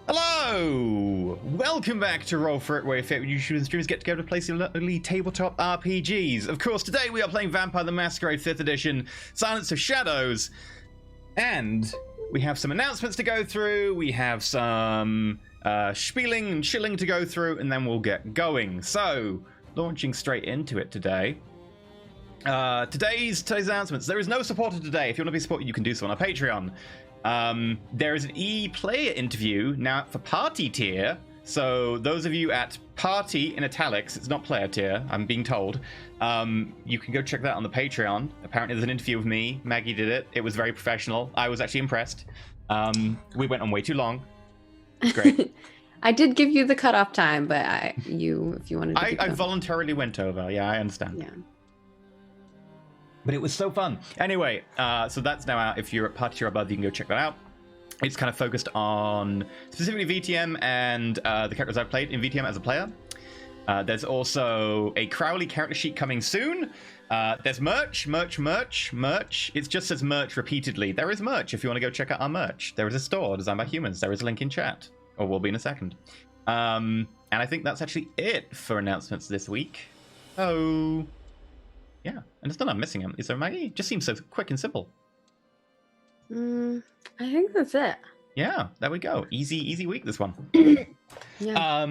Hello! Welcome back to Roll For It, where your favorite YouTubers and streamers get together to play some lovely tabletop RPGs. Of course, today we are playing Vampire the Masquerade 5th Edition, Silence of Shadows. And we have some announcements to go through, we have some spieling and chilling to go through, and then we'll get going. So, launching straight into it today. Today's announcements. There is no supporter today. If you want to be supported, you can do so on our Patreon. There is an e-player interview now for party tier. So those of you at party in italics, it's not player tier, I'm being told. You can go check that on the Patreon. Apparently there's an interview with me. Maggie did it. It was very professional. I was actually impressed. We went on way too long. Great. I did give you the cutoff time, but if you wanted to I voluntarily went over. Yeah, I understand. Yeah. But it was so fun. Anyway, so that's now out. If you're at Party or above, you can go check that out. It's kind of focused on specifically VTM and the characters I've played in VTM as a player. There's also a Crowley character sheet coming soon. There's merch. It just says merch repeatedly. There is merch if you want to go check out our merch. There is a store designed by humans. There is a link in chat, or will be in a second. And I think that's actually it for announcements this week. Oh. Yeah, and it's not I'm missing him. Is there Maggie? It just seems so quick and simple. I think that's it. Yeah, there we go. Easy week, this one. Yeah.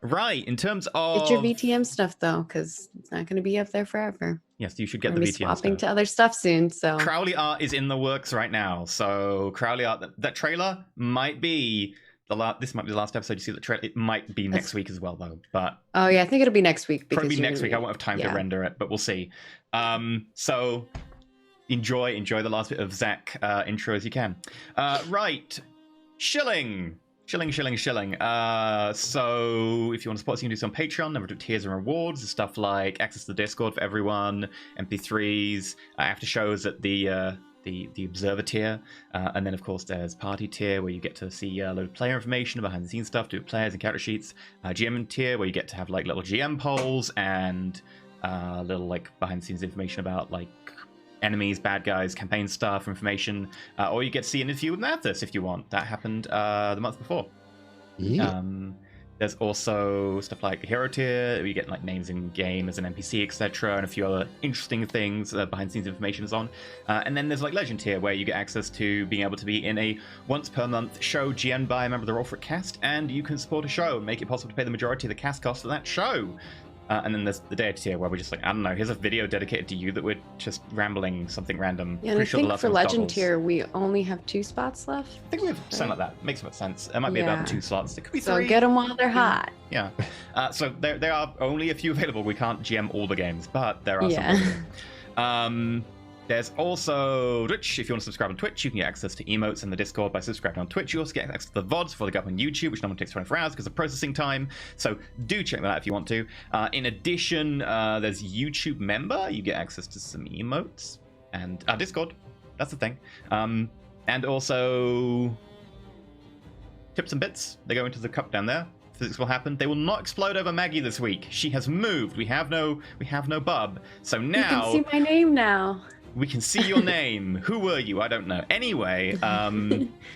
Right, in terms of... Get your VTM stuff, though, because it's not going to be up there forever. Yes, you should get We're the be VTM swapping stuff. to other stuff soon, so... Crowley art is in the works right now. So Crowley art, that trailer might be... This might be the last episode you see the trailer. It might be next week as well, though. But oh yeah, I think it'll be next week. Probably be next week. I won't have time to render it, but we'll see. So enjoy the last bit of Zach intro as you can. Right, shilling. So if you want to support us, you can do so on Patreon. Number of tiers and rewards, stuff like access to the Discord for everyone, MP3s, after shows at the Observer tier, and then of course there's Party tier where you get to see a load of player information, behind the scenes stuff, do players and character sheets. GM tier where you get to have like little GM polls and little like behind the scenes information about like enemies, bad guys, campaign stuff, information, or you get to see an interview with Mathis if you want. That happened the month before. Yeah. There's also stuff like hero tier, where you get like names in game as an NPC, etc., and a few other interesting things behind the scenes information is on. And then there's like legend tier, where you get access to being able to be in a once per month show GM'd by a member of the Roll For It cast, and you can support a show and make it possible to pay the majority of the cast cost of that show. And then there's the deity tier, where we're just like, I don't know, here's a video dedicated to you that we're just rambling something random. Yeah, and I think for legend tier, we only have 2 spots left. I think we have something like that. Makes much sense. It might be about 2 slots. It could be 3. So get them while they're hot. Yeah. So there are only a few available. We can't GM all the games, but there are some. There's also Twitch. If you want to subscribe on Twitch, you can get access to emotes in the Discord by subscribing on Twitch. You also get access to the VODs before they go up on YouTube, which normally takes 24 hours because of processing time. So do check that out if you want to. In addition, there's YouTube member. You get access to some emotes and Discord. That's the thing. And also tips and bits. They go into the cup down there. Physics will happen. They will not explode over Maggie this week. She has moved. We have no bub. So now you can see my name now. We can see your name. Who were you? I don't know. Anyway,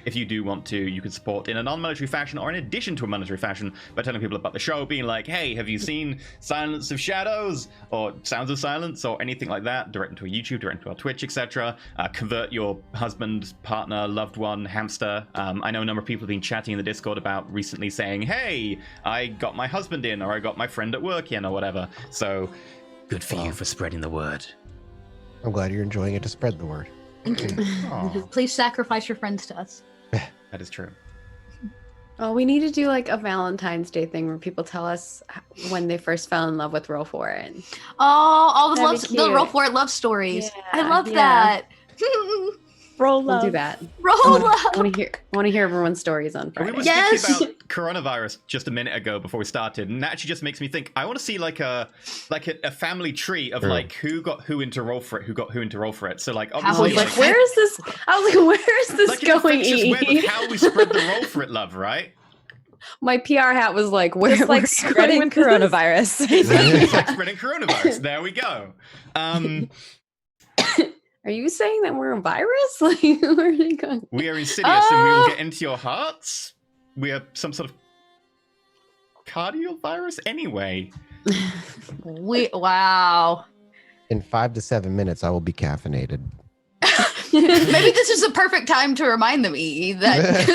if you do want to, you can support in a non-monetary fashion or in addition to a monetary fashion by telling people about the show, being like, hey, have you seen Silence of Shadows or Sounds of Silence or anything like that? Direct them to a YouTube, direct them to our Twitch, etc. Convert your husband, partner, loved one, hamster. I know a number of people have been chatting in the Discord about recently saying, hey, I got my husband in, or I got my friend at work in, or whatever. So good for you for spreading the word. I'm glad you're enjoying it to spread the word. Please sacrifice your friends to us. That is true. Oh, we need to do like a Valentine's Day thing where people tell us when they first fell in love with Roll For It. Oh, all the Roll For It love stories. Yeah, I love that. Roll love. We'll do that. Roll love. I want to hear everyone's stories on Friday. We were thinking about coronavirus just a minute ago before we started, and that actually just makes me think. I want to see like a family tree of like who got who into Roll For It, who got who into Roll For It. So like obviously, I was like, where is this? I was like, where is this like going? Web of how we spread the Roll For It love, right? My PR hat was like, where? Just like spreading coronavirus. Exactly, like spreading coronavirus. There we go. Are you saying that we're a virus? Like, where are they going? We are insidious and we will get into your hearts. we are some sort of cardiac virus anyway. Wow. In 5 to 7 minutes, I will be caffeinated. Maybe this is the perfect time to remind them, EE, that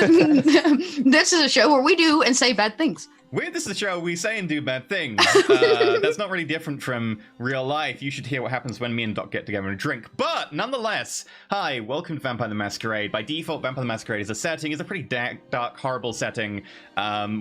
this is a show where we do and say bad things. This is a show we say and do bad things. That's not really different from real life. You should hear what happens when me and Doc get together and drink. But nonetheless, hi, welcome to Vampire the Masquerade. By default, Vampire the Masquerade is a setting. It's a pretty dark, horrible setting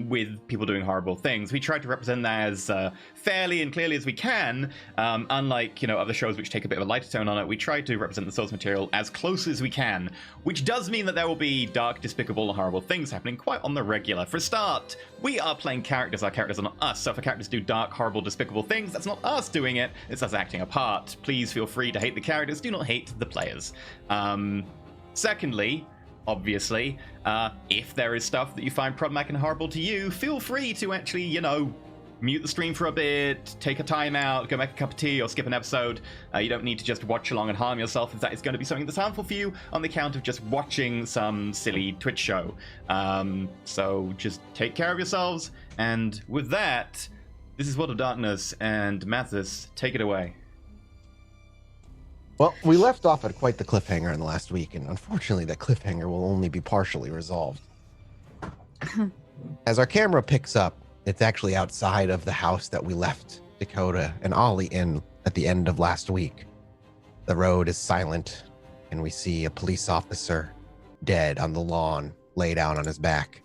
with people doing horrible things. We try to represent that as fairly and clearly as we can. Unlike, other shows which take a bit of a lighter tone on it, we try to represent the source material as close as we can, which does mean that there will be dark, despicable, and horrible things happening quite on the regular. For a start, we are playing characters. Our characters are not us. So if our characters do dark, horrible, despicable things, that's not us doing it. It's us acting a part. Please feel free to hate the characters. Do not hate the players. Secondly, obviously, if there is stuff that you find problematic and horrible to you, feel free to actually, mute the stream for a bit, take a time out, go make a cup of tea, or skip an episode. You don't need to just watch along and harm yourself if that is going to be something that's harmful for you on the count of just watching some silly Twitch show. So just take care of yourselves, and with that, this is World of Darkness, and Mathis, take it away. Well, we left off at quite the cliffhanger in the last week, and unfortunately that cliffhanger will only be partially resolved. As our camera picks up, it's actually outside of the house that we left Dakota and Ollie in at the end of last week. The road is silent, and we see a police officer dead on the lawn, laid out on his back,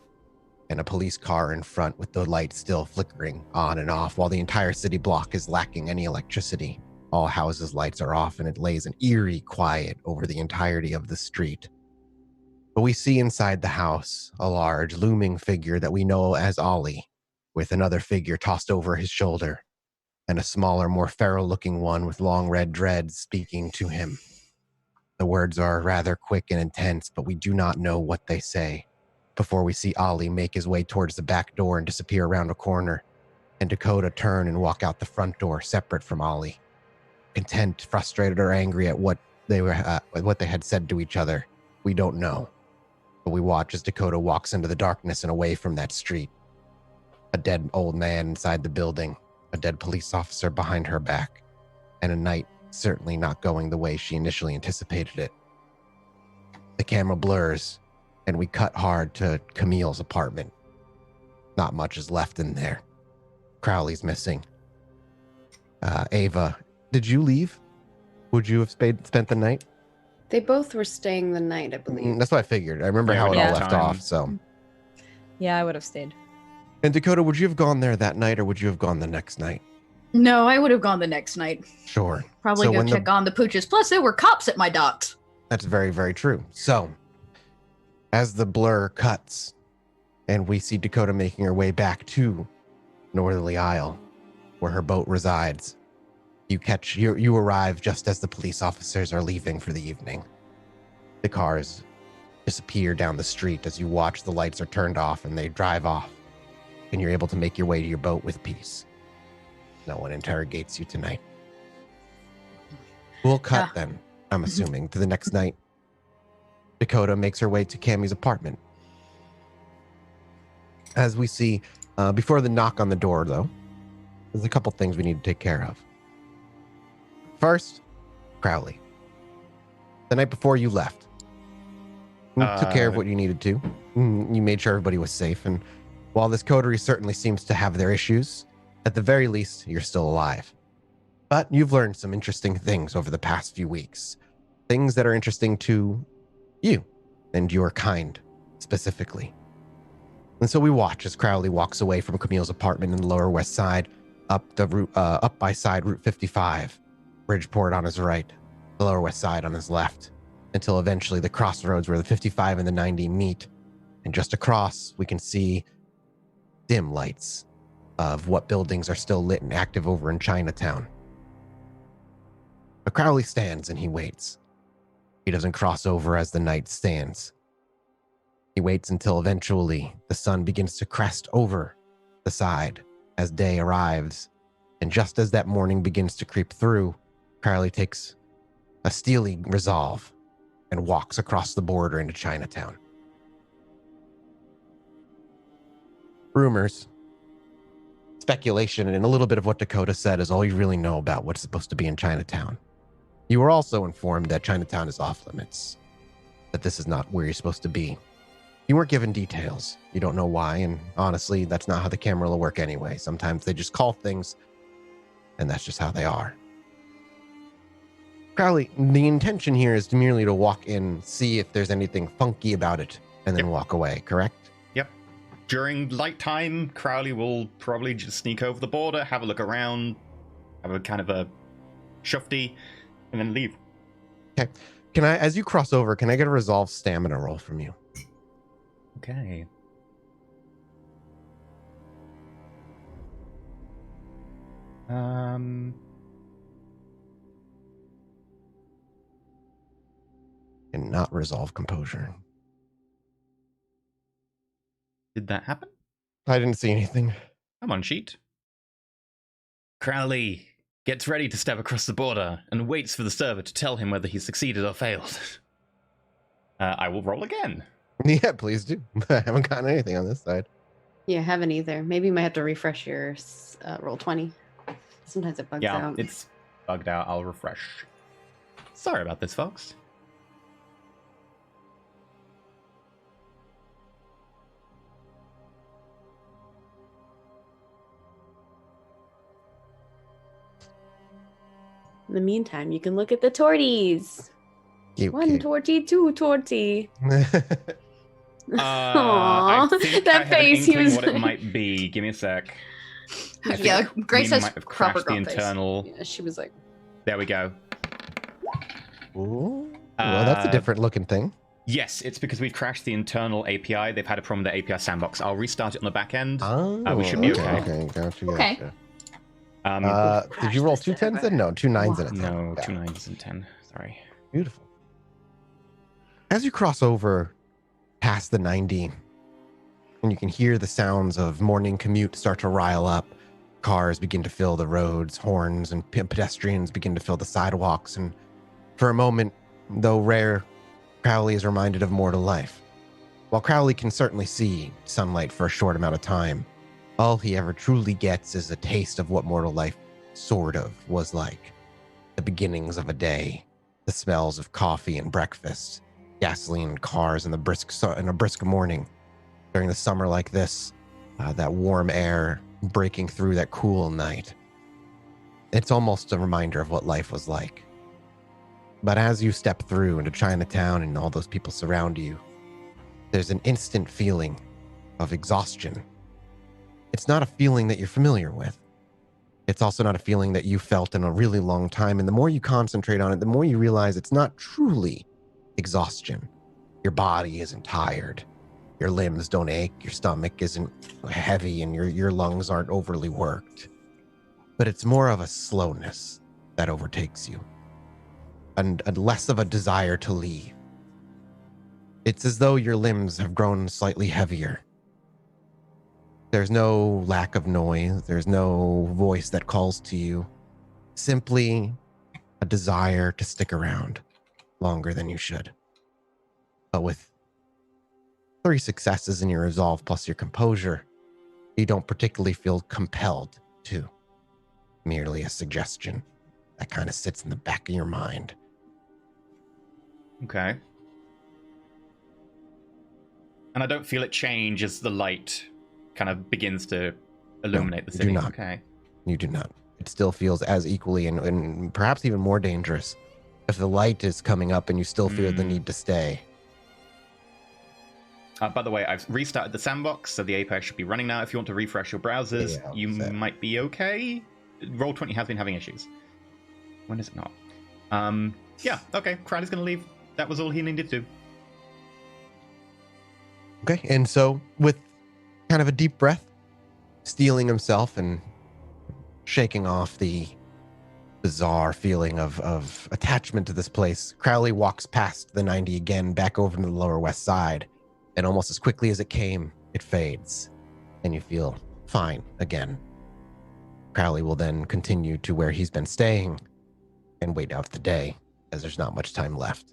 and a police car in front with the light still flickering on and off while the entire city block is lacking any electricity. All houses' lights are off, and it lays an eerie quiet over the entirety of the street. But we see inside the house a large, looming figure that we know as Ollie, with another figure tossed over his shoulder, and a smaller, more feral-looking one with long red dreads speaking to him. The words are rather quick and intense, but we do not know what they say, before we see Ollie make his way towards the back door and disappear around a corner, and Dakota turn and walk out the front door, separate from Ollie. Content, frustrated, or angry at what they had said to each other, we don't know. But we watch as Dakota walks into the darkness and away from that street. A dead old man inside the building, a dead police officer behind her back, and a night certainly not going the way she initially anticipated it. The camera blurs, and we cut hard to Camille's apartment. Not much is left in there. Crowley's missing. Ava, did you leave? Would you have spent the night? They both were staying the night, I believe. That's what I figured. I remember how it all left off, so. Yeah, I would have stayed. And Dakota, would you have gone there that night, or would you have gone the next night? No, I would have gone the next night. Sure. Probably go check on the pooches. Plus, there were cops at my docks. That's very, very true. So, as the blur cuts, and we see Dakota making her way back to Northerly Isle, where her boat resides, you arrive just as the police officers are leaving for the evening. The cars disappear down the street as you watch the lights are turned off and they drive off, and you're able to make your way to your boat with peace. No one interrogates you tonight. We'll cut then, I'm assuming, to the next night. Dakota makes her way to Cammie's apartment. As we see, before the knock on the door, though, there's a couple things we need to take care of. First, Crowley. The night before you left, you took care of what you needed to. You made sure everybody was safe, and while this coterie certainly seems to have their issues, at the very least, you're still alive. But you've learned some interesting things over the past few weeks. Things that are interesting to you and your kind, specifically. And so we watch as Crowley walks away from Camille's apartment in the Lower West Side, up by side Route 55, Bridgeport on his right, the Lower West Side on his left, until eventually the crossroads where the 55 and the 90 meet. And just across, we can see dim lights of what buildings are still lit and active over in Chinatown. But Crowley stands and he waits. He doesn't cross over as the night stands. He waits until eventually the sun begins to crest over the side as day arrives. And just as that morning begins to creep through, Crowley takes a steely resolve and walks across the border into Chinatown. rumors, speculation, and a little bit of what Dakota said is all you really know about what's supposed to be in Chinatown. You were also informed that Chinatown is off limits, that this is not where you're supposed to be. You weren't given details. You don't know why, and honestly, that's not how the camera will work anyway. Sometimes they just call things, and that's just how they are. Crowley, the intention here is merely to walk in, see if there's anything funky about it, and then walk away, correct? Yep. During light time, Crowley will probably just sneak over the border, have a look around, have a kind of a shufty, and then leave. Okay. Can I, as you cross over, can I get a resolve stamina roll from you? Okay. And not resolve composure. Did that happen? I didn't see anything. Come on, sheet. Crowley gets ready to step across the border and waits for the server to tell him whether he succeeded or failed. I will roll again. Yeah, please do. I haven't gotten anything on this side. Yeah, haven't either. Maybe you might have to refresh your roll 20. Sometimes it bugs out. Yeah, it's bugged out. I'll refresh. Sorry about this, folks. In the meantime, you can look at the torties. Cute, One cute. torty, two torty. I think that I have face, an he was inkling what it like- might be. Give me a sec. I think Yeah, Grace we has might have proper crashed the girl face. internal. Yeah, she was like, There we go. Ooh. Well, that's a different looking thing. Yes, it's because we've crashed the internal API. They've had a problem with the API sandbox. I'll restart it on the back end. Oh, we should be okay. okay. Okay, gotcha. Okay. Did Crash you roll the 2 10s then? server. No, 2 9s and a 10. no, Yeah. 2 9s and 10. Sorry. Beautiful. As you cross over past the 90, and you can hear the sounds of morning commute start to rile up, cars begin to fill the roads, horns and pedestrians begin to fill the sidewalks, and for a moment, though rare, Crowley is reminded of mortal life. While Crowley can certainly see sunlight for a short amount of time, all he ever truly gets is a taste of what mortal life sort of was like. The beginnings of a day, the smells of coffee and breakfast, gasoline and cars in a brisk morning. During the summer like this, that warm air breaking through that cool night. It's almost a reminder of what life was like. But as you step through into Chinatown and all those people surround you, there's an instant feeling of exhaustion. It's not a feeling that you're familiar with. It's also not a feeling that you felt in a really long time. And the more you concentrate on it, the more you realize it's not truly exhaustion. Your body isn't tired. Your limbs don't ache. Your stomach isn't heavy and your lungs aren't overly worked. But it's more of a slowness that overtakes you. And less of a desire to leave. It's as though your limbs have grown slightly heavier. There's no lack of noise. There's no voice that calls to you. Simply a desire to stick around longer than you should. But with 3 successes in your resolve plus your composure, you don't particularly feel compelled to. Merely a suggestion that kind of sits in the back of your mind. Okay. And I don't feel it change as the light kind of begins to illuminate the you city. do not. Okay. You do not. It still feels as equally and perhaps even more dangerous if the light is coming up and you still feel the need to stay. By the way, I've restarted the sandbox, so the API should be running now. If you want to refresh your browsers, Yeah, you set. might be okay. Roll20 has been having issues. When is it not? Yeah, okay. Crowley's going to leave. That was all he needed to do. Okay, and so with kind of a deep breath, steeling himself and shaking off the bizarre feeling of attachment to this place, Crowley walks past the 90 again, back over to the Lower West Side, and almost as quickly as it came, it fades, and you feel fine again. Crowley will then continue to where he's been staying and wait out the day, as there's not much time left.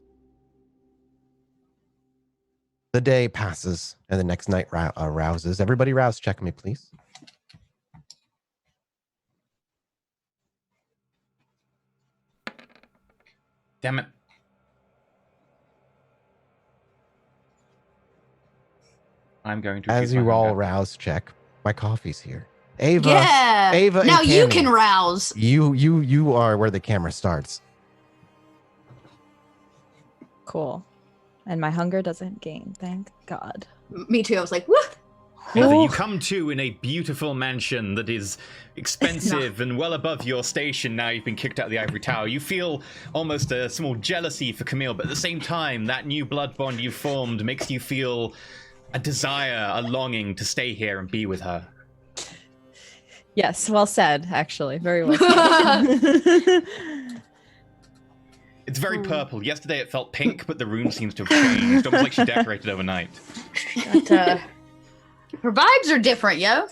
The day passes, and the next night rouses. Everybody rouse check me, please. Damn it. I'm going to. As you all rouse check, my coffee's here. Ava. Yeah. Ava. Now and you Cammy, can rouse. You are where the camera starts. Cool. And my hunger doesn't gain. Thank God. Me too. I was like, what? Ava, you come to in a beautiful mansion that is expensive and well above your station. Now you've been kicked out of the ivory tower. You feel almost a small jealousy for Camille, but at the same time, that new blood bond you've formed makes you feel a desire, a longing to stay here and be with her. Yes, well said, actually. Very well said. It's very purple. Yesterday it felt pink, but the room seems to have changed, almost like she decorated overnight. Her vibes are different, yo.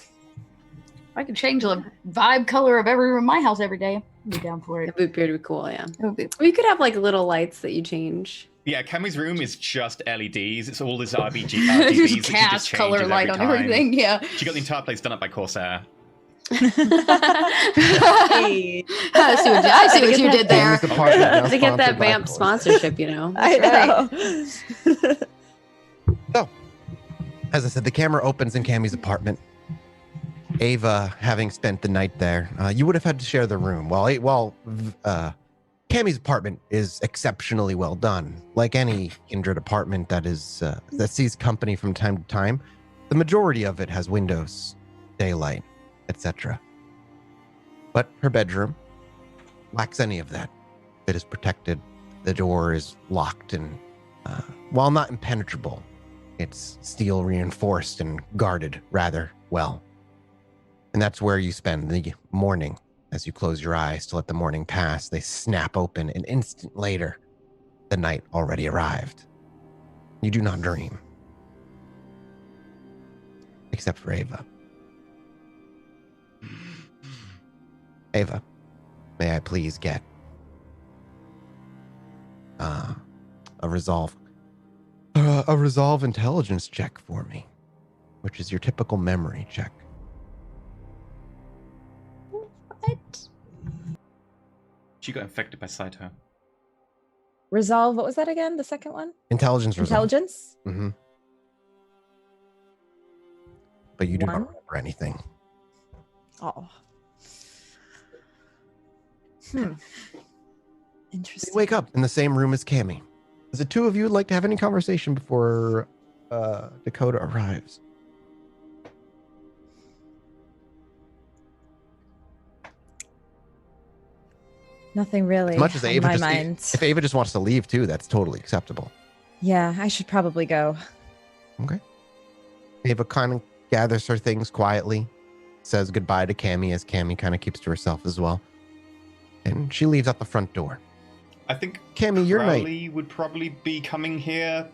I could change the vibe color of every room in my house every day. I'd be down for it. It would be cool, yeah. It would be. We could have like little lights that you change. Yeah, Cammy's room is just LEDs. It's all this RGBs Just that she cast just color changes light every on time. everything, yeah. She got the entire place done up by Corsair. Hey. I see what you did there. Camry's apartment now To get that sponsored by vamp Coors. sponsorship, you know. I know. So, as I said, the camera opens in Cammy's apartment. Ava, having spent the night there, you would have had to share the room. While Cammy's apartment is exceptionally well done, like any kindred apartment that sees company from time to time, the majority of it has windows, daylight, etc. But her bedroom lacks any of that. It is protected. The door is locked, and while not impenetrable, it's steel reinforced and guarded rather well. And that's where you spend the morning. As you close your eyes to let the morning pass, they snap open. An instant later, the night already arrived. You do not dream. Except for Ava. Ava, may I please get a resolve intelligence check for me, which is your typical memory check. What? She got infected by Saito. Resolve, what was that again? The second one? Intelligence resolve. Intelligence? Mm-hmm. But you do not One. remember anything. Oh. Interesting. You wake up in the same room as Cammy. Does the two of you like to have any conversation before Dakota arrives? Nothing really. As much as on Ava my just, mind. if Ava just wants to leave too, that's totally acceptable. Yeah, I should probably go. Okay. Ava kind of gathers her things quietly, says goodbye to Cammy as Cammy kind of keeps to herself as well. And she leaves out the front door. I think Cammy, your night. Crowley would probably be coming here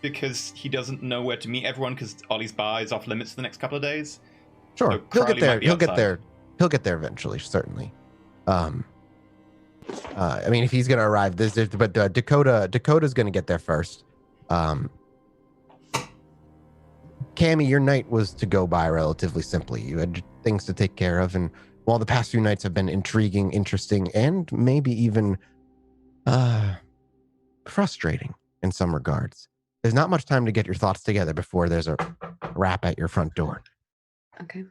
because he doesn't know where to meet everyone because Ollie's bar is off limits for the next couple of days. Sure. So He'll Crowley get there. might be He'll get outside. there. He'll get there eventually, certainly. I mean, if he's going to arrive, but Dakota's going to get there first. Cammy, your night was to go by relatively simply. You had things to take care of, and while the past few nights have been intriguing, interesting, and maybe even frustrating in some regards, there's not much time to get your thoughts together before there's a rap at your front door. Okay.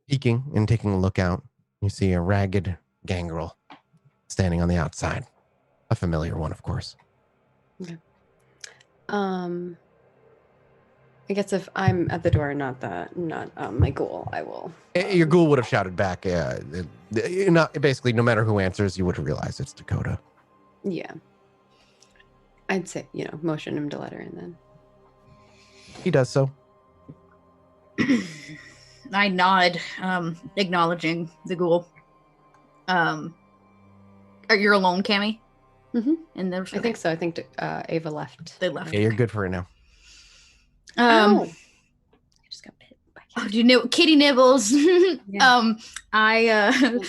Peeking and taking a look out, you see a ragged gangrel standing on the outside. A familiar one, of course. Okay. I guess if I'm at the door, not my ghoul, I will. Your ghoul would have shouted back. Basically, no matter who answers, you would realize it's Dakota. Yeah. I'd say, motion him to let her in then. He does so. I nod, acknowledging the ghoul. Are you alone, Cammy? Mm-hmm. And there's I think so. I think Ava left. they left. Yeah, you're good for it now. Ow. I just got bit by Do you know kitty nibbles? Yeah.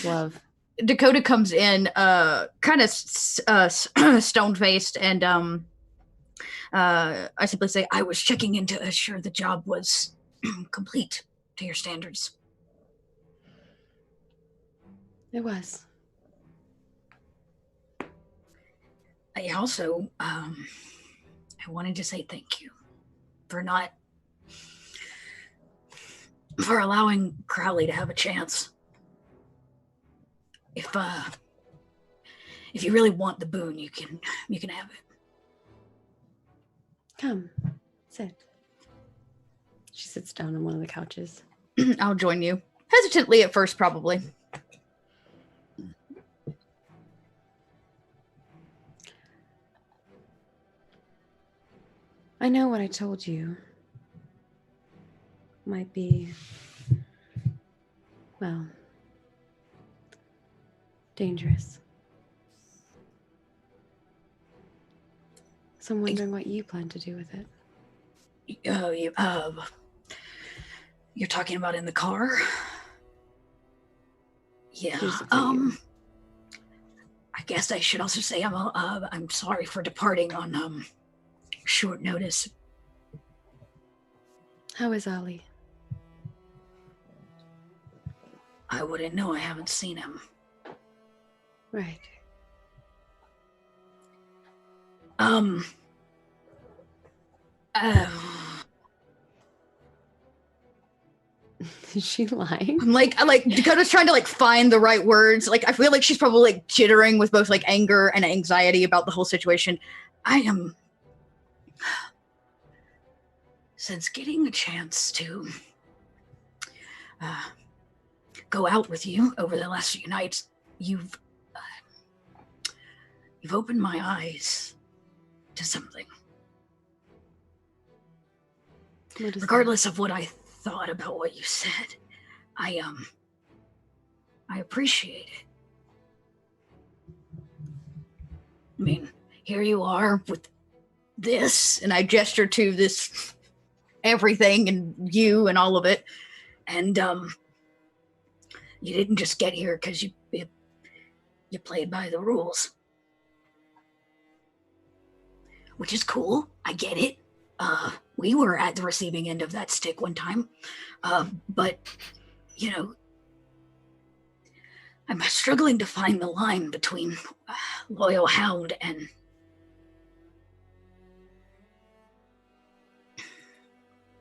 love. Dakota comes in, kind of stone faced, and I simply say, I was checking in to assure the job was complete to your standards. It was. I also, I wanted to say thank you for allowing Crowley to have a chance. If you really want the boon, you can have it. Come, sit. She sits down on one of the couches. I'll join you. Hesitantly at first, probably. I know what I told you might be, well, dangerous. So I'm wondering what you plan to do with it. You're talking about in the car? Yeah. Just for you. I guess I should also say I'm sorry for departing on short notice. How is Ollie? I wouldn't know. I haven't seen him. Right. Is she lying? I'm like Dakota's trying to find the right words. I feel like she's probably jittering with both anger and anxiety about the whole situation. I am, since getting a chance to go out with you over the last few nights, you've opened my eyes to something. Regardless of what I thought about what you said, I appreciate it. I mean, here you are with this, and I gesture to this everything and you and all of it, and you didn't just get here because you played by the rules, which is cool. I get it. We were at the receiving end of that stick one time. But, I'm struggling to find the line between loyal hound and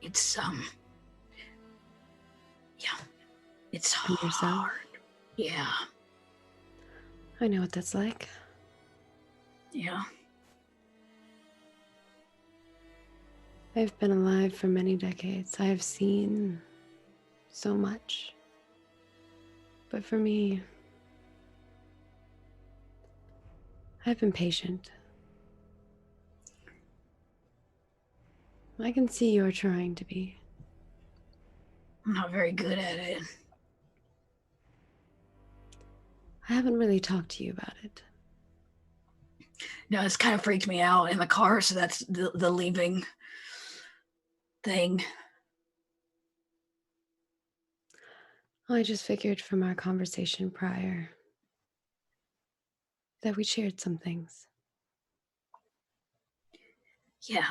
it's hard. Yeah. I know what that's like. Yeah. I've been alive for many decades. I have seen so much. But for me, I've been patient. I can see you're trying to be. I'm not very good at it. I haven't really talked to you about it. No, it's kind of freaked me out in the car, so that's the leaving thing. I just figured from our conversation prior that we shared some things. Yeah.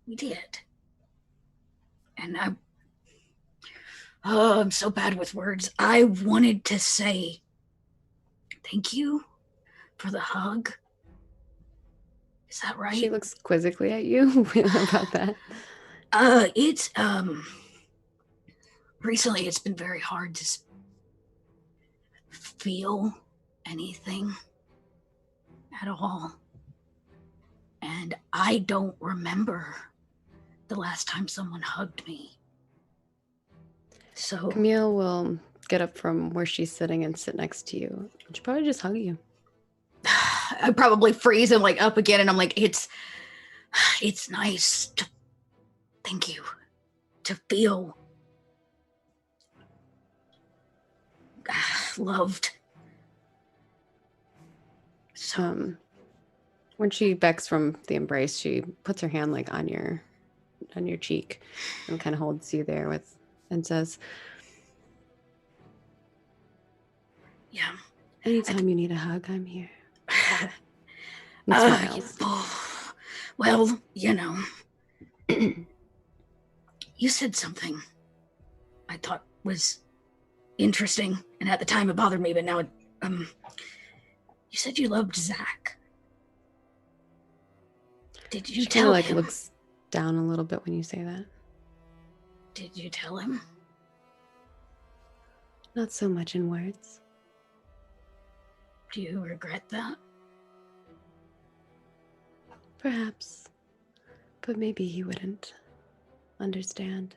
We did. And I'm so bad with words. I wanted to say thank you for the hug. Is that right? She looks quizzically at you about that. It's recently it's been very hard to feel anything at all. And I don't remember the last time someone hugged me. So Camille will get up from where she's sitting and sit next to you. She'll probably just hug you. I probably freeze and up again, and I'm like, it's nice to thank you, to feel loved. So when she backs from the embrace, she puts her hand on your cheek and kind of holds you there and says, yeah, anytime you need a hug, I'm here. And smiles. Well, you said something I thought was interesting, and at the time it bothered me, but now you said you loved Zach. Did you She tell kind of him? looks down a little bit when you say that. Did you tell him? Not so much in words. Do you regret that? Perhaps. But maybe he wouldn't understand.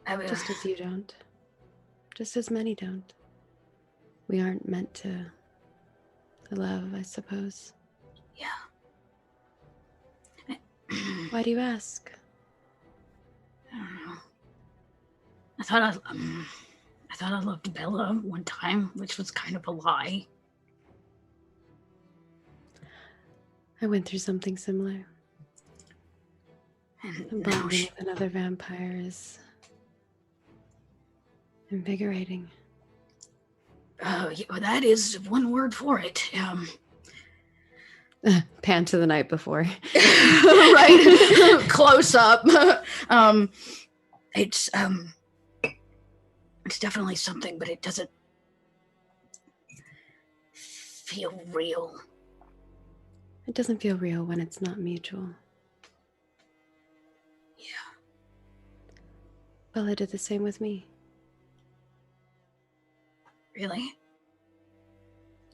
Just as you don't. Just as many don't. We aren't meant to love, I suppose. Yeah. Why do you ask? I don't know. I thought I loved Bella one time, which was kind of a lie. I went through something similar. And Bonding with another vampire is invigorating. yeah, that is one word for it. Pan to the night before. Right. Close up. It's definitely something, but it doesn't feel real. It doesn't feel real when it's not mutual. Yeah. Bella did the same with me. Really?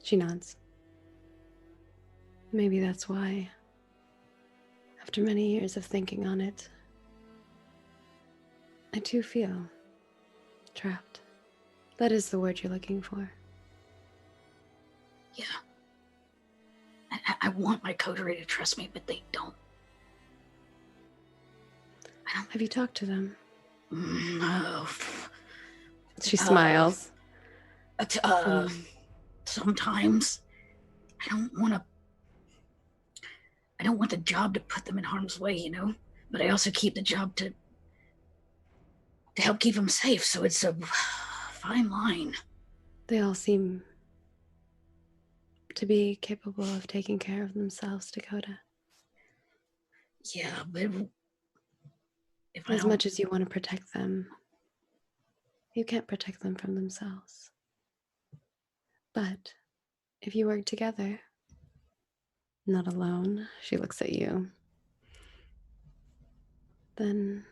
She nods. Maybe that's why, after many years of thinking on it, I too feel trapped. That is the word you're looking for. Yeah. I want my coterie to trust me, but they don't. Have you talked to them? No. She smiles. Sometimes I don't want the job to put them in harm's way, but I also keep the job to help keep them safe, so it's a fine line. They all seem to be capable of taking care of themselves, Dakota. Yeah, but if As much as you want to protect them, you can't protect them from themselves. But if you work together, not alone, she looks at you, then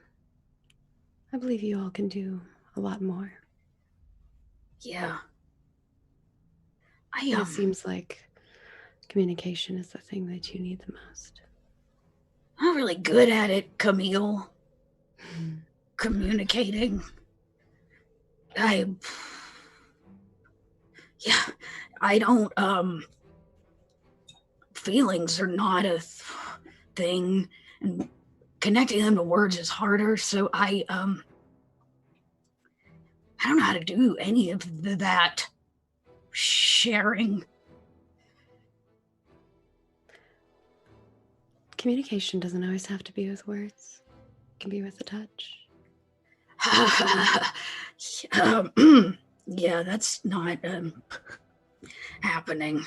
I believe you all can do a lot more. Yeah. It seems like communication is the thing that you need the most. I'm really good at it, Camille. Communicating. I don't, feelings are not a thing, and connecting them to words is harder, so I don't know how to do any of that sharing. Communication doesn't always have to be with words. It can be with a touch. Yeah, that's not happening.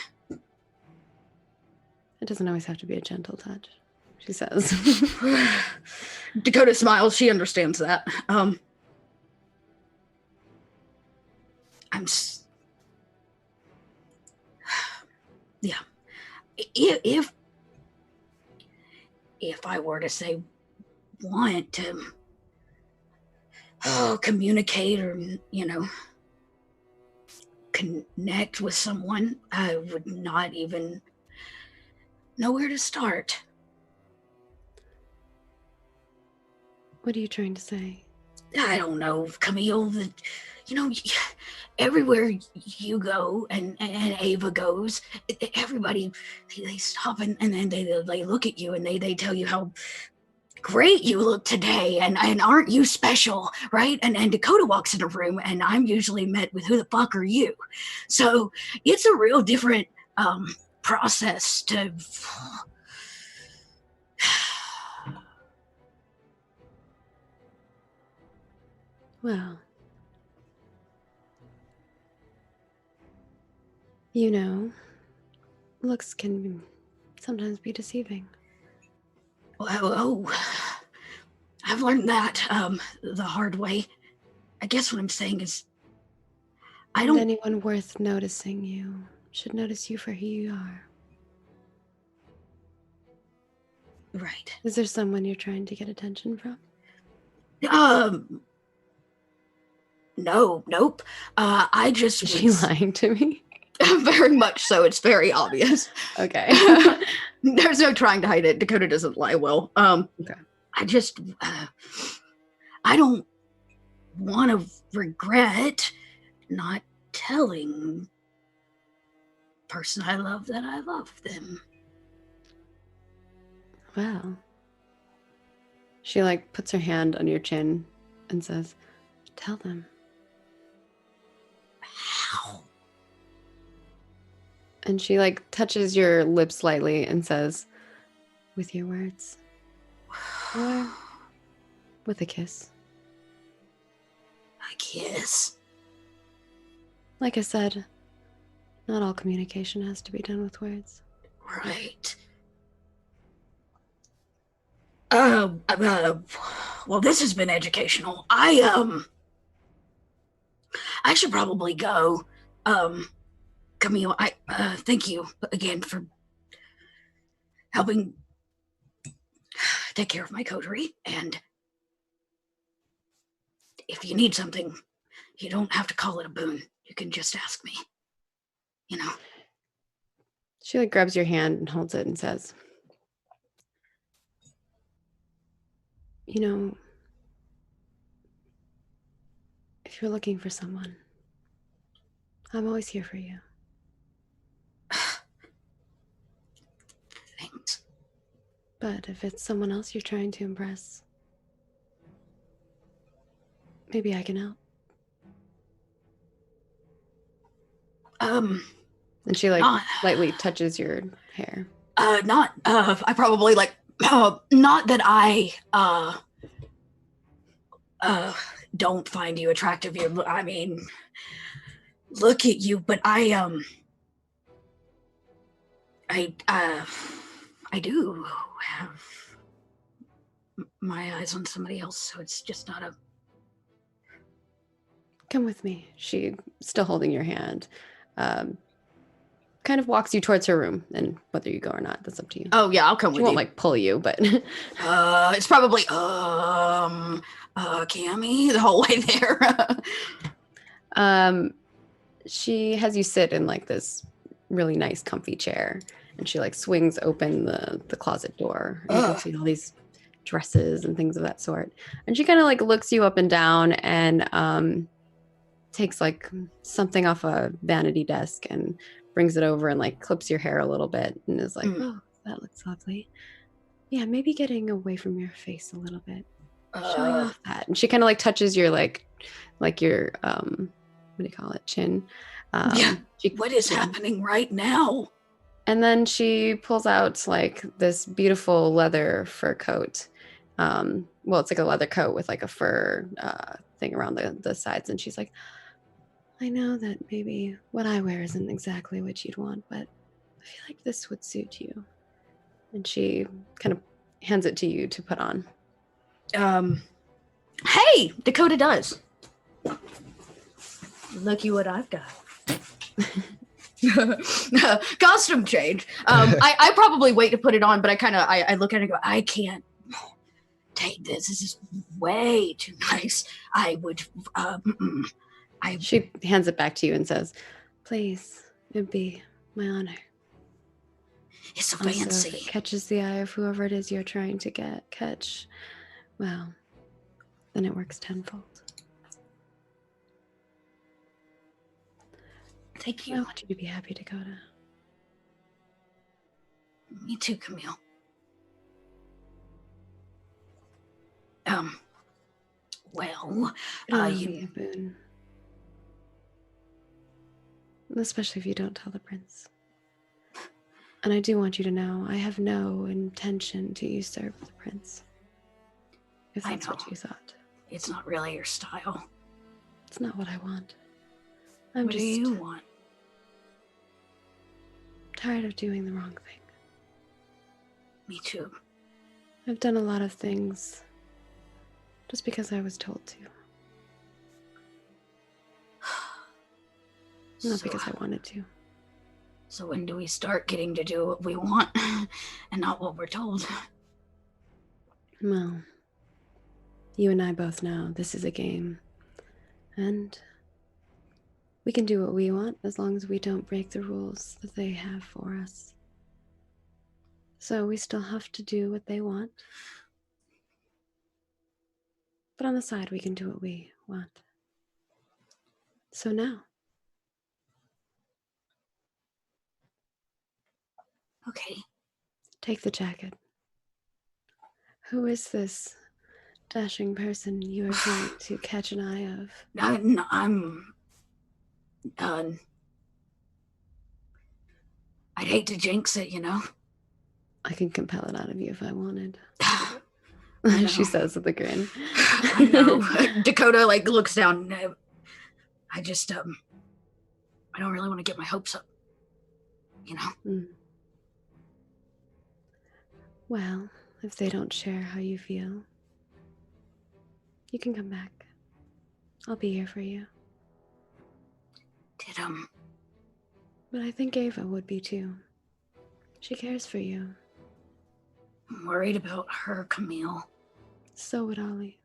It doesn't always have to be a gentle touch, she says. Dakota smiles. She understands that. Yeah. If I were to say want to communicate or connect with someone, I would not even know where to start. What are you trying to say? I don't know, Camille. Everywhere you go and Ava goes, everybody, they stop and then they look at you and they tell you how great you look today, and aren't you special, right? And Dakota walks in a room and I'm usually met with, who the fuck are you? So it's a real different process to Well, looks can sometimes be deceiving. Oh, I've learned that the hard way. I guess what I'm saying is, I And don't. anyone worth noticing you should notice you for who you are. Right. Is there someone you're trying to get attention from? No, nope. I just Is she lying to me? very much so. It's very obvious. Okay. There's no trying to hide it. Dakota doesn't lie well. Okay. I just, I don't want to regret not telling person I love that I love them. Well. She like puts her hand on your chin and says, "Tell them." How? And she like touches your lips lightly and says, "With your words. Or with a kiss." I guess. Like I said, not all communication has to be done with words. Right. Well, this has been educational. I should probably go. Camille, I thank you again for helping take care of my coterie. And if you need something, you don't have to call it a boon. You can just ask me. You know. She like grabs your hand and holds it and says, "You know, if you're looking for someone, I'm always here for you." Thanks. But if it's someone else you're trying to impress, maybe I can help. And she like lightly touches your hair. I probably like, not that I, don't find you attractive. I mean, look at you, but I do have my eyes on somebody else, so it's just not a... Come with me. She, still holding your hand, kind of walks you towards her room, and whether you go or not, that's up to you. Oh yeah, I'll come She with won't you. like pull you, but It's probably Cammy the whole way there. She has you sit in like this really nice comfy chair, and she like swings open the closet door, and you can see all these dresses and things of that sort. And she kind of like looks you up and down and takes like something off a vanity desk and brings it over and like clips your hair a little bit and is like, "Oh, that looks lovely. Yeah, maybe getting away from your face a little bit. Showing off that." And she kind of like touches your like your what do you call it, chin. What is happening right now? And then she pulls out like this beautiful leather fur coat. Well, it's like a leather coat with like a fur thing around the sides. And she's like, "I know that maybe what I wear isn't exactly what you'd want, but I feel like this would suit you." And she kind of hands it to you to put on. Hey, Dakota does. Looky what I've got. Costume change. I probably wait to put it on, but I look at it and go, I can't take this. This is way too nice. I would, She hands it back to you and says, "Please, it'd be my honor." It's so Also, fancy. if it catches the eye of whoever it is you're trying to catch, well, then it works tenfold. Thank I you. want you to be happy, Dakota. Me too, Camille. Well, It'll be a boon. Especially if you don't tell the prince. And I do want you to know, I have no intention to usurp the prince. If I that's know. what you thought. It's not really your style. It's not what I want. What do you want? tired of doing the wrong thing. Me too. I've done a lot of things just because I was told to. Not because I wanted to. So when do we start getting to do what we want and not what we're told? Well, you and I both know this is a game. And we can do what we want as long as we don't break the rules that they have for us. So we still have to do what they want. But on the side, we can do what we want. So now. Okay. Take the jacket. Who is this dashing person you are trying to catch an eye of? I'd hate to jinx it, you know? I can compel it out of you if I wanted. I know. She says with a grin. I know. Dakota, looks down. I just, I don't really want to get my hopes up, you know? Mm. Well, if they don't share how you feel, you can come back. I'll be here for you. But I think Ava would be too. She cares for you. I'm worried about her, Camille. So would Ollie.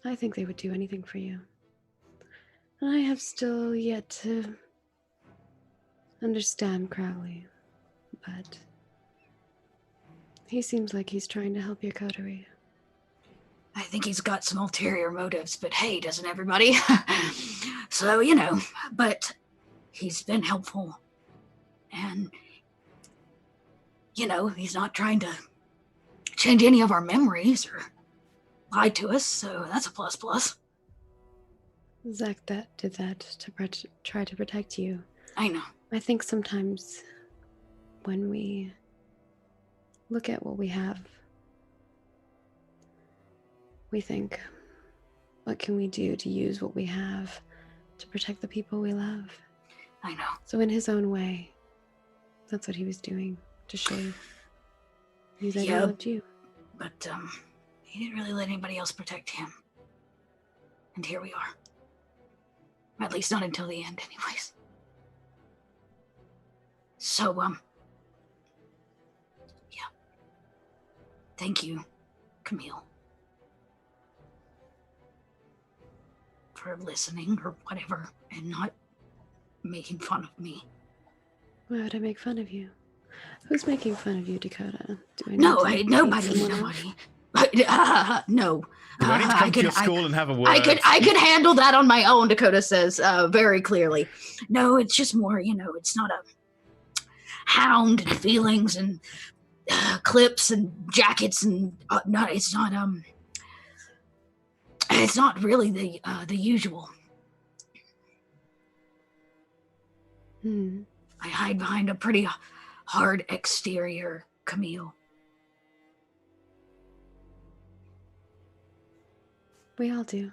I think they would do anything for you. And I have still yet to understand Crowley, but he seems like he's trying to help your coterie. I think he's got some ulterior motives, but hey, doesn't everybody? So, you know, but he's been helpful. And, you know, he's not trying to change any of our memories or lie to us, so that's a plus. Zach did that to try to protect you. I know. I think sometimes when we look at what we have, we think, what can we do to use what we have to protect the people we love? I know. So in his own way, that's what he was doing to show you that he loved you. But he didn't really let anybody else protect him. And here we are. At least not until the end, anyways. So, yeah. Thank you, Camille, for listening or whatever and not making fun of me. Why would I make fun of you? Who's making fun of you, Dakota? Nobody. No. Do I need to come to your school and have a word? I could handle that on my own, Dakota says very clearly. No, it's just more, you know, it's not a hound and feelings and clips and jackets and it's not really the usual. I hide behind a pretty hard exterior, Camille. We all do.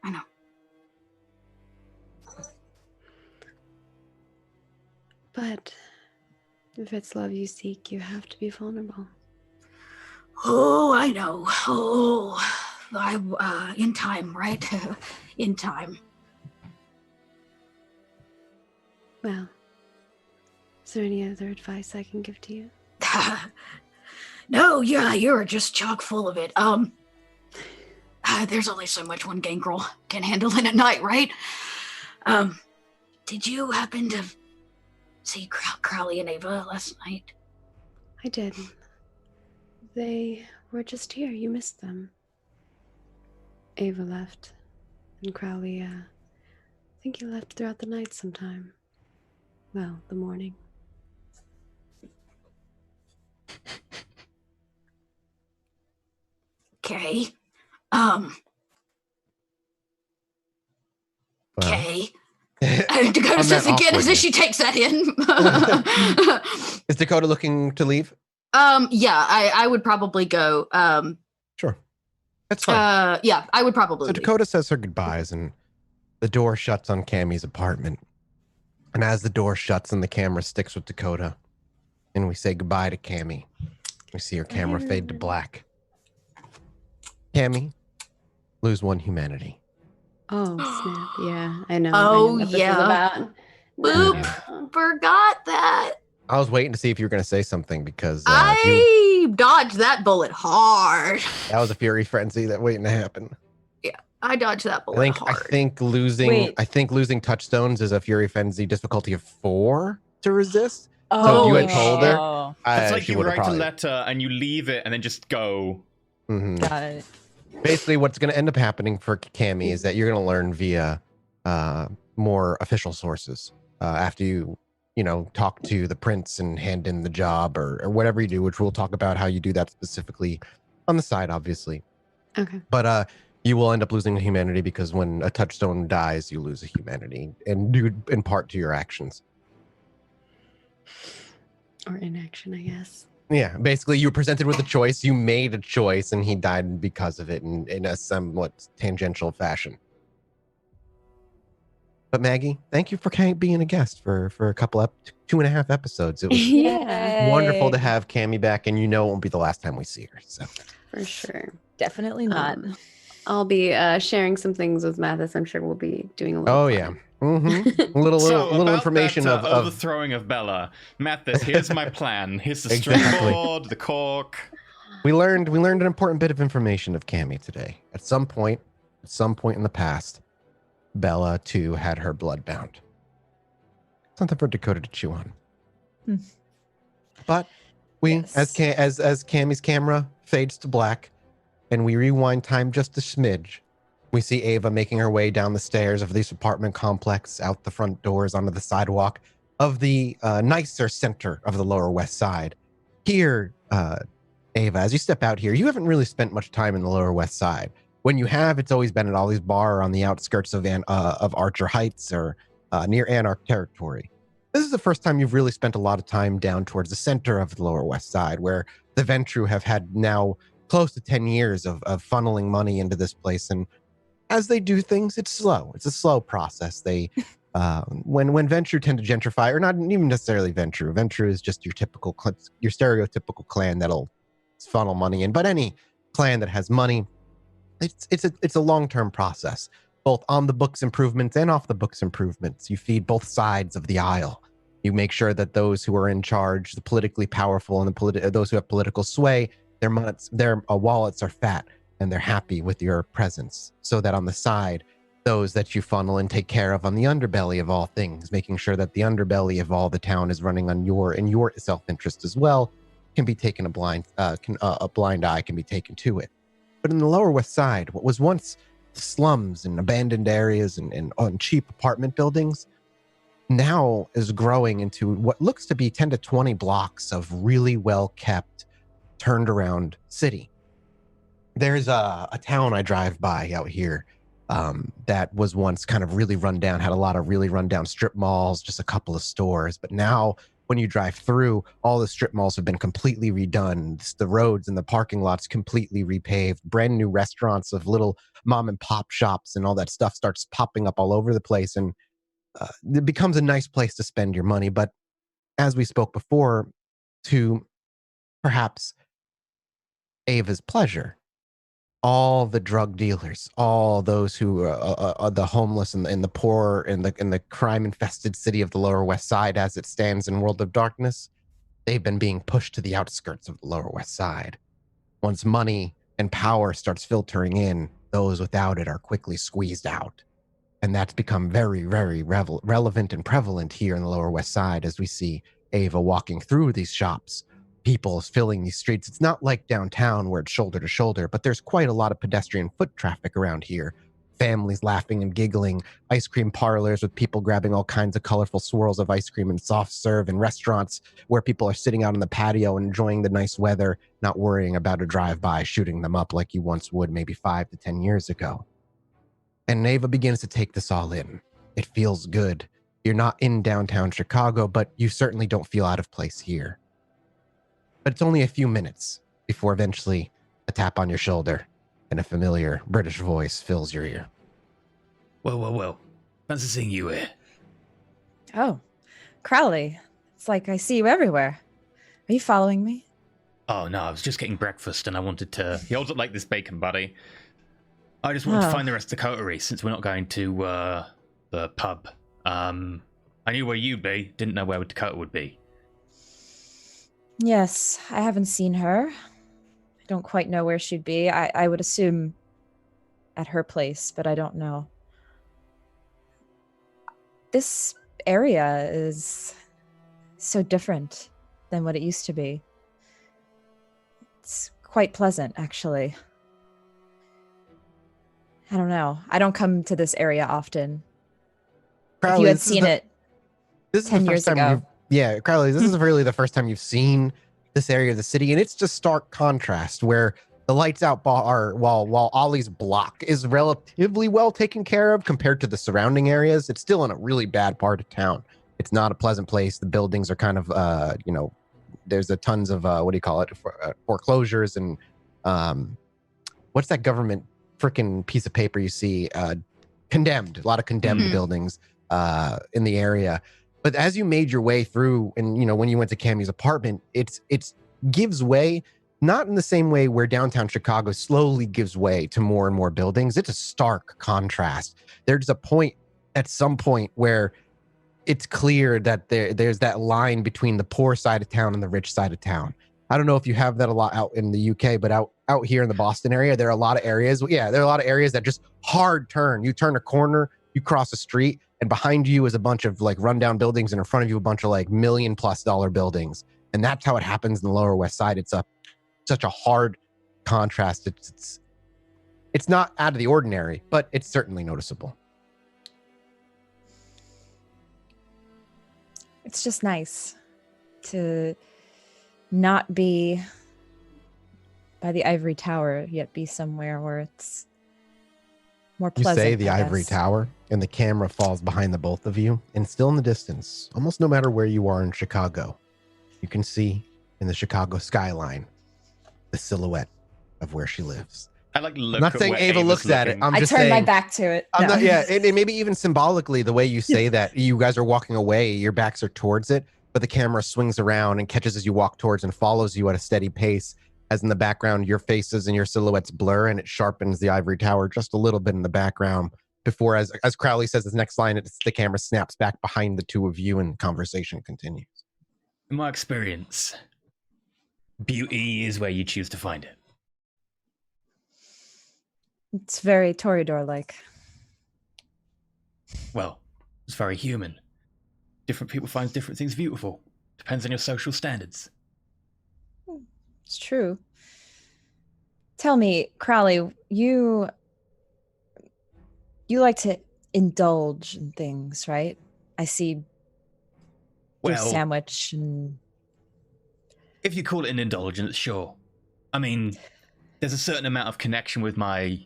I know. But if it's love you seek, you have to be vulnerable. Oh, I know. Oh, in time, right? In time. Well, is there any other advice I can give to you? No, you're just chock full of it. There's only so much one gangrel can handle in a night, right? Did you happen to see Crowley and Ava last night? I did. They were just here. You missed them. Ava left. And Crowley, I think he left throughout the night sometime. Well, the morning. Okay. Okay. Dakota says again as if she takes that in. Is Dakota looking to leave? Yeah, I would probably go. Sure. That's fine. Yeah, I would probably So Dakota says her goodbyes and the door shuts on Cammie's apartment. And as the door shuts and the camera sticks with Dakota, and we say goodbye to Cammy, we see her camera fade to black. Cammy, lose 1 humanity. Oh, snap. Yeah, I know. Oh, what yeah. This is about. Boop. Forgot that. I was waiting to see if you were going to say something because I dodged that bullet hard. that was a fury frenzy that waiting to happen. Yeah, I dodged that bullet hard. I think losing touchstones is a fury frenzy difficulty of 4 to resist. So if you had told her, it's like she you would have write probably... a letter and you leave it and then just go. Mm-hmm. Got it. Basically, what's going to end up happening for Cammy is that you're going to learn via more official sources after you talk to the prince and hand in the job or whatever you do, which we'll talk about how you do that specifically on the side, obviously. Okay. But you will end up losing a humanity because when a touchstone dies, you lose a humanity and due in part to your actions. Or inaction, I guess. Yeah, basically you were presented with a choice, you made a choice, and he died because of it in a somewhat tangential fashion. But Maggie, thank you for being a guest for a couple 2.5 episodes. It was wonderful to have Cammy back, and it won't be the last time we see her. So for sure. Definitely not. I'll be sharing some things with Mathis. I'm sure we'll be doing a little. Oh, yeah. Mm-hmm. A little information that, of overthrowing of Bella. Mathis, here's my plan. Here's the Exactly. stringboard, the cork. We learned an important bit of information of Cammy today. At some point in the past, Bella too had her blood bound. Something for Dakota to chew on. But as Cammy's camera fades to black, and we rewind time just a smidge, we see Ava making her way down the stairs of this apartment complex, out the front doors, onto the sidewalk of the nicer center of the Lower West Side. Here, Ava, as you step out here, you haven't really spent much time in the Lower West Side. When you have, it's always been at Ollie's Bar on the outskirts of Archer Heights or near Anarch territory. This is the first time you've really spent a lot of time down towards the center of the Lower West Side, where the Ventru have had now close to 10 years of funneling money into this place. And as they do things, it's slow. It's a slow process. They, when Ventru tend to gentrify, or not even necessarily Ventru. Ventru is just your stereotypical clan that'll funnel money in. But any clan that has money, it's a long-term process, both on the books improvements and off the books improvements. You feed both sides of the aisle. You make sure that those who are in charge, the politically powerful, and those who have political sway, their wallets are fat and they're happy with your presence. So that on the side, those that you funnel and take care of on the underbelly of all things, making sure that the underbelly of all the town is running in your self-interest as well, can be taken a blind eye can be taken to it. But in the Lower West Side, what was once slums and abandoned areas and cheap apartment buildings now is growing into what looks to be 10 to 20 blocks of really well-kept, turned-around city. There's a town I drive by out here that was once kind of really run down, had a lot of really run down strip malls, just a couple of stores. But now when you drive through, all the strip malls have been completely redone. The roads and the parking lots completely repaved. Brand new restaurants of little mom and pop shops and all that stuff starts popping up all over the place. And it becomes a nice place to spend your money. But as we spoke before, to perhaps Ava's pleasure, all the drug dealers, all those who are the homeless and the poor in the crime-infested city of the Lower West Side as it stands in World of Darkness, they've been being pushed to the outskirts of the Lower West Side. Once money and power starts filtering in, those without it are quickly squeezed out. And that's become very, very relevant and prevalent here in the Lower West Side as we see Ava walking through these shops. People filling these streets. It's not like downtown where it's shoulder to shoulder, but there's quite a lot of pedestrian foot traffic around here. Families laughing and giggling, ice cream parlors with people grabbing all kinds of colorful swirls of ice cream and soft serve, and restaurants where people are sitting out on the patio and enjoying the nice weather, not worrying about a drive-by shooting them up like you once would maybe 5 to 10 years ago. And Ava begins to take this all in. It feels good. You're not in downtown Chicago, but you certainly don't feel out of place here. But it's only a few minutes before eventually a tap on your shoulder and a familiar British voice fills your ear. Well. Fancy seeing you here. Oh, Crowley. It's like I see you everywhere. Are you following me? Oh, no, I was just getting breakfast and I wanted to... He holds up like this bacon buddy. I just wanted to find the rest of the Coterie since we're not going to the pub. I knew where you'd be, didn't know where Dakota would be. Yes, I haven't seen her. I don't quite know where she'd be. I would assume at her place, but I don't know. This area is so different than what it used to be. It's quite pleasant, actually. I don't know. I don't come to this area often. Crowley, if you had seen it this is 10 the years first time ago. you've- Yeah, Crowley, this is really the first time you've seen this area of the city, and it's just stark contrast where the lights out bar, while Ollie's block is relatively well taken care of compared to the surrounding areas. It's still in a really bad part of town. It's not a pleasant place. The buildings are kind of, there's a tons of what do you call it, foreclosures and what's that government freaking piece of paper you see? Condemned. A lot of condemned buildings in the area. But as you made your way through, and when you went to Cammy's apartment, it's gives way. Not in the same way where downtown Chicago slowly gives way to more and more buildings. It's a stark contrast. There's a point at some point where it's clear that there's that line between the poor side of town and the rich side of town. I don't know if you have that a lot out in the UK, but out here in the Boston area, there are a lot of areas. Yeah, there are a lot of areas that just hard turn. You turn a corner, you cross a street, and behind you is a bunch of like rundown buildings, and in front of you a bunch of like $1 million+ buildings. And that's how it happens in the Lower West Side. It's such a hard contrast. It's not out of the ordinary, but it's certainly noticeable. It's just nice to not be by the ivory tower, yet be somewhere where it's more You pleasant. say the I ivory guess. tower, and the camera falls behind the both of you, and still in the distance, almost no matter where you are in Chicago, you can see in the Chicago skyline the silhouette of where she lives. I like look I'm not at saying where Ava Ava's looks at it. looking. I'm I just turned my saying, back to it. I'm No. not, yeah, and maybe even symbolically, the way you say that, you guys are walking away, your backs are towards it, but the camera swings around and catches as you walk towards and follows you at a steady pace. As in the background, your faces and your silhouettes blur, and it sharpens the ivory tower just a little bit in the background before, as Crowley says his next line, the camera snaps back behind the two of you and conversation continues. In my experience, beauty is where you choose to find it. It's very Toreador-like. Well, it's very human. Different people find different things beautiful. Depends on your social standards. It's true. Tell me, Crowley, you like to indulge in things, right? I see your Well, sandwich and if you call it an indulgence, sure. I mean, there's a certain amount of connection with my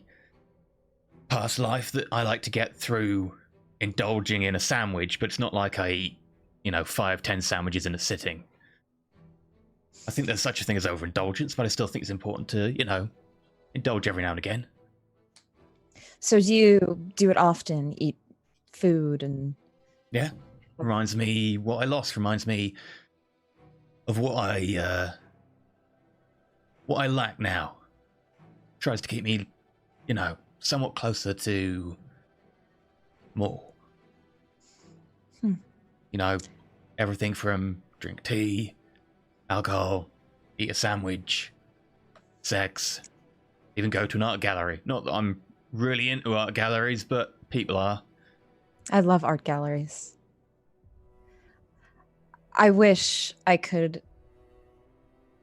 past life that I like to get through indulging in a sandwich, but it's not like I eat, 5-10 sandwiches in a sitting. I think there's such a thing as overindulgence, but I still think it's important to, indulge every now and again. so do you do it often? Eat food and Yeah. Reminds me what I lost, reminds me of what I lack now. Tries to keep me, somewhat closer to more. Everything from drink tea, alcohol, eat a sandwich, sex, even go to an art gallery. Not that I'm really into art galleries, but people are. I love art galleries. I wish I could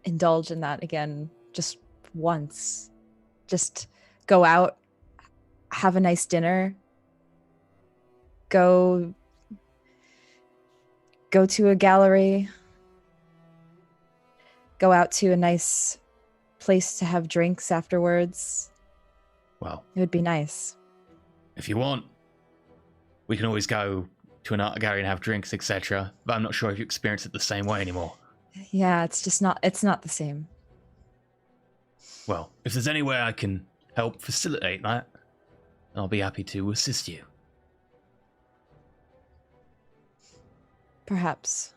indulge in that again just once. Just go out, have a nice dinner, go to a gallery, go out to a nice place to have drinks afterwards. Well, It would be nice. if you want, we can always go to an art gallery and have drinks, etc. But I'm not sure if you experience it the same way anymore. Yeah, it's not the same. Well, if there's any way I can help facilitate that, I'll be happy to assist you. Perhaps.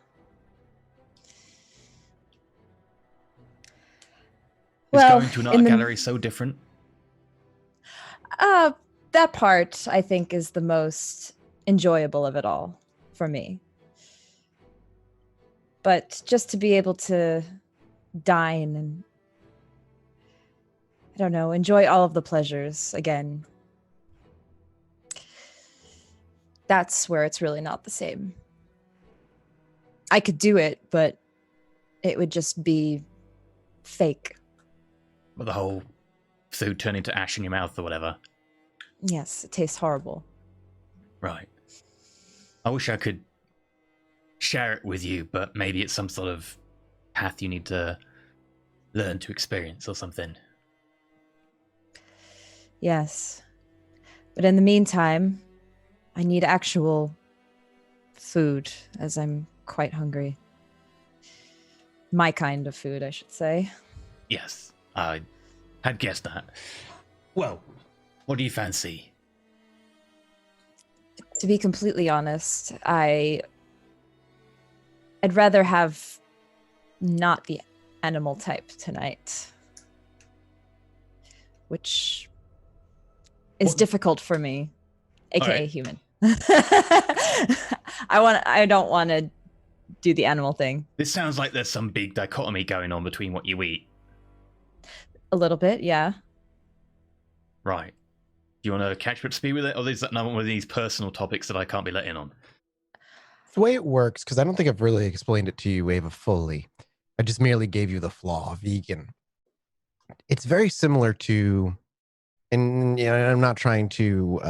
Is Well, going to an art gallery so different? That part I think is the most enjoyable of it all for me. But just to be able to dine and, I don't know, enjoy all of the pleasures again, that's where it's really not the same. I could do it, but it would just be fake. But the whole food turn into ash in your mouth or whatever. Yes, it tastes horrible. Right. I wish I could share it with you, but maybe it's some sort of path you need to learn to experience or something. Yes. But in the meantime, I need actual food, as I'm quite hungry. My kind of food, I should say. Yes, I had guessed that. Well, what do you fancy? To be completely honest, I'd rather have not the animal type tonight, which is difficult for me, aka human. I don't want to do the animal thing. This sounds like there's some big dichotomy going on between what you eat. A little bit, yeah. Right. Do you want to catch up to speed with it, or is that another one of these personal topics that I can't be let in on? The way it works, because I don't think I've really explained it to you, Ava, fully. I just merely gave you the flaw, vegan. It's very similar to, and you know, I'm not trying to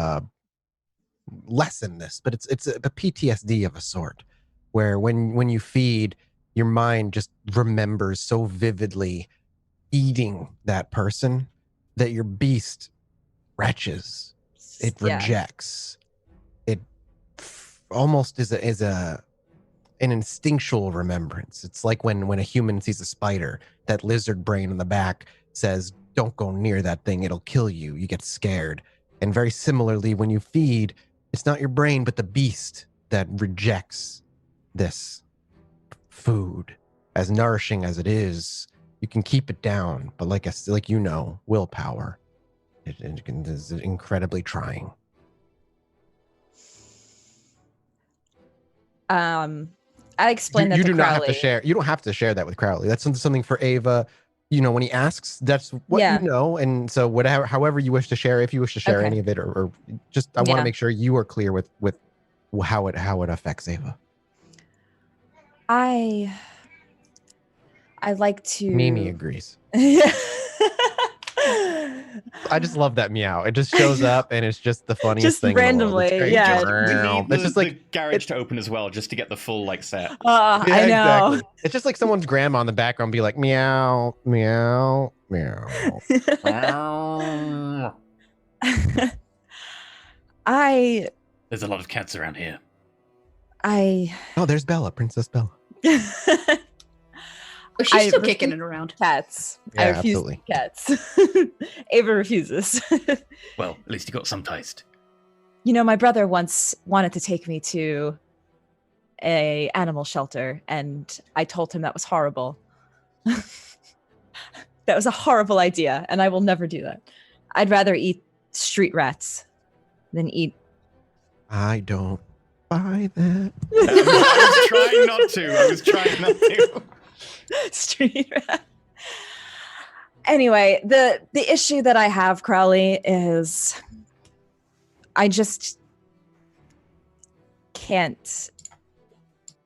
lessen this, but it's a PTSD of a sort, where when you feed, your mind just remembers so vividly eating that person that your beast retches. It rejects. It almost is an instinctual remembrance. It's like when a human sees a spider, that lizard brain in the back says, "Don't go near that thing, it'll kill you." You get scared. And very similarly, when you feed, it's not your brain, but the beast that rejects this food. As nourishing as it is, you can keep it down, but like you know, willpower, it is incredibly trying. I explained that you to do Crowley. not have to share. You don't have to share that with Crowley. That's something for Ava. You know, when he asks, that's what you know. And so however you wish to share, if you wish to share any of it, or just, I want to make sure you are clear with how it affects Ava. I like to. Mimi agrees. Yeah. I just love that meow. It just shows up and it's just the funniest thing randomly, in the world. yeah. It's just like the garage to open as well, just to get the full set. I know. Exactly. It's just like someone's grandma in the background be like meow, meow, meow. There's a lot of cats around here. Oh, there's Bella, Princess Bella. Oh, she's still kicking it around. Cats. Yeah, I refuse absolutely. Cats. Ava refuses. Well, at least you got some taste. You know, my brother once wanted to take me to a animal shelter, and I told him that was horrible. That was a horrible idea, and I will never do that. I'd rather eat street rats than eat. I don't buy that. I was trying not to. Street rat. Anyway, the issue that I have, Crowley, is I just can't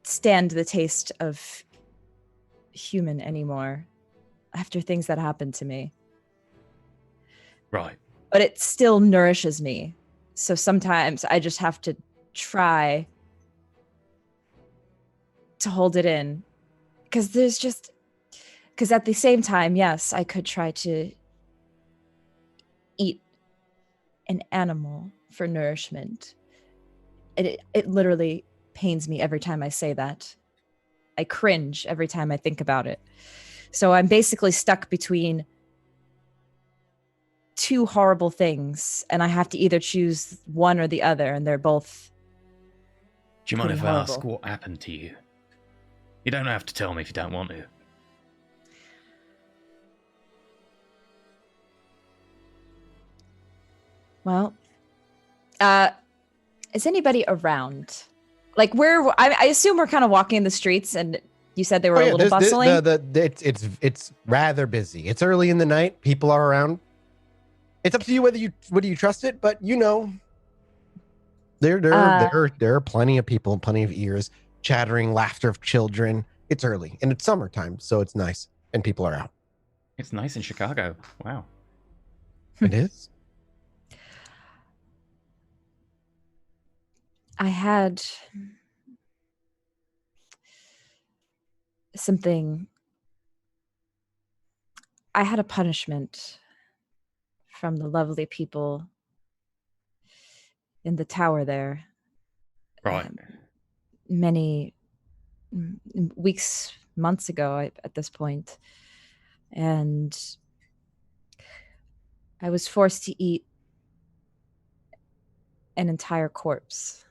stand the taste of human anymore after things that happened to me. Right. But it still nourishes me. So sometimes I just have to try to hold it in. Because at the same time, yes, I could try to eat an animal for nourishment. It literally pains me every time I say that. I cringe every time I think about it. So I'm basically stuck between two horrible things, and I have to either choose one or the other, and they're both Do you mind pretty if I ask horrible. what happened to you? You don't have to tell me if you don't want to. Well, is anybody around? Like, I assume we're kind of walking the streets, and you said they were a little bustling. It's rather busy. It's early in the night. People are around. It's up to you whether you trust it, but there are plenty of people, plenty of ears, chattering, laughter of children. It's early and it's summertime, so it's nice, and people are out. It's nice in Chicago. Wow. It is. I had something. I had a punishment from the lovely people in the tower there. Right. Many weeks, months ago at this point. And I was forced to eat an entire corpse.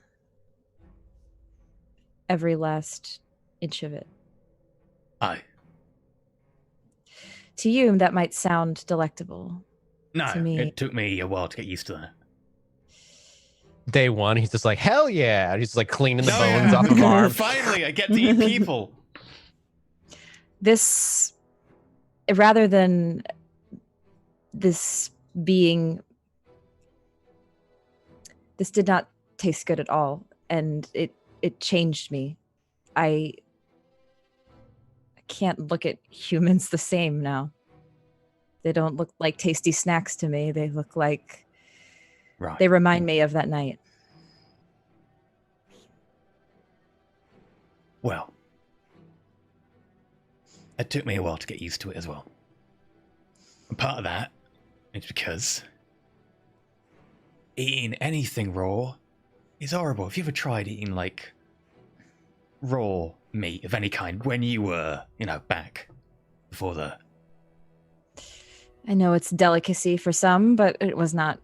Every last inch of it. Aye. To you, that might sound delectable. No, To me, it took me a while to get used to that. Day one, he's just like, hell yeah. He's just like cleaning the Oh, bones yeah. off of arms. Finally, I get to eat people. this, rather than this being, this did not taste good at all. And it changed me. I can't look at humans the same now. They don't look like tasty snacks to me. They look like, Right. they remind me of that night. Well, it took me a while to get used to it as well. And part of that is because eating anything raw is horrible. Have you ever tried eating, like, raw meat of any kind when you were, back before the... I know it's delicacy for some, but it was not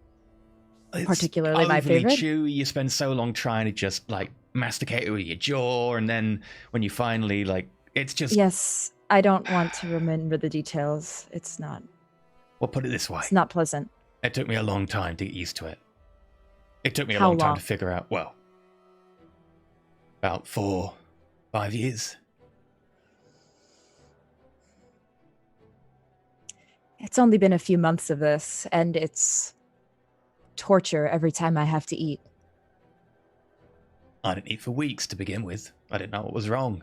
particularly my overly favorite. chewy. You spend so long trying to just, like, masticate it with your jaw, and then when you finally, like, it's just... Yes, I don't want to remember the details. It's not. Well, put it this way. It's not pleasant. It took me a long time to get used to it. It took me a How long time long? to figure out, well, about 4-5 years. It's only been a few months of this, and it's torture every time I have to eat. I didn't eat for weeks to begin with. I didn't know what was wrong.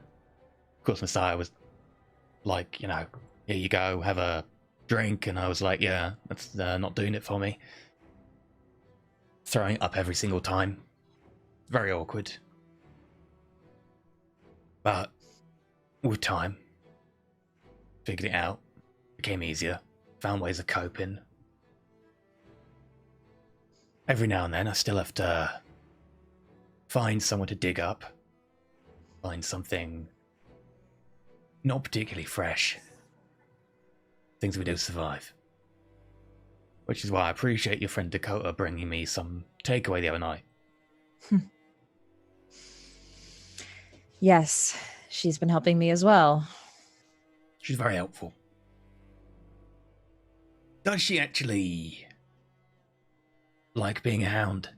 Of course, Messiah was like, here you go, have a drink. And I was like, yeah, that's not doing it for me. Throwing up every single time. Very awkward. But with time, figured it out. Became easier. Found ways of coping. Every now and then, I still have to find someone to dig up. Find something not particularly fresh. Things we do survive. Which is why I appreciate your friend Dakota bringing me some takeaway the other night. Yes, she's been helping me as well. She's very helpful. Does she actually like being a hound?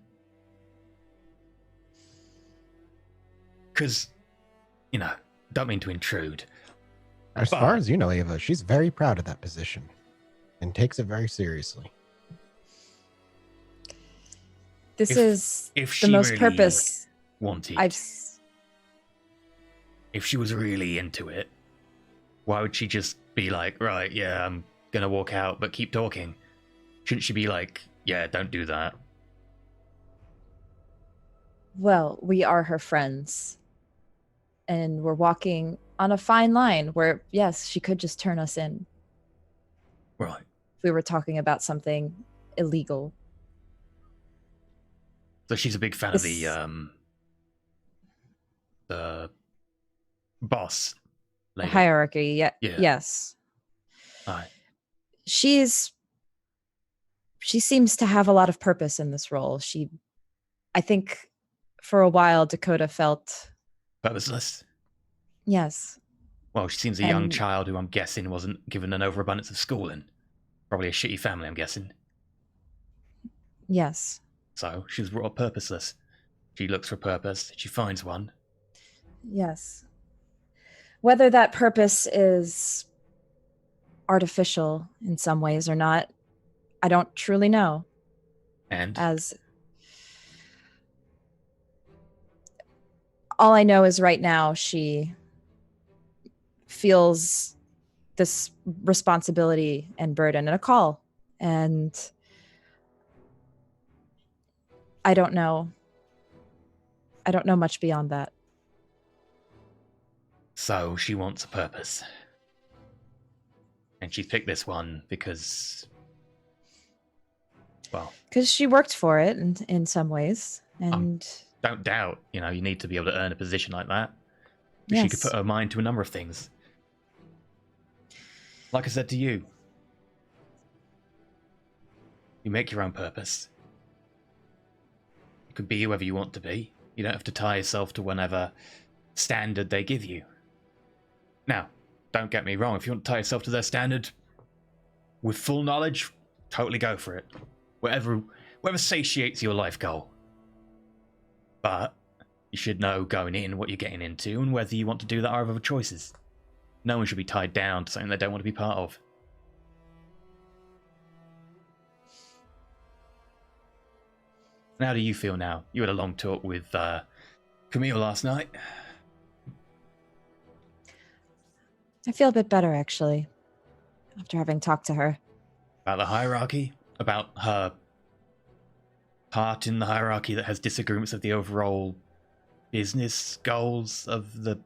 Because, don't mean to intrude. As far as you know, Ava, she's very proud of that position and takes it very seriously. This is if the she most really purpose wanted. If she was really into it, why would she just be like, right, yeah, I'm gonna walk out, but keep talking? Shouldn't she be like, yeah, don't do that? Well, we are her friends. And we're walking on a fine line where, yes, she could just turn us in. Right. If we were talking about something illegal. So she's a big fan of the boss lady. Hierarchy, Yeah. yes. Right. She seems to have a lot of purpose in this role. I think for a while, Dakota felt, Purposeless. yes, Well, she seems a young And- child who I'm guessing wasn't given an overabundance of schooling. Probably a shitty family, I'm guessing. yes, So she was brought up purposeless. She looks for a purpose. She finds one. yes. Whether that purpose is artificial in some ways or not, I don't truly know. And As all I know is right now she feels this responsibility and burden and a call. And I don't know much beyond that. so she wants a purpose. And she picked this one because, well, Because she worked for it in some ways. And don't doubt, you need to be able to earn a position like that. But she could yes. put her mind to a number of things. Like I said to you, you make your own purpose. You can be whoever you want to be. You don't have to tie yourself to whatever standard they give you. Now, don't get me wrong, if you want to tie yourself to their standard with full knowledge, totally go for it. Whatever satiates your life goal. But you should know going in what you're getting into and whether you want to do that or have other choices. No one should be tied down to something they don't want to be part of. And how do you feel now? You had a long talk with Camille last night. I feel a bit better, actually, after having talked to her. About the hierarchy? About her part in the hierarchy that has disagreements of the overall business goals of the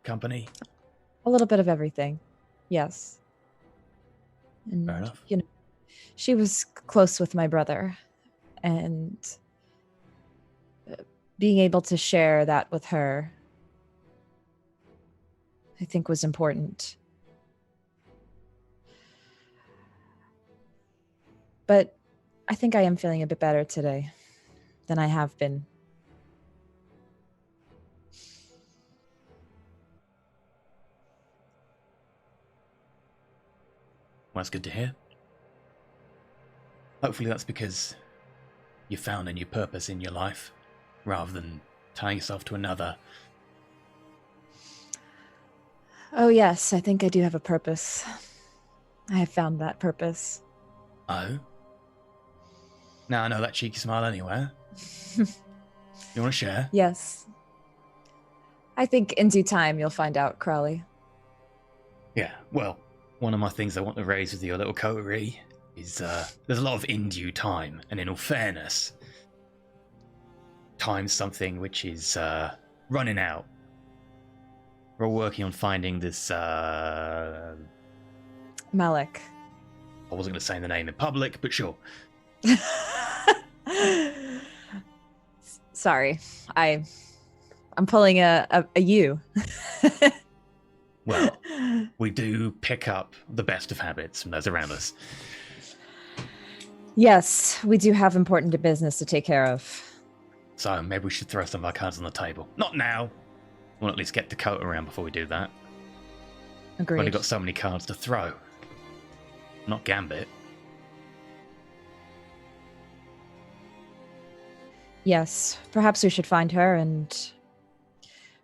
company? A little bit of everything. Yes. And, Fair enough. She was close with my brother, and being able to share that with her, I think, was important. But I think I am feeling a bit better today than I have been. Well, that's good to hear. Hopefully that's because you found a new purpose in your life, rather than tying yourself to another. Oh, yes, I think I do have a purpose. I have found that purpose. Oh? Now I know that cheeky smile anywhere. You want to share? Yes. I think in due time you'll find out, Crowley. Yeah, well, one of my things I want to raise with your little coterie is there's a lot of in due time, and in all fairness, time's something which is running out. We're all working on finding this, Malik. I wasn't going to say the name in public, but sure. Sorry, I'm pulling a you. Well, we do pick up the best of habits from those around us. Yes, we do have important business to take care of. So maybe we should throw some of our cards on the table. Not now. We'll at least get Dakota around before we do that. We've only Agreed. got so many cards to throw. Not Gambit. Yes, perhaps we should find her and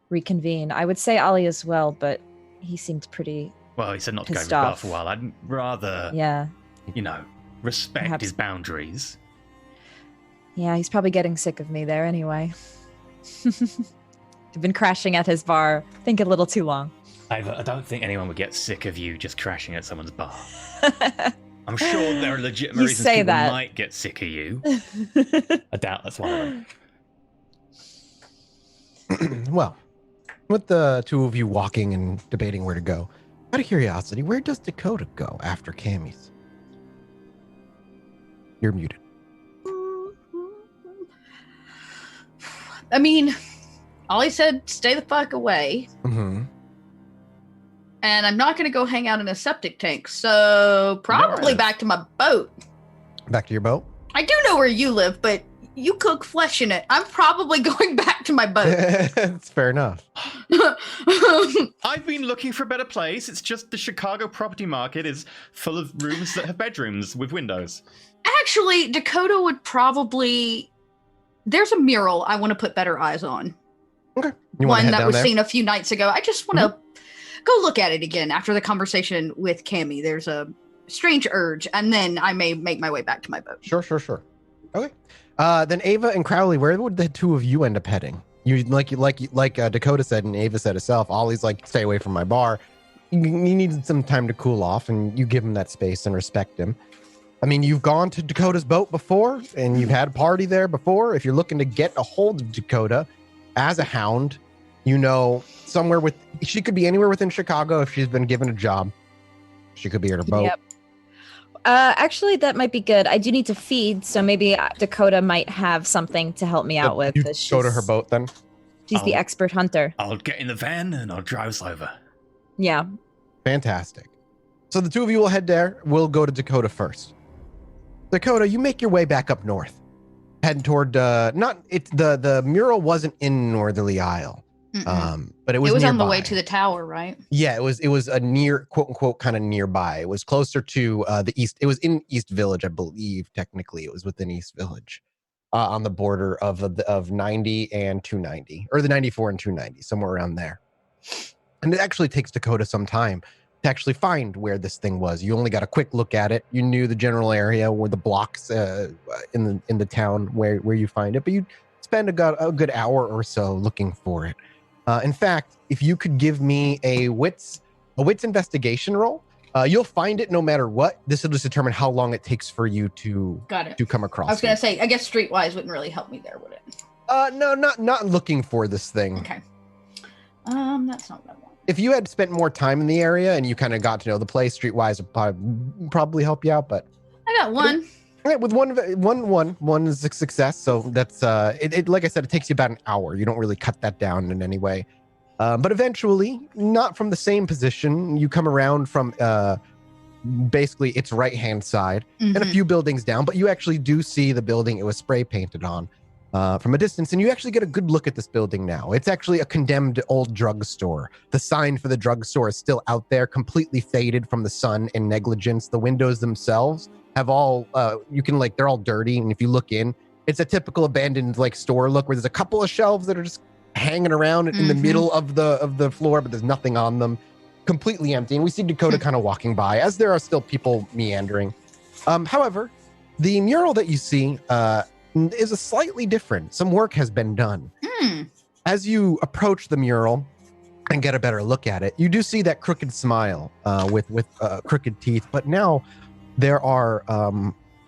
reconvene. I would say Ollie as well, but he seemed pretty... Well, he said not to go Pissed with Buff off. for a while. I'd rather, Yeah. respect Perhaps- his boundaries. Yeah, he's probably getting sick of me there anyway. I've been crashing at his bar, I think a little too long. I don't think anyone would get sick of you just crashing at someone's bar. I'm sure there are legitimate You reasons say people that. might get sick of you. I doubt that's one of them. Well, with the two of you walking and debating where to go, out of curiosity, where does Dakota go after Cammy's? You're muted. I mean, Ollie said stay the fuck away. Mm-hmm. And I'm not going to go hang out in a septic tank. So probably Right. back to my boat. Back to your boat? I do know where you live, but You cook flesh in it. I'm probably going back to my boat. That's fair enough. I've been looking for a better place. It's just the Chicago property market is full of rooms that have bedrooms with windows. Actually, Dakota would probably... There's a mural I want to put better eyes on. Okay. You want to One head that down was there? seen a few nights ago. I just want to go look at it again after the conversation with Cammy. There's a strange urge, and then I may make my way back to my boat. Sure. Okay. Then Ava and Crowley, where would the two of you end up heading? You like Dakota said and Ava said herself, Ollie's like, stay away from my bar. You needed some time to cool off, and you give him that space and respect him. I mean, you've gone to Dakota's boat before, and you've had a party there before. If you're looking to get a hold of Dakota as a hound, you know, she could be anywhere within Chicago if she's been given a job. She could be at her boat. Yep. Actually, that might be good. I do need to feed, so maybe Dakota might have something to help me out with. You 'cause go to her boat then? She's the expert hunter. I'll get in the van and I'll drive us over. Yeah. Fantastic. So the two of you will head there. We'll go to Dakota first. Dakota, you make your way back up north. Heading toward the mural wasn't in Northerly Isle. But it was on the way nearby. to the tower, right? Yeah, it was a near, quote unquote, kind of nearby. It was closer to the east. It was in East Village, I believe. Technically, it was within East Village, on the border of 90 and 290, or the 94 and 290, somewhere around there. And it actually takes Dakota some time to actually find where this thing was. You only got a quick look at it. You knew the general area where the blocks in the town where you find it, but you spend a good hour or so looking for it. In fact, if you could give me a wits investigation roll, you'll find it no matter what. This will just determine how long it takes for you to come across. I was gonna say, I guess streetwise wouldn't really help me there, would it? No, not looking for this thing. Okay. That's not what I want. If you had spent more time in the area and you kind of got to know the place, streetwise would probably help you out. But I got one. Right, with one is a success. So that's it. Like I said, it takes you about an hour. You don't really cut that down in any way. But eventually, not from the same position, you come around from basically its right-hand side and a few buildings down. But you actually do see the building it was spray painted on from a distance, and you actually get a good look at this building now. It's actually a condemned old drugstore. The sign for the drugstore is still out there, completely faded from the sun and negligence. The windows themselves have all they're all dirty, and if you look in, it's a typical abandoned store look where there's a couple of shelves that are just hanging around in the middle of the floor, but there's nothing on them. Completely empty. And we see Dakota kind of walking by, as there are still people meandering. However, the mural that you see is a slightly different. Some work has been done. As you approach the mural and get a better look at it, you do see that crooked smile with crooked teeth, but now there are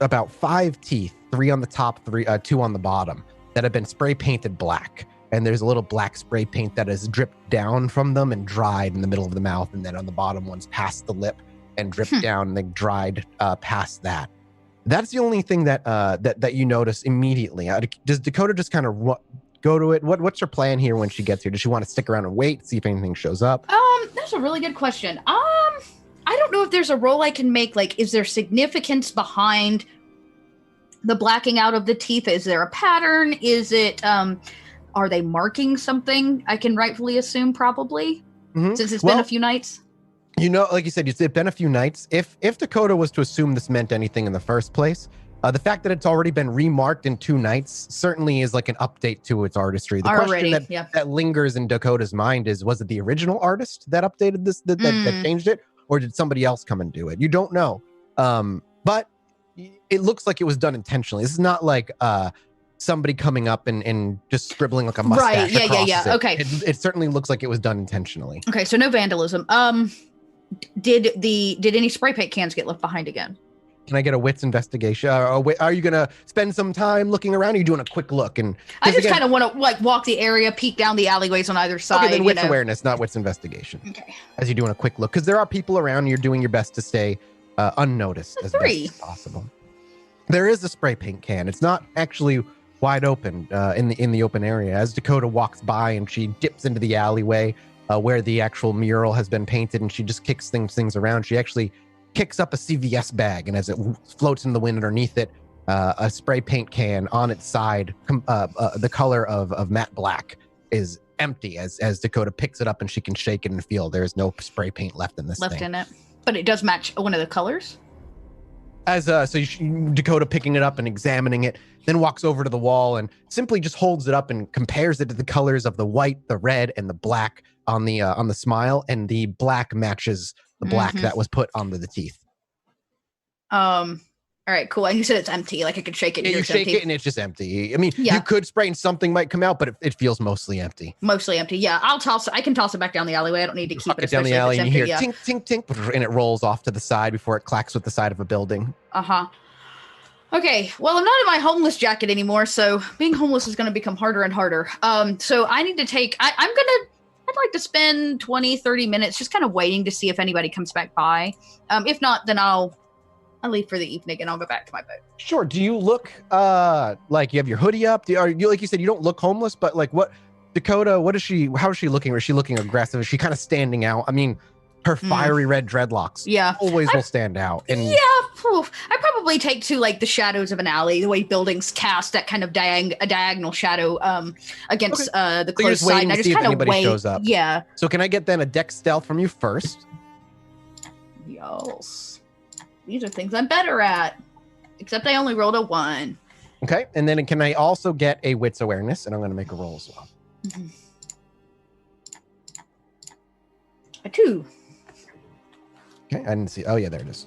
about 5 teeth, 3 on the top, 2 on the bottom, that have been spray painted black. And there's a little black spray paint that has dripped down from them and dried in the middle of the mouth. And then on the bottom one's past the lip and dripped down and then dried past that. That's the only thing that you notice immediately. Does Dakota just kind of go to it? What's her plan here when she gets here? Does she want to stick around and wait, see if anything shows up? That's a really good question. I don't know if there's a role I can make. Is there significance behind the blacking out of the teeth? Is there a pattern? Is it, are they marking something? I can rightfully assume probably, since it's been a few nights. Like you said, it's been a few nights. If Dakota was to assume this meant anything in the first place, the fact that it's already been remarked in 2 nights certainly is like an update to its artistry. The question that lingers in Dakota's mind is, was it the original artist that updated this, that changed it? Or did somebody else come and do it? You don't know. But it looks like it was done intentionally. This is not like somebody coming up and just scribbling like a mustache. Right, yeah. It. Okay. It certainly looks like it was done intentionally. Okay, so no vandalism. Did any spray paint cans get left behind again? Can I get a wits investigation? Are you gonna spend some time looking around? Or are you doing a quick look? And I just kind of want to walk the area, peek down the alleyways on either side. Okay, then wits awareness, not wits investigation. Okay. As you're doing a quick look, because there are people around, you're doing your best to stay unnoticed as best as possible. There is a spray paint can. It's not actually wide open in the open area. As Dakota walks by and she dips into the alleyway where the actual mural has been painted, and she just kicks things around. She actually kicks up a CVS bag, and as it floats in the wind underneath it, a spray paint can on its side, the color of matte black, is empty as Dakota picks it up and she can shake it and feel there's no spray paint left in this thing. In it. But it does match one of the colors? Dakota picking it up and examining it, then walks over to the wall and simply just holds it up and compares it to the colors of the white, the red, and the black on the smile, and the black matches the black that was put onto the teeth. All right, cool. And you said it's empty. Like I could shake it. Yeah, you shake it and it's just empty. I mean, Yeah. you could spray and something might come out, but it feels mostly empty. Mostly empty. Yeah, I can toss it back down the alleyway. I don't need to keep Huck it it down the especially alley if and it's you hear empty. tink, tink, tink, and it rolls off to the side before it clacks with the side of a building. Uh-huh. Okay, well, I'm not in my homeless jacket anymore, so being homeless is going to become harder and harder. So I need to take, I'd like to spend 20, 30 minutes just kind of waiting to see if anybody comes back by. If not, then I'll leave for the evening and I'll go back to my boat. Sure. Do you look like you have your hoodie up? Are you, like you said, you don't look homeless, but like what, Dakota, how is she looking? Or is she looking aggressive? Is she kind of standing out? I mean, her fiery red dreadlocks always will stand out. And I probably take to like the shadows of an alley, the way buildings cast that kind of a diagonal shadow against the close side. And I just kind of wait. Shows up. Yeah. So can I get then a dex stealth from you first? Yes. These are things I'm better at. Except I only rolled a 1. Okay. And then can I also get a wits awareness? And I'm going to make a roll as well. Mm-hmm. A 2. Okay. I didn't see. Oh, yeah, there it is.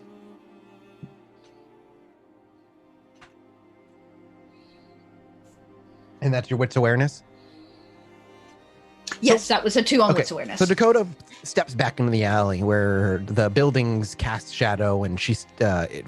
And that's your wits awareness? Yes, that was a 2 on wits awareness. So Dakota steps back into the alley where the buildings cast shadow, and she's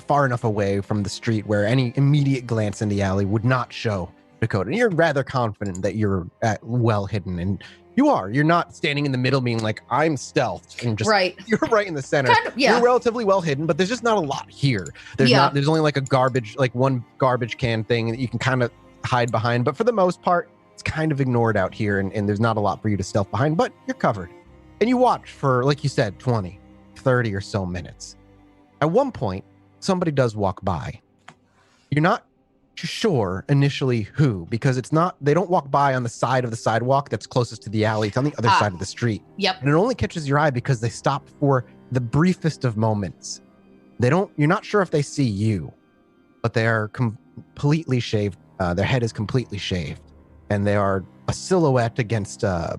far enough away from the street where any immediate glance in the alley would not show Dakota. And you're rather confident that you're well hidden, and you're not standing in the middle being like, I'm stealthed, and just you're right in the center. Kind of, yeah. You're relatively well hidden, but there's just not a lot here. There's only like one garbage can thing that you can kind of hide behind, but for the most part, it's kind of ignored out here, and there's not a lot for you to stealth behind, but you're covered. And you watch for, like you said, 20, 30 or so minutes. At one point, somebody does walk by. You're not sure initially who, because they don't walk by on the side of the sidewalk that's closest to the alley. It's on the other side of the street. Yep. And it only catches your eye because they stop for the briefest of moments. You're not sure if they see you, but they are completely shaved. Their head is completely shaved. And they are a silhouette amongst a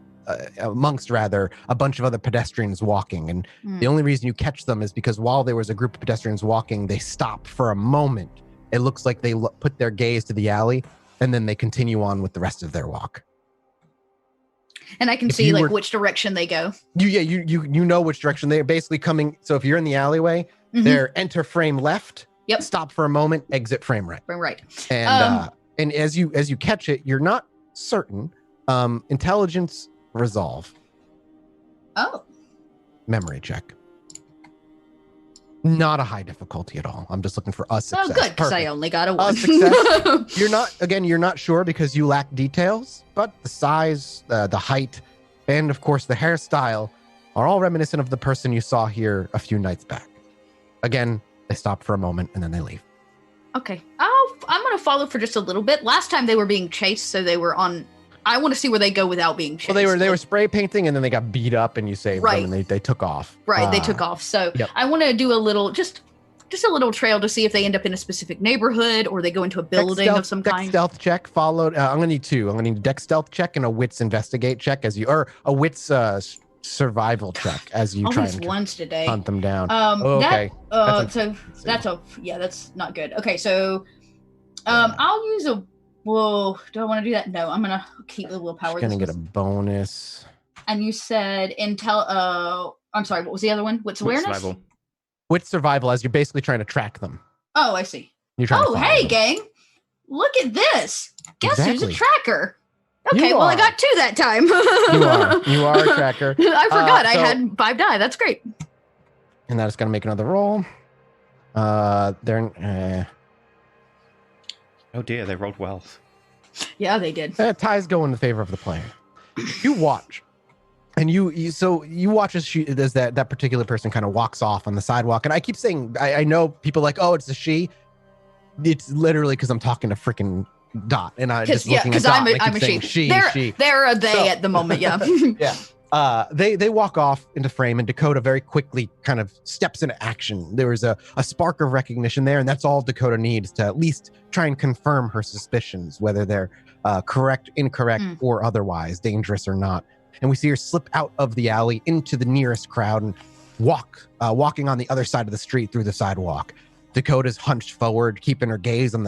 bunch of other pedestrians walking. And the only reason you catch them is because while there was a group of pedestrians walking, they stop for a moment. It looks like they put their gaze to the alley, and then they continue on with the rest of their walk. And I can see which direction they go. You know which direction they're basically coming. So if you're in the alleyway, they're enter frame left. Yep. Stop for a moment. Exit frame right. Frame right. And as you catch it, you're not certain. Intelligence resolve. Oh. Memory check. Not a high difficulty at all. I'm just looking for a success. Oh, good, because I only got a 1. A success. You're not sure because you lack details, but the size, the height, and of course the hairstyle are all reminiscent of the person you saw here a few nights back. Again, they stop for a moment and then they leave. Okay. I'm going to follow for just a little bit. Last time they were being chased, so they were on... I want to see where they go without being chased. Well, they were spray painting, and then they got beat up, and you saved them, and they took off. Right, they took off. So I want to do a little, just a little trail to see if they end up in a specific neighborhood or they go into a building of some kind. Dex stealth check followed. I'm going to need 2. I'm going to need a dex stealth check and a wits investigate check or a wits survival check as you try and ones today. Hunt them down. Okay. That's not good. Okay, so I'll use a... Whoa, do I want to do that? No, I'm going to keep the willpower. Going to get a bonus. And you said intel... I'm sorry, what was the other one? What's awareness? Survival. With survival, as you're basically trying to track them. Oh, I see. You're trying to hey, them. gang. Look at this. Guess who's a Exactly. tracker? Okay, well, I got 2 that time. You are a tracker. I forgot. I had 5 die. That's great. And that is going to make another roll. Oh dear, they rolled well. Yeah, they did. Ties go in the favor of the player. You watch. And you watch as that particular person kind of walks off on the sidewalk. And I keep saying, I know people like, oh, it's a she. It's literally because I'm talking to freaking Dot, and I'm just looking at Dot. I'm a she. They're a they at the moment. Yeah. Yeah. They walk off into frame, and Dakota very quickly kind of steps into action. There was a spark of recognition there, and that's all Dakota needs to at least try and confirm her suspicions, whether they're correct, incorrect, or otherwise, dangerous or not. And we see her slip out of the alley into the nearest crowd and walking on the other side of the street through the sidewalk. Dakota's hunched forward, keeping her gaze on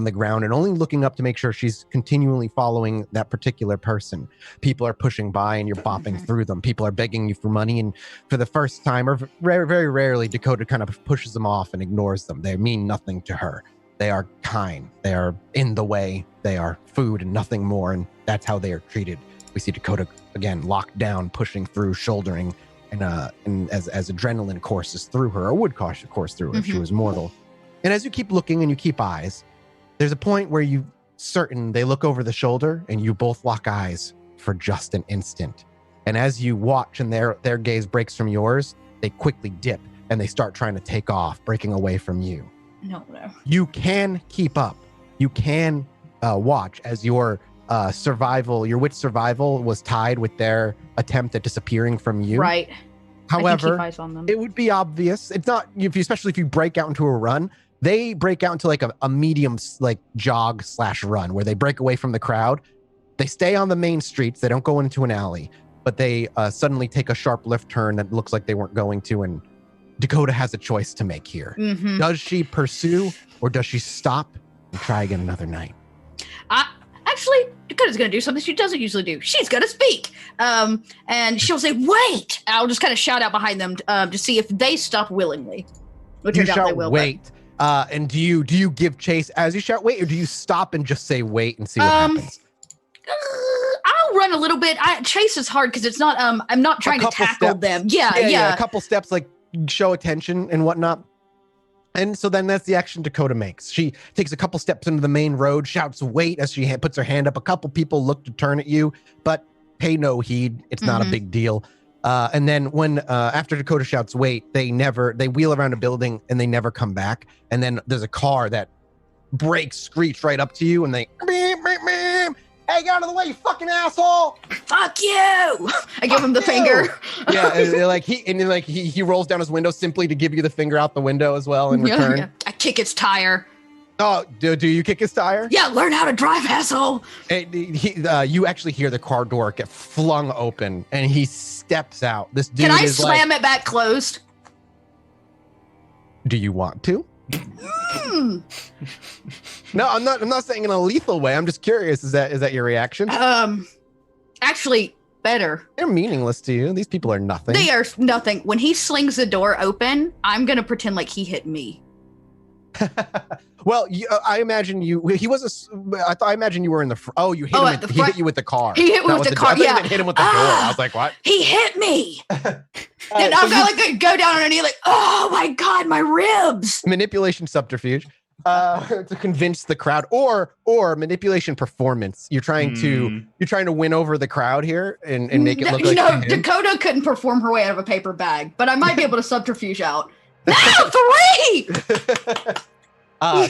the ground and only looking up to make sure she's continually following that particular person. People are pushing by and you're bopping through them. People are begging you for money, and for the first time, or very, very rarely, Dakota kind of pushes them off and ignores them. They mean nothing to her. They are kind. They are in the way. They are food and nothing more, and that's how they are treated. We see Dakota, again, locked down, pushing through, shouldering, and as adrenaline courses through her, or would course through her if she was mortal. And as you keep looking and you keep eyes, there's a point where you certain they look over the shoulder and you both lock eyes for just an instant. And as you watch and their gaze breaks from yours, they quickly dip and they start trying to take off, breaking away from you. No. You can keep up. You can watch as your witch survival was tied with their attempt at disappearing from you. Right. However, keep eyes on them. It would be obvious. It's not, especially if you break out into a run. They break out into like a medium like jog / run where they break away from the crowd. They stay on the main streets. They don't go into an alley, but they suddenly take a sharp left turn that looks like they weren't going to. And Dakota has a choice to make here. Does she pursue or does she stop and try again another night? Actually, Dakota's going to do something she doesn't usually do. She's going to speak. And she'll say, wait. I'll just kind of shout out behind them to see if they stop willingly. Which you turns out they will. Wait. And do you give chase as you shout wait, or do you stop and just say wait and see what happens? I'll run a little bit. Chase is hard because it's not, I'm not trying to tackle them. Yeah. A couple steps, like show attention and whatnot. And so then that's the action Dakota makes. She takes a couple steps into the main road, shouts wait as she puts her hand up. A couple people look to turn at you, but pay no heed. It's not a big deal. And then when after Dakota shouts wait, they wheel around a building and they never come back. And then there's a car that brakes, screech right up to you, and they beep, beep, beep. Hey, get out of the way, you fucking asshole! Fuck you! I give him the finger. Yeah, he rolls down his window simply to give you the finger out the window as well in return. Yeah. I kick its tire. Oh, do you kick his tire? Yeah, learn how to drive, asshole. You actually hear the car door get flung open, and he steps out. This dude Can I slam it back closed? Do you want to? No, I'm not saying in a lethal way. I'm just curious. Is that your reaction? Actually, better. They're meaningless to you. These people are nothing. They are nothing. When he slings the door open, I'm gonna pretend like he hit me. Well, I imagine you. I imagine you were in the. Oh, you hit him. He hit you with the car. He hit me with the car. Yeah, hit him with the door. I was like, what? He hit me. And I've got like go down on a knee, like, oh my god, my ribs. Manipulation subterfuge to convince the crowd, or manipulation performance. You're trying to win over the crowd here and make it look like. No, Dakota couldn't perform her way out of a paper bag, but I might be able to subterfuge out. No, 3!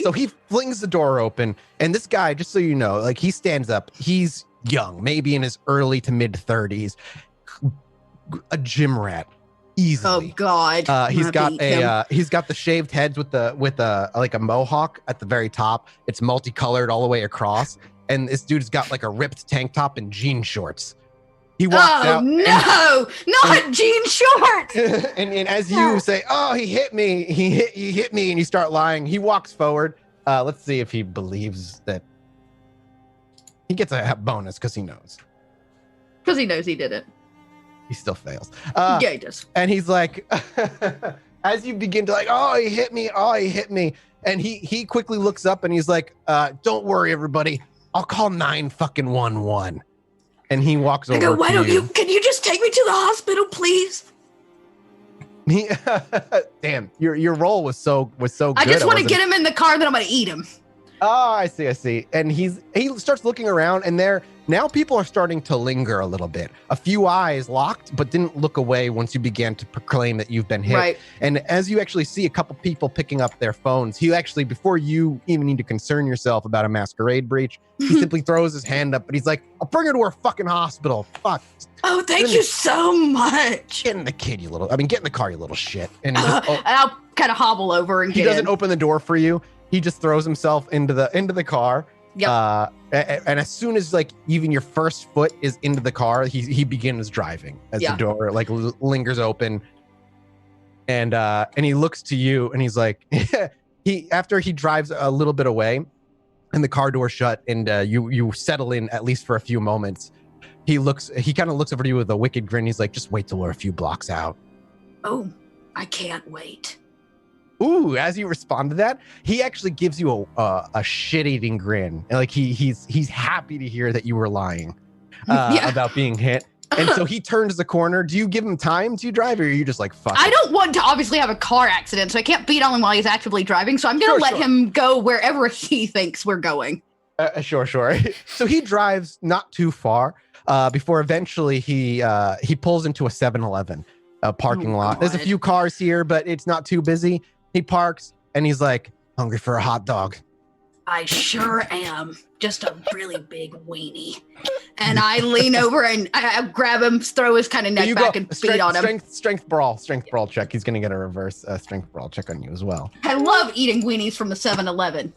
So he flings the door open, and this guy, just so you know, like he stands up. He's young, maybe in his early to mid 30s, a gym rat, easily. Oh God! He's got the shaved heads with like a mohawk at the very top. It's multicolored all the way across, and this dude's got like a ripped tank top and jean shorts. He walks out. No, not jean shorts. And as you say, "Oh, he hit me. He hit me," and you start lying. He walks forward. Let's see if he believes that. He gets a bonus because he knows. Because he knows he did it. He still fails. Yeah, he does. And he's like, as you begin to like, "Oh, he hit me. Oh, he hit me," and he quickly looks up and he's like, "Don't worry, everybody. I'll call 911." And he walks over. I go, why don't you? Can you just take me to the hospital, please? Damn, your role was so good. I just want to get him in the car, then I'm gonna eat him. Oh, I see. And he starts looking around, and now people are starting to linger a little bit. A few eyes locked, but didn't look away once you began to proclaim that you've been hit. Right. And as you actually see a couple people picking up their phones, he actually, before you even need to concern yourself about a masquerade breach, he simply throws his hand up, but he's like, I'll bring her to her fucking hospital. Fuck. Oh, thank you so much. Get in the car, you little shit. And And I'll kind of hobble over and he get doesn't in. open the door for you. He just throws himself into the car. Yep. And as soon as like even your first foot is into the car, he begins driving as the door like lingers open. And he looks to you and he's like, after he drives a little bit away, and the car door shut, and you settle in at least for a few moments. He kind of looks over to you with a wicked grin. He's like, just wait till we're a few blocks out. Oh, I can't wait. Ooh, as you respond to that, he actually gives you a shit-eating grin. And like he's happy to hear that you were lying about being hit. And so he turns the corner. Do you give him time to drive, or are you just like, fuck I it? don't want to obviously have a car accident, so I can't beat on him while he's actively driving. So I'm going to let him go wherever he thinks we're going. Sure. So he drives not too far before eventually he pulls into a 7-Eleven parking lot. There's a few cars here, but it's not too busy. He parks and he's like, hungry for a hot dog. I sure am. Just a really big weenie. And I lean over and I grab him, throw his kind of neck back and beat on him. Strength brawl check. He's going to get a reverse strength brawl check on you as well. I love eating weenies from the 7-Eleven.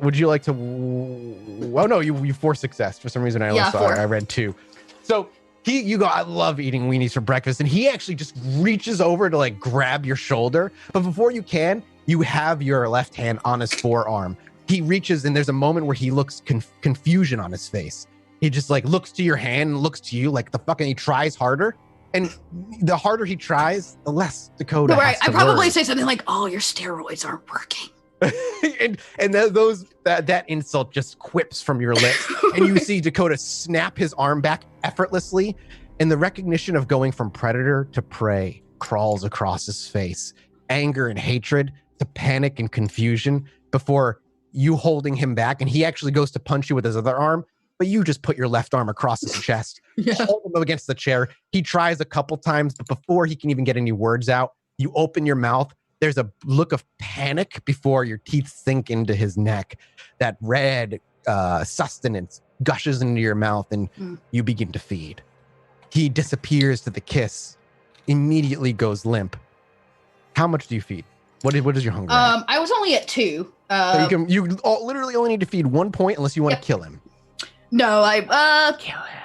Would you like to? Oh no, you 4 success for some reason. I only saw. I read 2. So you go. I love eating weenies for breakfast, and he actually just reaches over to like grab your shoulder, but before you can, you have your left hand on his forearm. He reaches, and there's a moment where he looks confusion on his face. He just like looks to your hand, and looks to you like the fucking. He tries harder, and the harder he tries, the less Dakota. Right. I probably say something like, "Oh, your steroids aren't working." and that insult just quips from your lips, and you see Dakota snap his arm back effortlessly, and the recognition of going from predator to prey crawls across his face. Anger and hatred to panic and confusion before you holding him back, and he actually goes to punch you with his other arm, but you just put your left arm across his chest, hold him against the chair. He tries a couple times, but before he can even get any words out, you open your mouth. There's a look of panic before your teeth sink into his neck. That red sustenance gushes into your mouth, and you begin to feed. He disappears to the kiss, immediately goes limp. How much do you feed? What is your hunger? I was only at 2. So you literally only need to feed 1 point unless you want to kill him. No, kill him.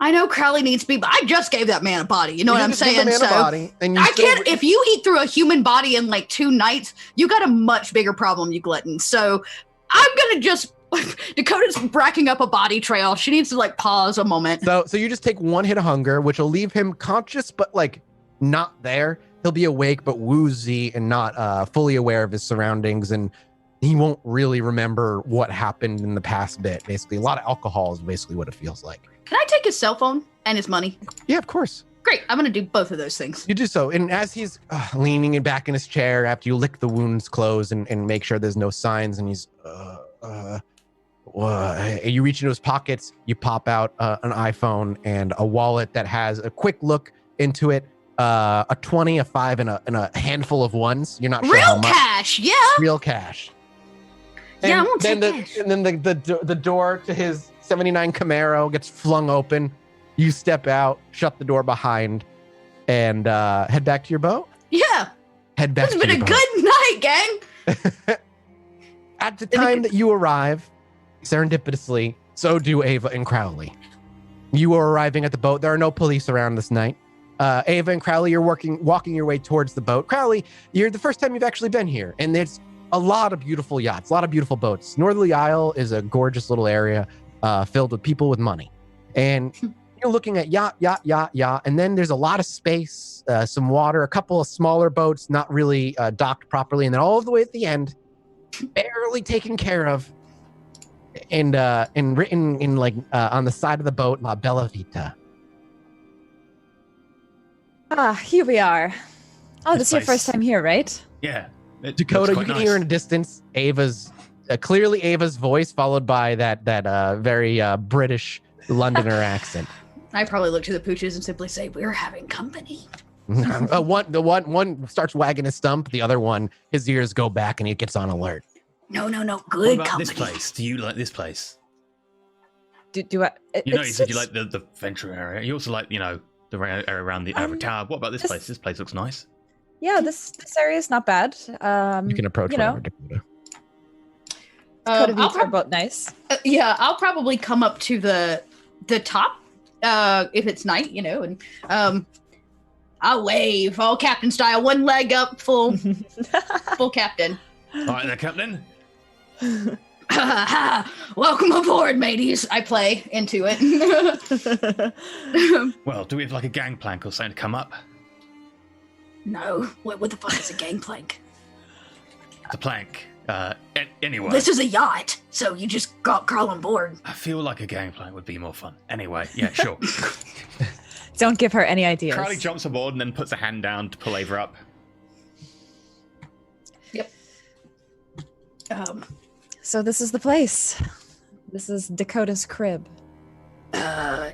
I know Crowley needs to be, but I just gave that man a body. You know what I'm saying? So I can't. If you eat through a human body in like 2 nights, you got a much bigger problem, you glutton. So I'm gonna just. Dakota's bracking up a body trail. She needs to like pause a moment. So you just take 1 hit of hunger, which will leave him conscious, but like not there. He'll be awake, but woozy and not fully aware of his surroundings, and he won't really remember what happened in the past bit. Basically, a lot of alcohol is basically what it feels like. Can I take his cell phone and his money? Yeah, of course. Great. I'm going to do both of those things. You do so. And as he's leaning back in his chair after you lick the wounds close and make sure there's no signs, and he's, you reach into his pockets, you pop out an iPhone and a wallet that has a quick look into it, a 20, a 5, and a handful of ones. You're not sure how much. Real cash, yeah. Real cash. Yeah, And I won't then take cash. And then the door to his 79 Camaro gets flung open. You step out, shut the door behind, and head back to your boat. Yeah. Head back. It's been a good night, gang. At the time that you arrive, serendipitously, so do Ava and Crowley. You are arriving at the boat. There are no police around this night. Ava and Crowley, you're walking your way towards the boat. Crowley, you're the first time you've actually been here, and there's a lot of beautiful yachts, a lot of beautiful boats. Northerly Isle is a gorgeous little area filled with people with money. And you're looking at yacht, and then there's a lot of space, some water, a couple of smaller boats not really docked properly, and then all the way at the end, barely taken care of, and written in like on the side of the boat, La Bella Vita. Here we are. Oh, This this is your place. first time here, right? Yeah. Dakota, you can hear in the distance Ava's clearly Ava's voice, followed by that very British Londoner accent. I probably look to the pooches and simply say, "We're having company." One starts wagging his stump. The other one, his ears go back and he gets on alert. No, What good about company. this place? Do you like this place? Do I? You said you like the venture area. You also like, the area around the Ivory Tower. What about this place? This place looks nice. Yeah, this area is not bad. You can approach whenever, Dakota. Could have are both nice. Yeah, I'll probably come up to the top if it's night, and I'll wave all captain style, one leg up, full captain. All right, there, Captain. Welcome aboard, mateys. I play into it. Well, do we have like a gangplank or something to come up? No, what the fuck is a gangplank? The plank. Anyway. This is a yacht, so you just crawl on board. I feel like a gangplank would be more fun. Anyway, yeah, sure. Don't give her any ideas. Crowley jumps aboard and then puts a hand down to pull Ava up. Yep. So this is the place. This is Dakota's crib. I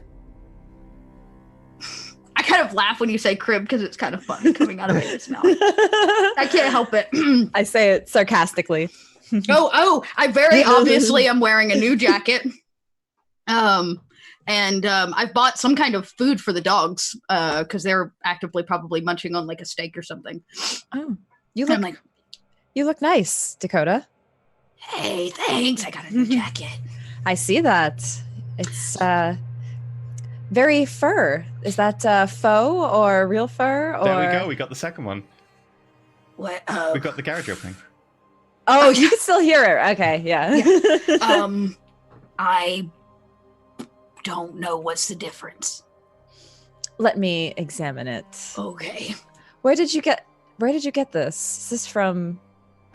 kind of laugh when you say crib because it's kind of fun coming out of Ava's mouth. I can't help it. I say it sarcastically. I very obviously am wearing a new jacket. And I've bought some kind of food for the dogs because they're actively probably munching on like a steak or something. Oh, you look nice, Dakota. Hey, thanks. I got a new jacket. I see that. It's very fur. Is that faux or real fur? Or... There we go. We got the second one. What? We got the garage opening. Oh, you can still hear it. Okay, yeah. I don't know what's the difference. Let me examine it. Okay. Where did you get this? Is this from?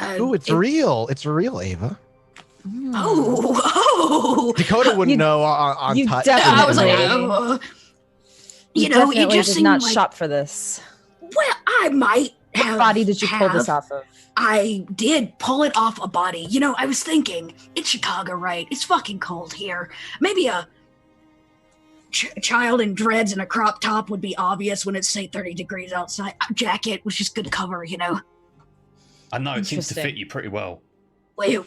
It's real. It's real, Ava. Mm. Oh. Dakota wouldn't know on you touch. definitely- I was like, you definitely just did seem not like, shop for this. Well, I might have. What body did you pull this off of? I did pull it off a body. I was thinking, it's Chicago, right? It's fucking cold here. Maybe a child in dreads and a crop top would be obvious when it's, say, 30 degrees outside. A jacket was just good cover, I know, it seems to Interesting. fit you pretty well. Wait,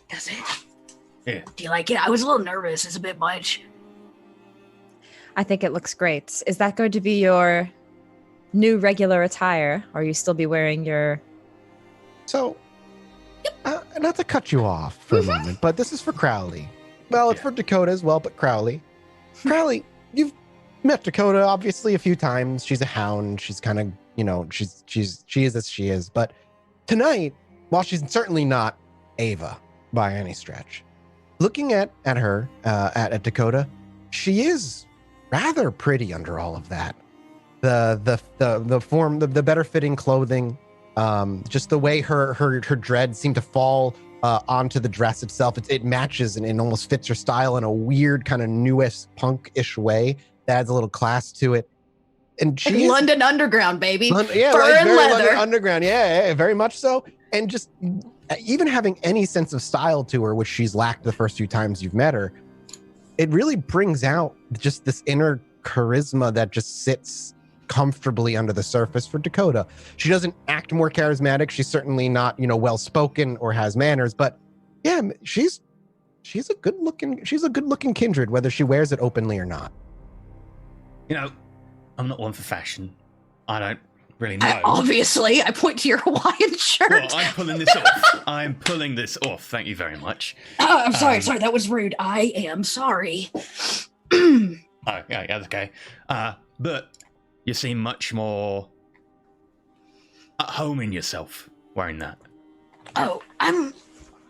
does it? Yeah. Do you like it? I was a little nervous. It's a bit much. I think it looks great. Is that going to be your new regular attire, or you still be wearing your... So, not to cut you off for a moment, but this is for Crowley. Well, it's for Dakota as well, but Crowley. Crowley, you've met Dakota obviously a few times. She's a hound. She's kind of, she is as she is. But tonight, while she's certainly not Ava by any stretch, looking at her, at Dakota, she is rather pretty under all of that. The form, the better fitting clothing, just the way her dreads seem to fall onto the dress itself. It matches and almost fits her style in a weird kind of newish punk-ish way that adds a little class to it. And she London Underground, baby. Fur and very leather. London Underground, yeah, very much so. And just even having any sense of style to her, which she's lacked the first few times you've met her, it really brings out just this inner charisma that just sits comfortably under the surface for Dakota. She doesn't act more charismatic. She's certainly not, well spoken or has manners, but yeah, she's a good looking kindred, whether she wears it openly or not. I'm not one for fashion. I don't really know. Obviously, I point to your Hawaiian shirt. Well, I'm pulling this off. I'm pulling this off. Thank you very much. I'm sorry, that was rude. I am sorry. Oh, yeah, that's okay. But you seem much more at home in yourself wearing that. Oh, I'm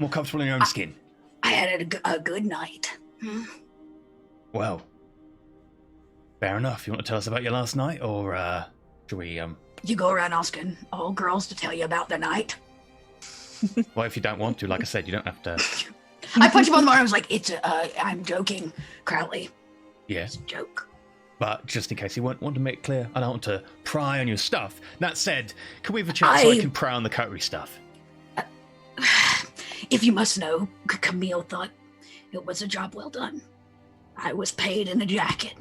More comfortable in your own skin. I had a good night. Well, fair enough. You want to tell us about your last night, or should we? You go around asking all girls to tell you about the night. Well, if you don't want to, like I said, you don't have to. I punched him on the arm. I was like, I'm joking, Crowley. Yeah. It's a joke. But just in case you want to make it clear, I don't want to pry on your stuff. That said, can we have a chat so I can pry on the Coterie stuff? if you must know, Camille thought it was a job well done. I was paid in a jacket.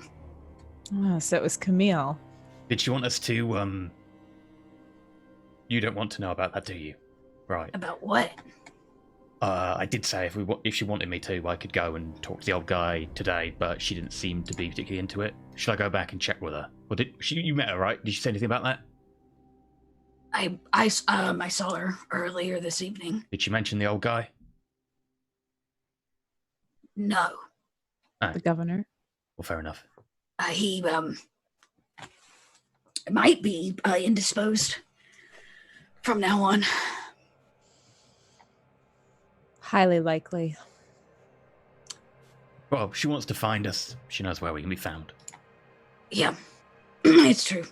Oh, so it was Camille. Did she want us to, You don't want to know about that, do you? Right. About what? I did say if she wanted me to, I could go and talk to the old guy today, but she didn't seem to be particularly into it. Should I go back and check with her? Or you met her, right? Did she say anything about that? I saw her earlier this evening. Did she mention the old guy? No. Oh. The governor. Well, fair enough. He might be indisposed from now on. Highly likely. Well, she wants to find us. She knows where we can be found. Yeah, it's true.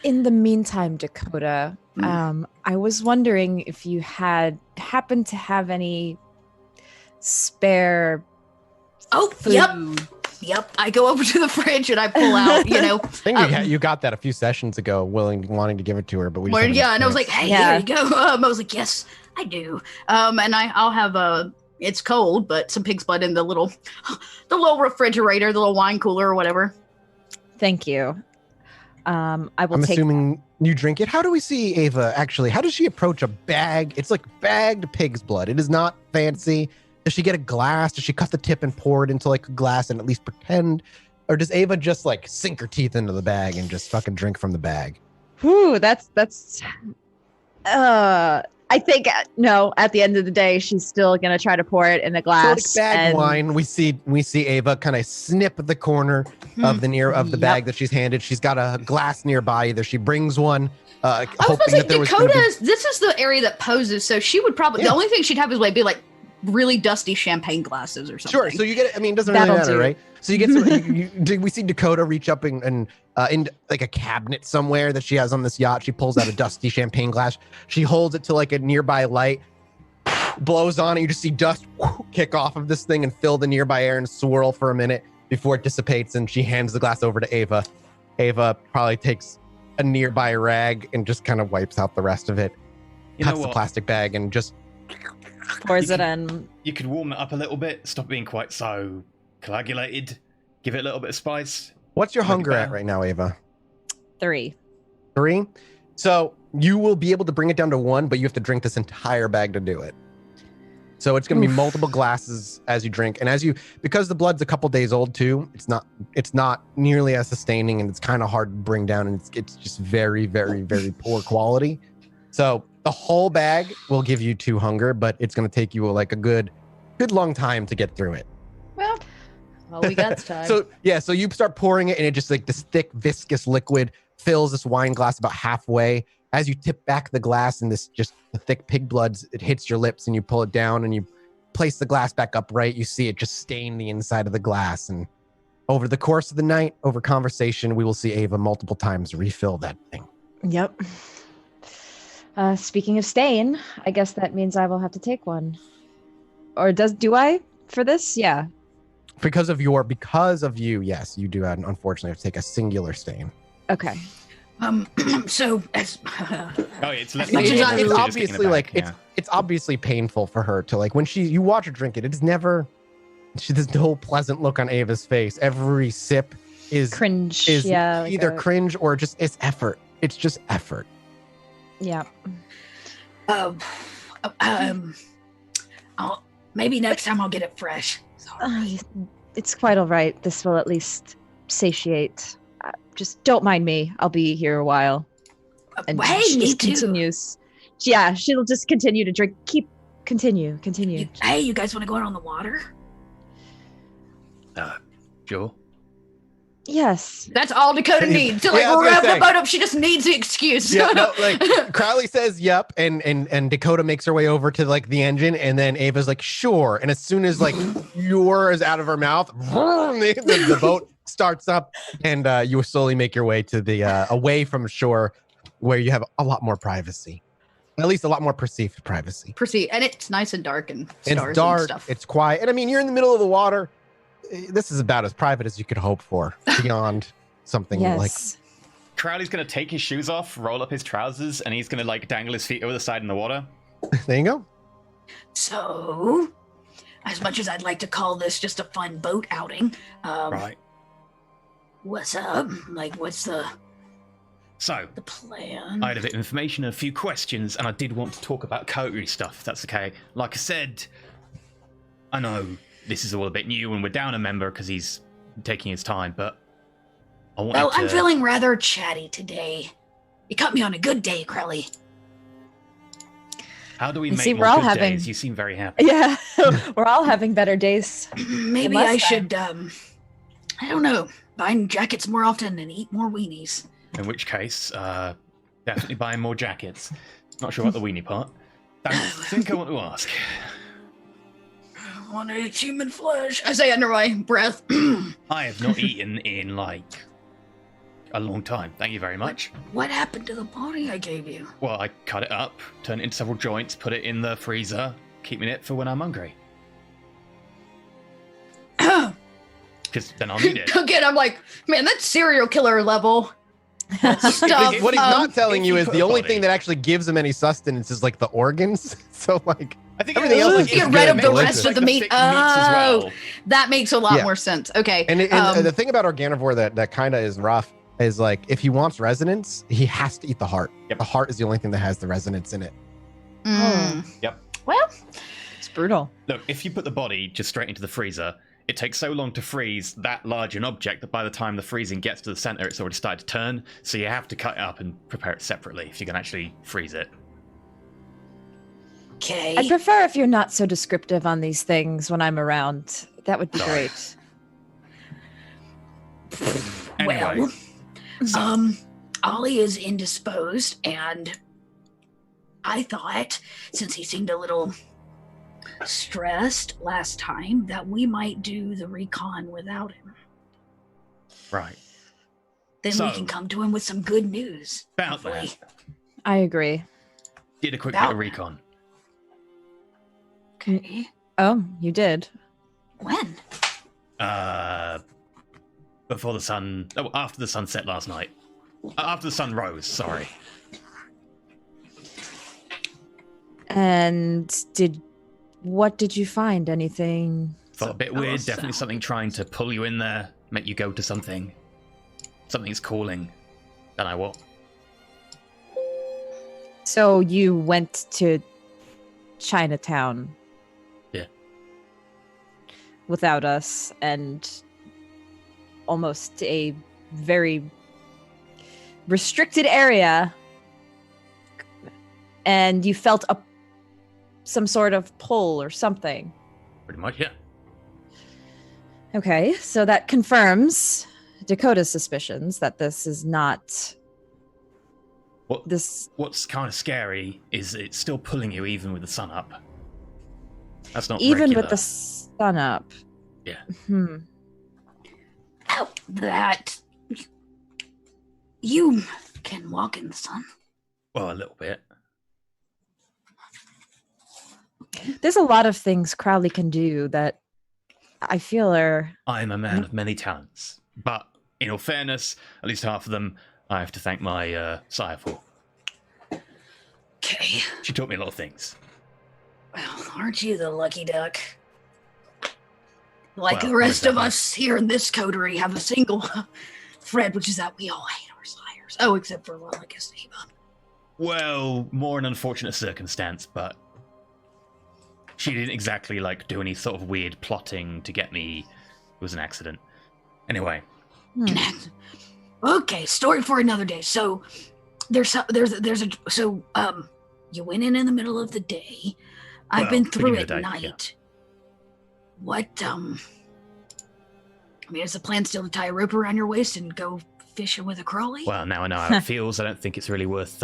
In the meantime, Dakota, I was wondering if you happened to have any spare food. Yep. I go over to the fridge and I pull out, I think you got that a few sessions ago, wanting to give it to her, but we just and I was like, hey, here you go. I was like, yes, I do. And I'll have it's cold, but some pig's blood in the little refrigerator, the little wine cooler or whatever. Thank you. I'm assuming you drink it. How do we see Ava actually? How does she approach a bag? It's like bagged pig's blood. It is not fancy. Does she get a glass? Does she cut the tip and pour it into like a glass and at least pretend? Or does Ava just like sink her teeth into the bag and just fucking drink from the bag? Whew, that's I think no, at the end of the day, she's still gonna try to pour it in a glass. So like bag wine, we see Ava kind of snip the corner of the bag that she's handed. She's got a glass nearby. Either she brings one, I was about to say, this is the area that poses, so she would probably the only thing she'd have be like really dusty champagne glasses or something. Sure. So you get it. I mean, it doesn't really matter, right? So you get some. We see Dakota reach up and in like a cabinet somewhere that she has on this yacht. She pulls out a dusty champagne glass. She holds it to like a nearby light, blows on it. You just see dust kick off of this thing and fill the nearby air and swirl for a minute before it dissipates. And she hands the glass over to Ava. Ava probably takes a nearby rag and just kind of wipes out the rest of it. Cuts the plastic bag and just pours it in. You could warm it up a little bit. Stop being quite so coagulated. Give it a little bit of spice. What's your hunger at right now, Ava? 3. 3? So you will be able to bring it down to 1, but you have to drink this entire bag to do it. So it's going to be multiple glasses as you drink. And because the blood's a couple days old too, it's not nearly as sustaining and it's kind of hard to bring down and it's just very, very, very poor quality. So the whole bag will give you 2 hunger, but it's going to take you like a good long time to get through it. Well, we got time. So you start pouring it and it just like this thick, viscous liquid fills this wine glass about halfway. As you tip back the glass and the thick pig blood, it hits your lips and you pull it down and you place the glass back upright. You see it just stain the inside of the glass. And over the course of the night, over conversation, we will see Ava multiple times refill that thing. Yep. Speaking of stain, I guess that means I will have to take one. Or do I for this? Yeah. Because of you, yes, you do unfortunately have to take a singular stain. Okay. So as it's less it's obviously like it's obviously painful for her to like when you watch her drink it. It's never there's no pleasant look on Ava's face. Every sip is cringe. Either cringe or just it's effort. It's just effort. Yeah. Maybe next time I'll get it fresh. It's quite all right. This will at least satiate. Just don't mind me. I'll be here a while. And she just continues. Yeah, she'll just continue to drink. Continue. You guys want to go out on the water? Sure. Yes. That's all Dakota needs to rev the boat up. She just needs the excuse. Yeah, no, like Crowley says yep, and Dakota makes her way over to like the engine, and then Ava's like sure, and as soon as like "your" is out of her mouth, the boat starts up, and you slowly make your way to the away from shore, where you have a lot more privacy, at least a lot more perceived privacy. And it's nice and dark and stars it's dark, and stuff. It's quiet, and I mean you're in the middle of the water. This is about as private as you could hope for, beyond something like. Crowley's gonna take his shoes off, roll up his trousers, and he's gonna like dangle his feet over the side in the water. There you go. So, as much as I'd like to call this just a fun boat outing, Right. what's up? Like, what's the So, plan? I had a bit of information and a few questions, and I did want to talk about Coterie stuff, if that's okay. Like I said, I know this is all a bit new, and we're down a member because he's taking his time, but I wanted Well, to... I'm feeling rather chatty today. You caught me on a good day, Crowley. How do we You make see, more we're all good having- days? You seem very happy. Yeah, we're all having better days. Maybe last I time. should, I don't know, buy jackets more often and eat more weenies. In which case, definitely buying more jackets. Not sure about the weenie part. Don't think I want to ask. I want to eat human flesh. I say under my breath. I have not eaten in, like, a long time. Thank you very much. What happened to the body I gave you? Well, I cut it up, turned it into several joints, put it in the freezer, keeping it for when I'm hungry. Because then I'll need it. Again, I'm like, man, that's serial killer level stuff. What he's not telling if you you is put the a only body- thing that actually gives him any sustenance is like the organs. So like I think everything else is Get just rid good of and the delicious. rest of the meat. thick meats as well. That makes a lot Yeah. more sense. Okay. And the thing about Organivore that kind of is rough is like if he wants resonance, he has to eat the heart. Yep. The heart is the only thing that has the resonance in it. Yep. Well, It's brutal. Look, if you put the body just straight into the freezer, it takes so long to freeze that large an object that by the time the freezing gets to the center, it's already started to turn. So you have to cut it up and prepare it separately if you can actually freeze it. okay. I'd prefer if you're not so descriptive on these things when I'm around. That would be Sorry. great. Anyway, Well, Ollie is indisposed, and I thought, since he seemed a little stressed last time, that we might do the recon without him. right. Then So- we can come to him with some good news. About hopefully. that, I agree. did a quick bit About- of recon. Okay. Oh, you did. When? Before the sun... Oh, after the sun set last night. After the sun rose, sorry. And what did you find? Anything? Felt a bit Oh, weird. so- Definitely something trying to pull you in there, make you go to something. Something's calling. Don't know what. So you went to Chinatown. Yeah. Without us, and almost a very restricted area, and you felt some sort of pull or something. Pretty much, yeah. Okay, so that confirms Dakota's suspicions that this is not What, this. what's kind of scary is it's still pulling you even with the sun up. That's not Even regular. with the sun up. Yeah. Oh, that you can walk in the sun. Well, a little bit. There's a lot of things Crowley can do that I feel are. I am a man of many talents. But, in all fairness, at least half of them I have to thank my sire for. Okay. She taught me a lot of things. Well, aren't you the lucky duck? Like Well, the rest what of does that us here in this coterie have a single thread, which is that we all hate our sires. Oh, except for, well, I guess Ava. Well, more an unfortunate circumstance, but she didn't exactly like do any sort of weird plotting to get me. It was an accident. Anyway, Okay, story for another day. So you went in the middle of the day. I've Well, been through beginning at of the day, night. What I mean, is the plan still to tie a rope around your waist and go fishing with a Crowley? well, now I know how it feels. I don't think it's really worth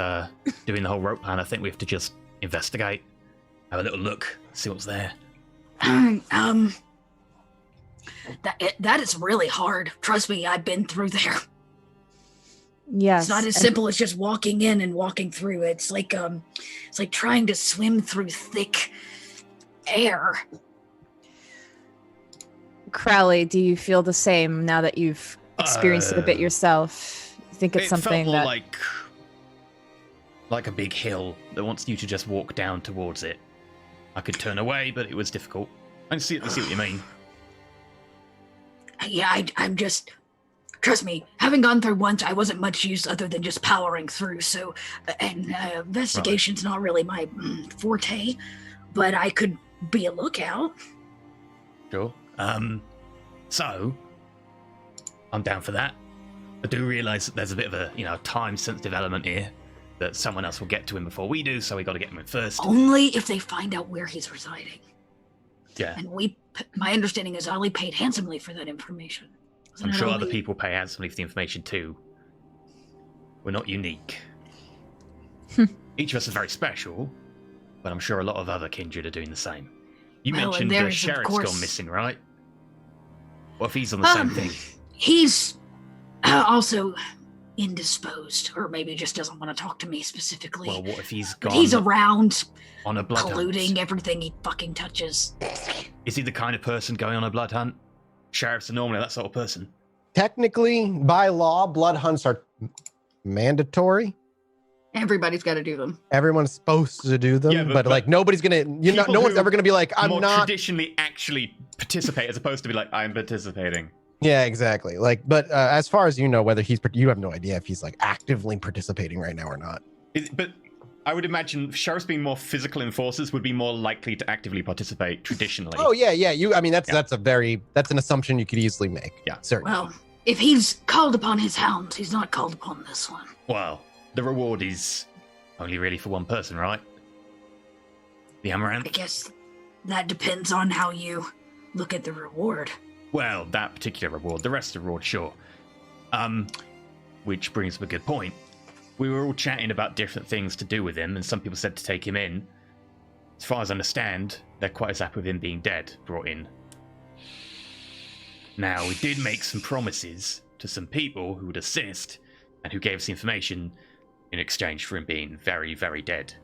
doing the whole rope plan. I think we have to just investigate, have a little look, see what's there. That is really hard. Trust me, I've been through there. Yes. It's not as and simple as just walking in and walking through. It's like trying to swim through thick air. Crowley, do you feel the same now that you've experienced it a bit yourself? You think it's It something felt more that like like a big hill that wants you to just walk down towards it. I could turn away, but it was difficult. I see what you mean. Yeah, I'm just... Trust me, having gone through once, I wasn't much use other than just powering through, so... And investigation's not really my forte, but I could be a lookout. Sure. So, I'm down for that. I do realise that there's a bit of a, time-sensitive element here, that someone else will get to him before we do, so we got to get him in first. Only if they find out where he's residing. Yeah. And my understanding is Ollie paid handsomely for that information. I'm sure other people pay handsomely for the information too. We're not unique. Each of us is very special, but I'm sure a lot of other kindred are doing the same. You mentioned the sheriff's gone missing, right? What if he's on the same thing? He's also indisposed, or maybe just doesn't want to talk to me specifically. Well, what if he's gone? He's around, on a blood polluting hunt? Everything he fucking touches. Is he the kind of person going on a blood hunt? Sheriffs are normally that sort of person. Technically, by law, blood hunts are mandatory. Everybody's got to do them. Everyone's supposed to do them, Yeah, but like nobody's gonna. No one's ever gonna be like, I'm more not. Traditionally, actually participate as opposed to be like, I'm participating. Yeah, exactly. Like, but as far as you know, whether you have no idea if he's like actively participating right now or not. But I would imagine sheriffs being more physical enforcers would be more likely to actively participate traditionally. Oh yeah. I mean, that's an assumption you could easily make. Yeah, certainly. Well, if he's called upon his hounds, he's not called upon this one. Well, the reward is only really for one person, right? The Amaranth? I guess that depends on how you look at the reward. Well, that particular reward. The rest of the reward, sure. Which brings up a good point. We were all chatting about different things to do with him, and some people said to take him in. As far as I understand, they're quite as happy with him being dead, brought in. Now, we did make some promises to some people who would assist, and who gave us the information in exchange for him being very, very dead.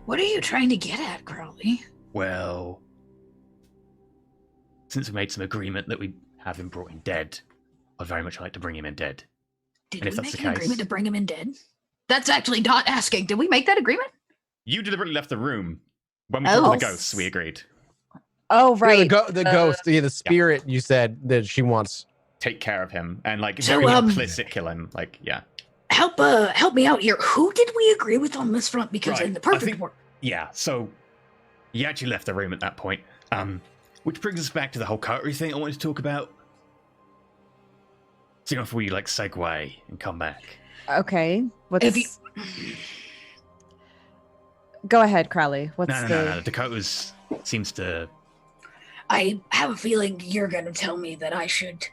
What are you trying to get at, Crowley? Well, since we made some agreement that we have him brought in dead, I'd very much like to bring him in dead. Did and we if that's make the an case, agreement to bring him in dead? That's actually not asking. Did we make that agreement? You deliberately left the room. When we talked to the ghosts, we agreed. Oh, right. Yeah, the ghost, the spirit. You said that she wants take care of him and like So, very implicit kill him. Like, yeah. Help me out here. Who did we agree with on this front? Because Right, in the I perfect think- world, Yeah, so you actually left the room at that point. Which brings us back to the whole Coterie thing I wanted to talk about. See if we like segue and come back. Okay. if you, Go ahead, Crowley. What's No. Dakota's seems to. I have a feeling you're going to tell me that I should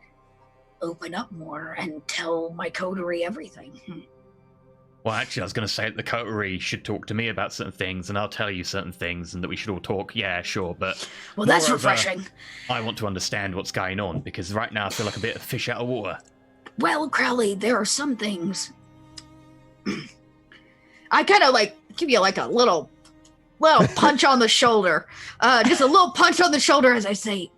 open up more and tell my coterie everything. Well, actually, I was going to say that the Coterie should talk to me about certain things, and I'll tell you certain things, and that we should all talk. Yeah, sure, but Well, that's moreover, refreshing. I want to understand what's going on because right now I feel like a bit of fish out of water. Well, Crowley, there are some things. I kind of like give you like a little punch on the shoulder. Just a little punch on the shoulder as I say,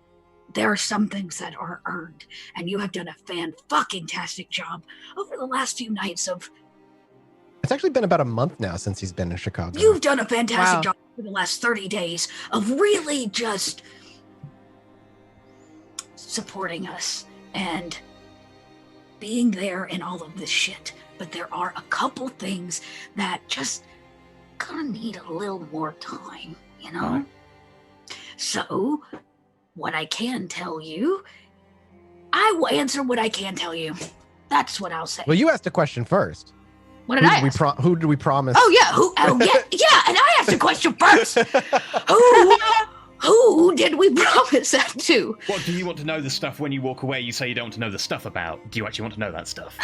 there are some things that are earned, and you have done a fan-fucking-tastic job over the last few nights of. It's actually been about a month now since he's been in Chicago. You've done a fantastic Wow. job for the last 30 days of really just supporting us and being there in all of this shit. But there are a couple things that just gonna need a little more time, you know? Right. So, what I can tell you, I will answer what I can tell you. That's what I'll say. Well, you asked a question first. What did I ask? Who did we promise? Oh yeah, yeah, and I asked the question first. Who did we promise that to? What do you want to know the stuff when you walk away? You say you don't want to know the stuff about. Do you actually want to know that stuff?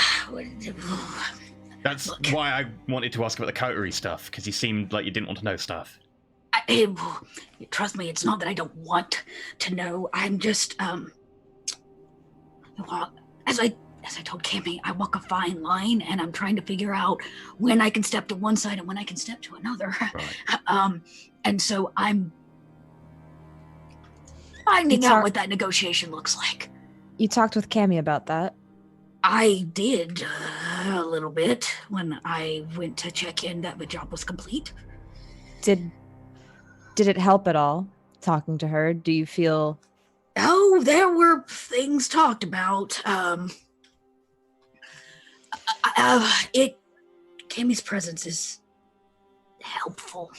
That's why I wanted to ask about the Coterie stuff because you seemed like you didn't want to know stuff. Trust me, it's not that I don't want to know. I'm just well, as I told Cammy, I walk a fine line, and I'm trying to figure out when I can step to one side and when I can step to another. Right. And so I'm finding out what that negotiation looks like. You talked with Cammy about that. I did A little bit. When I went to check in that the job was complete. Did it help at all talking to her? Do you feel... Oh, there were things talked about. Cammie's presence is helpful.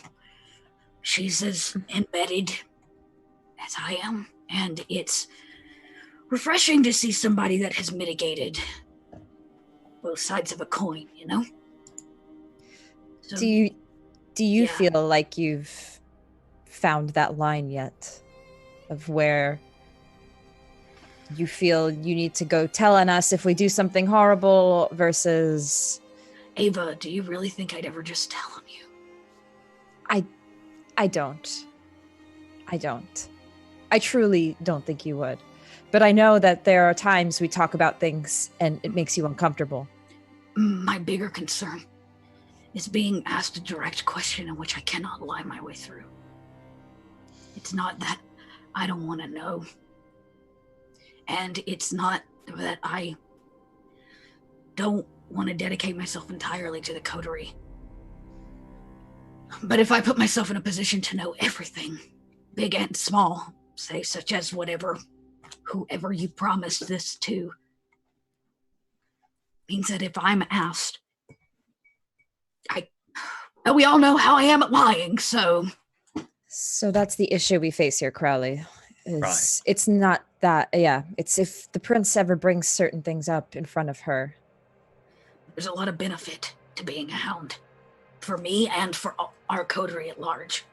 She's as embedded as I am, and it's refreshing to see somebody that has mitigated both sides of a coin, you know? So, do you yeah. feel like you've found that line yet of where you feel you need to go tell on us if we do something horrible versus... Ava, do you really think I'd ever just tell on you? I don't. I truly don't think you would. But I know that there are times we talk about things and it makes you uncomfortable. My bigger concern is being asked a direct question in which I cannot lie my way through. It's not that I don't want to know. And it's not that I don't want to dedicate myself entirely to the Coterie. But if I put myself in a position to know everything, big and small, say such as whoever you promised this to, means that if I'm asked, we all know how I am at lying, so... So that's the issue we face here, Crowley. Right. It's not that, it's if the prince ever brings certain things up in front of her. There's a lot of benefit to being a hound. For me and for our coterie at large.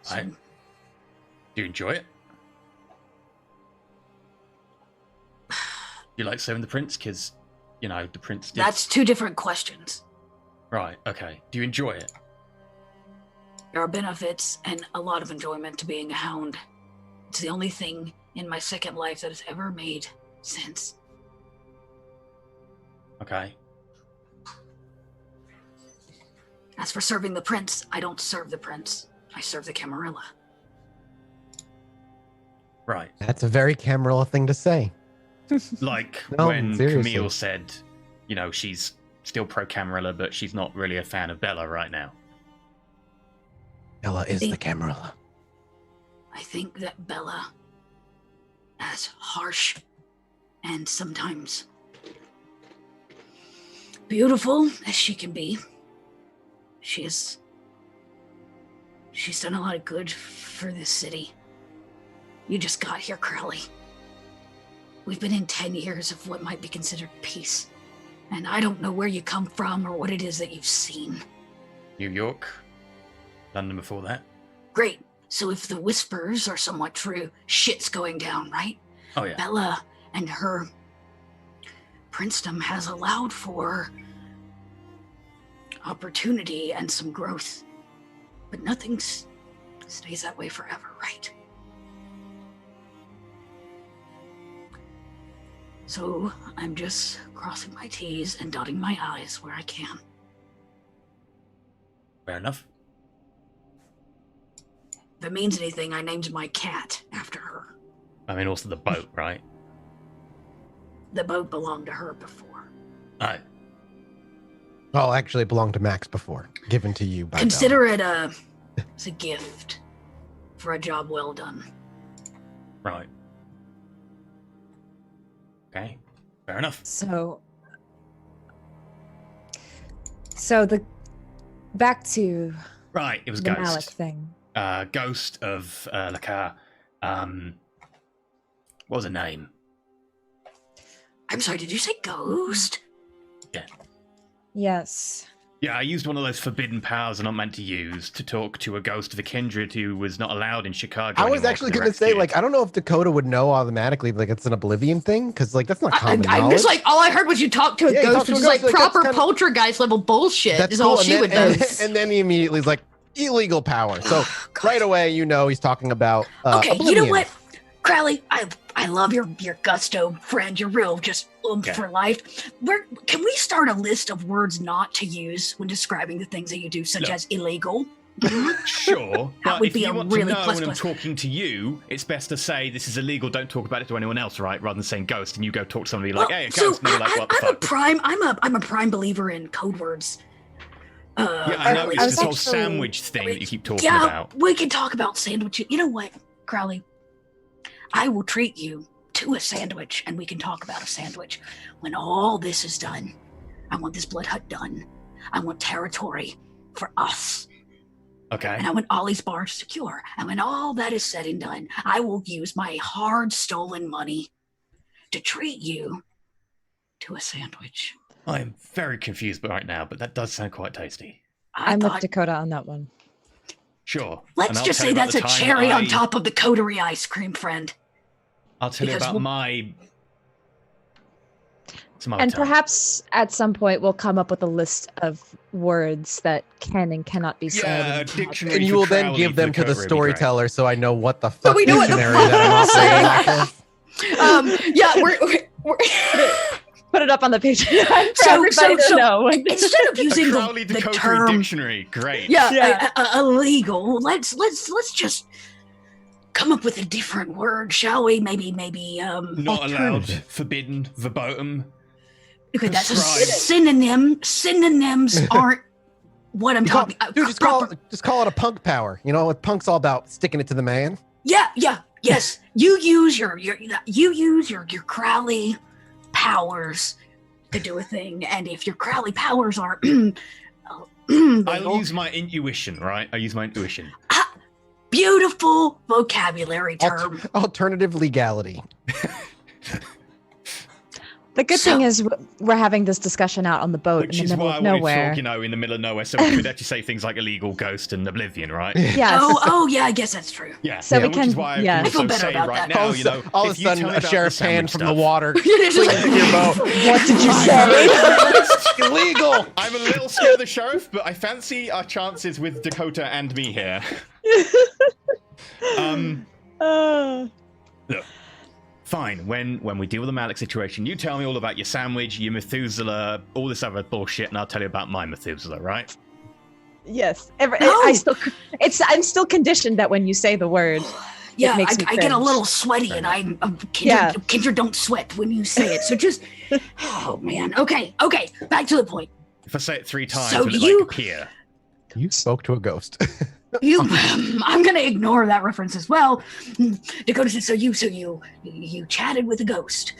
So, Do you enjoy it? You like serving the prince? Because, the prince did... That's two different questions. Right, okay. Do you enjoy it? There are benefits and a lot of enjoyment to being a hound. It's the only thing in my second life that has ever made sense. Okay. As for serving the prince, I don't serve the prince. I serve the Camarilla. Right. That's a very Camarilla thing to say. Like No, when seriously. Camille said, she's still pro-Camarilla, but she's not really a fan of Bella right now. Bella is the Camarilla. I think that Bella, as harsh and sometimes beautiful as she can be, she's done a lot of good for this city. You just got here, Crowley. We've been in 10 years of what might be considered peace. And I don't know where you come from or what it is that you've seen. New York, London before that. Great. So if the whispers are somewhat true, shit's going down, right? Oh, yeah. Bella and her princedom has allowed for opportunity and some growth. But nothing stays that way forever, right? So I'm just crossing my T's and dotting my I's where I can. Fair enough. If it means anything, I named my cat after her. I mean, also the boat, right? The boat belonged to her before. Right. Well, actually, it belonged to Max before. Given to you by Consider it as a gift for a job well done. Right. Okay. Fair enough. So the back to Right, it was the Ghost. Malik thing. Ghost of Lakar. What was her name? I'm sorry, did you say ghost? Yeah. Yes. Yeah, I used one of those forbidden powers I'm not meant to use to talk to a ghost of a kindred who was not allowed in Chicago. I was anymore actually because going to they're say, executed. I don't know if Dakota would know automatically, like it's an Oblivion thing, because that's not common I'm knowledge. just like, all I heard was you talk to a Yeah, you ghost, talk to which a is like ghost, like, that's proper kinda- poltergeist level bullshit, That's is all cool, she would know. and then he immediately is like, illegal power. So right away, he's talking about Okay, Oblivion. you know what, Crowley, I love your gusto, friend. You're real, just Okay. for life. Can we start a list of words not to use when describing the things that you do, such Look. as illegal? Sure, That but would if be you a want really to know plus when I'm plus. talking to you, it's best to say this is illegal. Don't talk about it to anyone else, right? Rather than saying ghost, and you go talk to somebody like, "Hey, a ghost," and they're like, "What the fuck?" I'm a prime believer in code words. Yeah, I know. It's I was this whole actually- sandwich thing that you keep talking Yeah, about. we can talk about sandwiches. You know what, Crowley? I will treat you to a sandwich, and we can talk about a sandwich. When all this is done, I want this blood hut done. I want territory for us. Okay. And I want Ollie's bar secure. And when all that is said and done, I will use my hard stolen money to treat you to a sandwich. I am very confused right now, but that does sound quite tasty. I I'm with thought, Dakota on that one. Sure. let's And I'll just tell say you about that's a the time cherry on I- top of the Coterie ice cream, friend. I'll tell you because about we'll- my. Some other And time. perhaps at some point we'll come up with a list of words that can and cannot be said. Yeah, a and dictionary. And you for will then Crowley give for them to the Coterie would be great. storyteller so I know what the fuck we know what the dictionary fuck that I'm you're operating off of. Yeah, we're Put it up on the page for So- everybody to so- know. instead of A using Crowley the Dakota term dictionary. Great. Yeah. illegal, let's just come up with a different word, shall we? Maybe Not allowed. Alternative. Forbidden. Verboten. okay, that's a Prescribed. synonym. Synonyms aren't what I'm talking. Dude, just call it a punk power. You know what punk's all about? Sticking it to the man. Yes. You use your Crowley powers to do a thing, and if your Crowley powers are I'll legal, use my intuition, right? I use my intuition. beautiful vocabulary term. Alternative legality. The good thing is we're having this discussion out on the boat Which in is the middle why I of wanted to nowhere. talk, in the middle of nowhere, so we could actually say things like illegal, ghost, and oblivion, right? Yes. Oh yeah, I guess that's true. Yeah. So we which can- is why yeah. I I can feel also better say about right that. now, All of a if you sudden, tell me a about sheriff the pan sandwich from stuff- the water. It is Swings your boat. What did you say? Illegal. I'm a little scared of the sheriff, but I fancy our chances with Dakota and me here. Look, fine. When we deal with the Malik situation, you tell me all about your sandwich, your Methuselah, all this other bullshit, and I'll tell you about my Methuselah, right? Yes. No. I'm still conditioned that when you say the word, Yeah, makes me I get a cringe. little sweaty, and I'm Yeah. Kendra don't sweat when you say it. So just, oh man. Okay, back to the point. If I say it 3 times, So will it you- like appear? You spoke to a ghost. I'm gonna ignore that reference as well. Dakota said, so you chatted with a ghost.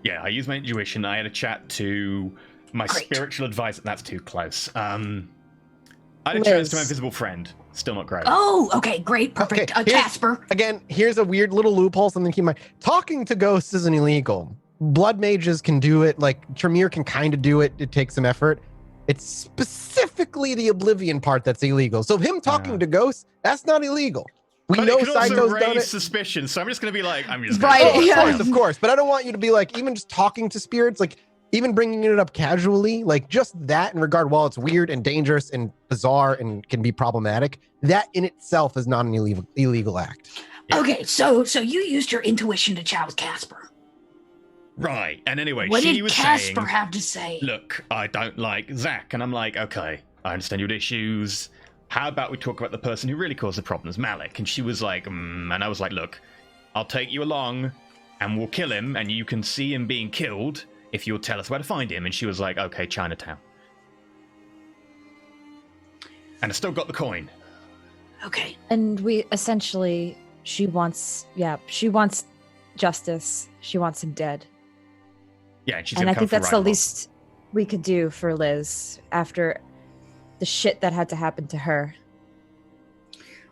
Yeah, I use my intuition. I had a chat to my Great. spiritual advisor. That's too close. I had a Liz. chance to my invisible friend. Still not great. Oh, okay, great, perfect. Okay, here's- Casper. Again, here's a weird little loophole. Something to keep in mind. Talking to ghosts isn't illegal. Blood mages can do it. Like Tremere can kind of do it. It takes some effort. It's specifically the oblivion part that's illegal. So him talking Yeah. to ghosts, that's not illegal. We But know it could also Saito's done raise it. suspicion, so I'm just going to be like, I'm just Right, gonna Oh, yeah. of course. But I don't want you to be like, even just talking to spirits, like even bringing it up casually, like just that in regard, while it's weird and dangerous and bizarre and can be problematic, that in itself is not an illegal act. Yeah. Okay, so you used your intuition to chat with Casper. Right. And anyway, What she did was Casper saying, have to say? look, I don't like Zach. And I'm like, okay, I understand your issues. How about we talk about the person who really caused the problems, Malik? And she was like, and I was like, look, I'll take you along and we'll kill him and you can see him being killed if you'll tell us where to find him. And she was like, okay, Chinatown. And I still got the coin. Okay, and we essentially, she wants justice. She wants him dead. Yeah, and she's And gonna I come think for that's the Reinhold. least we could do for Liz after the shit that had to happen to her.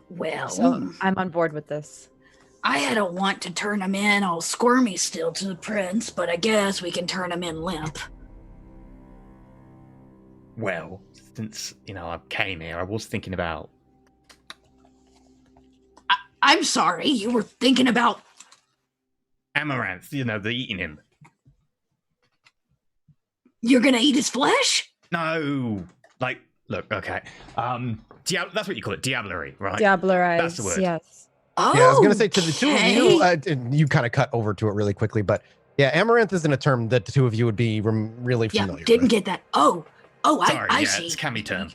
well, So I'm on board with this. I had a want to turn him in all squirmy still to the prince, but I guess we can turn him in limp. Well, since, I came here, I was thinking about... I'm sorry, you were thinking about... Amaranth, the eating him. You're gonna eat his flesh? No! Like, look, okay. That's what you call it, diablerie, right? Diablerized. That's the word. Yes. Oh, Yeah, I was gonna say to the two of you, okay. and you kind of cut over to it really quickly, but yeah, amaranth isn't a term that the two of you would be really Yeah, familiar didn't with. get that. Oh, Sorry, I yeah, see. it's Cammy term.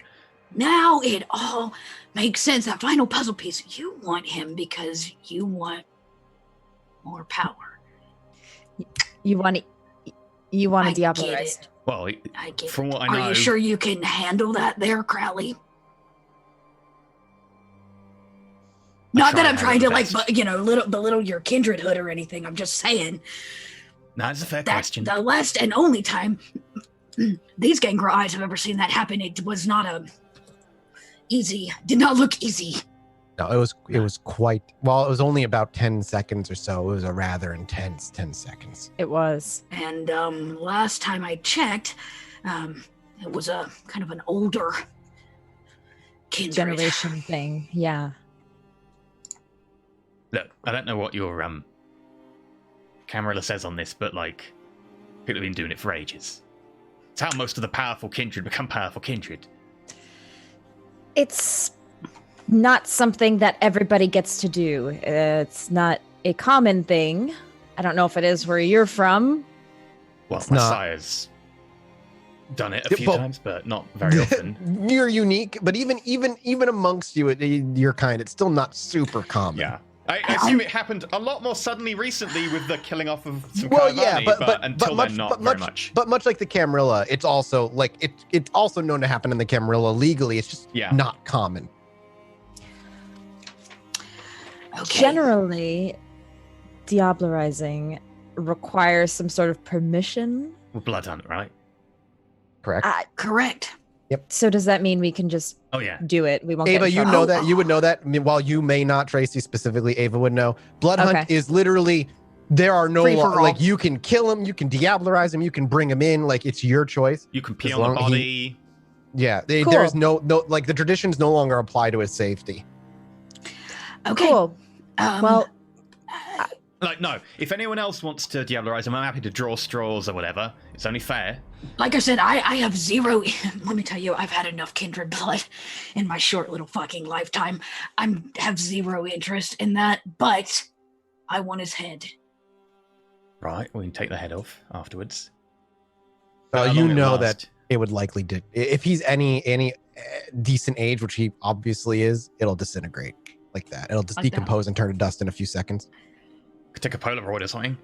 Now it all makes sense. That final puzzle piece. You want him because you want more power. You want to I Diablo get Rest. it. Well, I get from it. what I know, Are you sure you can handle that there, Crowley? Not that I'm trying to belittle your kindredhood or anything. I'm just saying. That's a fair question. The last and only time these Gangra eyes have ever seen that happen, it was not easy. Did not look easy. No, it was quite, well, it was only about 10 seconds or so. It was a rather intense 10 seconds. It was. And last time I checked, it was a kind of an older kindred. Generation thing. Yeah. Look, I don't know what your Camarilla says on this, but like, people have been doing it for ages. It's how most of the powerful kindred become powerful kindred. It's not something that everybody gets to do. It's not a common thing. I don't know if it is where you're from. Well, It's my not. sire's done it a few times, but not very often. You're unique, but even amongst your kind, it's still not super common. Yeah. I assume it happened a lot more suddenly recently with the killing off of some Well, Kaivani, yeah, but until then, not very much. But much like the Camarilla, it's also like it's also known to happen in the Camarilla legally. It's just not common. Okay. Generally, Diablerizing requires some sort of permission. With Blood Hunt, right? Correct. Correct. So does that mean we can just Oh yeah. do it? We won't Ava, get in you trouble? know that. You would know that. I mean, while you may not, Tracy specifically, Ava would know. Blood Hunt is literally, there are no, like, you can kill him, you can Diablerize him, you can bring him in, like, it's your choice. You can pee on the body. Cool. There's no, like, the traditions no longer apply to his safety. Okay. Cool. Well, like, no, if anyone else wants to Diablerize him, I'm happy to draw straws or whatever. It's only fair. Like I said, I have zero. Let me tell you, I've had enough kindred blood in my short little fucking lifetime. I have zero interest in that, but I want his head. Right, we can take the head off afterwards. You know that it would likely if he's any decent age, which he obviously is, it'll disintegrate like that. It'll just Like decompose and turn to dust in a few seconds. Could take a Polaroid or something.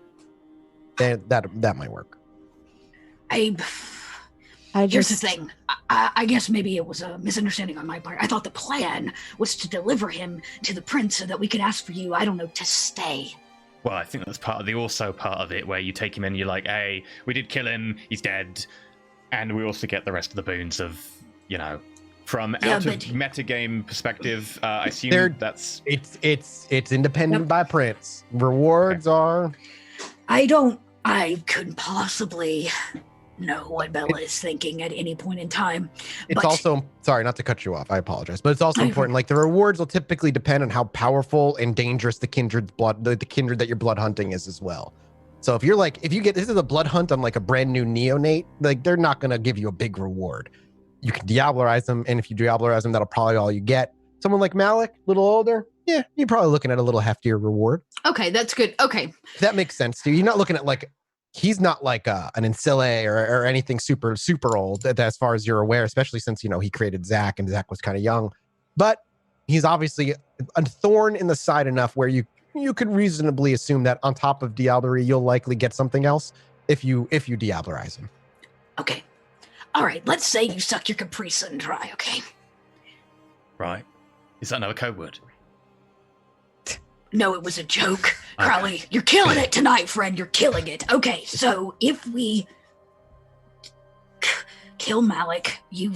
That might work. Here's the thing. I guess maybe it was a misunderstanding on my part. I thought the plan was to deliver him to the prince so that we could ask for you, I don't know, to stay. Well, I think that's part of it, where you take him in, you're like, hey, we did kill him, he's dead, and we also get the rest of the boons of, from out of metagame perspective. I assume that's it's independent by prince. Rewards are. I couldn't possibly know what Bella is thinking at any point in time. It's also, sorry, not to cut you off, I apologize, but it's also important. Like, the rewards will typically depend on how powerful and dangerous the kindred that you're blood hunting is as well. So if you get, this is a blood hunt on like a brand new neonate, like, they're not going to give you a big reward. You can Diablerize them, and if you Diablerize them, that'll probably all you get. Someone like Malik, a little older, yeah, you're probably looking at a little heftier reward. Okay, that's good. Okay. If that makes sense to you. You're not looking at like, he's not like an Ancilla or anything super, super old as far as you're aware, especially since, he created Zach and Zach was kind of young. But he's obviously a thorn in the side enough where you could reasonably assume that on top of Diablerie, you'll likely get something else if you Diablerize him. Okay. All right, let's say you suck your Capri Sun dry, okay? Right. Is that another code word? No, it was a joke. Okay. Crowley, you're killing it tonight, friend. You're killing it. Okay, so if we kill Malik, you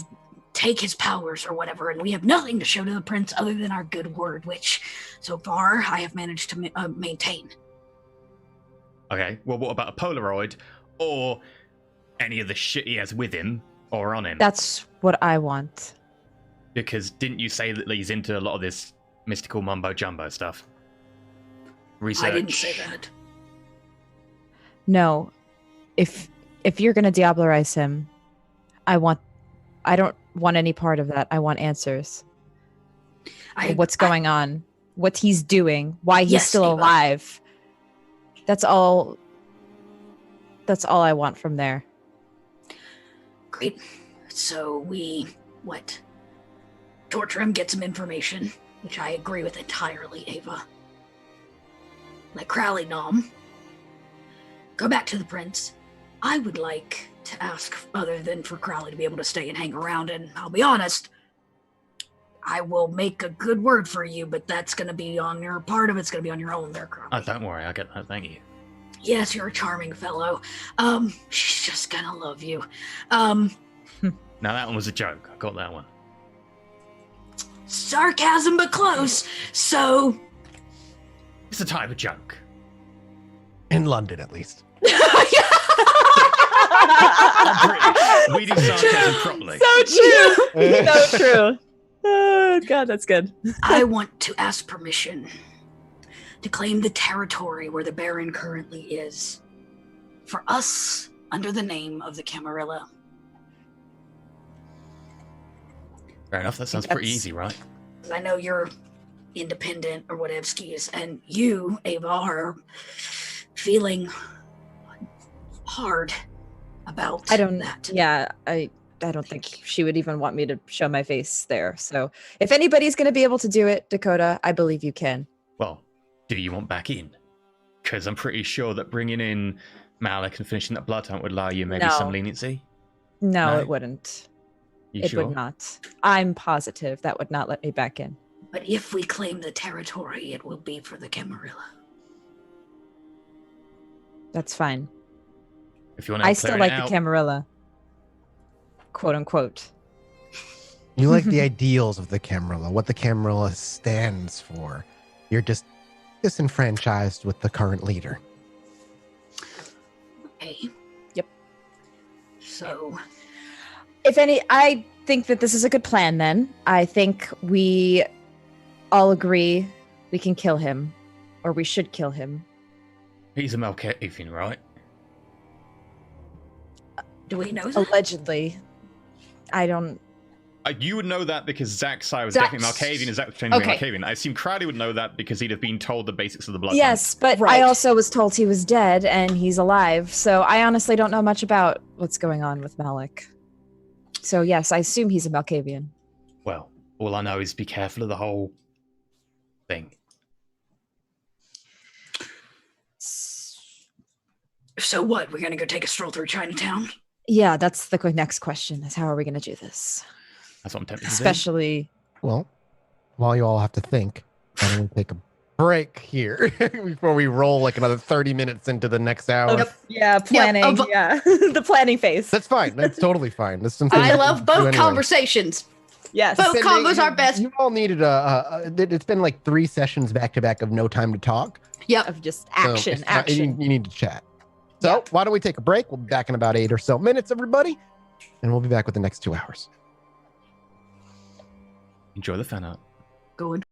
take his powers or whatever, and we have nothing to show to the prince other than our good word, which so far I have managed to maintain. Okay, well, what about a Polaroid or any of the shit he has with him or on him? That's what I want. Because didn't you say that he's into a lot of this mystical mumbo jumbo stuff? Research. I didn't say that. No. If you're gonna Diablerize him, I don't want any part of that. I want answers. What's going on? What he's doing? Why he's still alive? That's all I want from there. Great. So we torture him, get some information, which I agree with entirely, Ava. Let Crowley know him. Go back to the prince. I would like to ask, other than for Crowley to be able to stay and hang around, and I'll be honest, I will make a good word for you, but that's going to be on your part of it's going to be on your own there, Crowley. Oh, don't worry, I get that. Thank you. Yes, you're a charming fellow. She's just gonna love you. Now that one was a joke. I got that one. Sarcasm, but close. So, It's a type of joke. In London, at least. I'm British. We do sarcasm properly. So true. So true. Oh God, that's good. I want to ask permission to claim the territory where the Baron currently is for us under the name of the Camarilla. Fair enough. That sounds pretty easy, right? I know you're independent or whatever, and you, Ava, are feeling hard about that. Yeah, I don't think she would even want me to show my face there. So if anybody's going to be able to do it, Dakota, I believe you can. Well, do you want back in? Because I'm pretty sure that bringing in Malik and finishing that blood hunt would allow you maybe some leniency. No, No? it wouldn't. You It sure? would not. I'm positive that would not let me back in. But if we claim the territory, it will be for the Camarilla. That's fine. If you want to I still like the Camarilla. Quote unquote. You like the ideals of the Camarilla, what the Camarilla stands for. You're just disenfranchised with the current leader. Okay. Yep. So, I think that this is a good plan then. I think we all agree we can kill him, or we should kill him. He's a Malkavian, right? do we know that? Allegedly. I don't. You would know that because Zach's side was Zach's- definitely Malkavian and Zach was training to be Okay. Malkavian. I assume Crowley would know that because he'd have been told the basics of the blood Yes, but Right. I also was told he was dead and he's alive. So I honestly don't know much about what's going on with Malik. So yes, I assume he's a Malkavian. hunt. Well, all I know is be careful of the whole thing. So what? We're gonna go take a stroll through Chinatown? Yeah, that's the next question is how are we going to do this? That's what I'm tempted to do. Especially, Well, while you all have to think, why don't we take a break here before we roll like another 30 minutes into the next hour? Yep. yeah, planning. Yep, Yeah, the planning phase. That's fine. That's totally fine. That's something I we love can both do anyway. conversations. Yes. Both Been- combos are best. You all needed it's been like 3 sessions back to back of no time to talk. Yep. Of just So action, it's action. You need to chat. So why don't we take a break? We'll be back in about 8 or so minutes, everybody. And we'll be back with the next 2 hours. Enjoy the fan art. Going.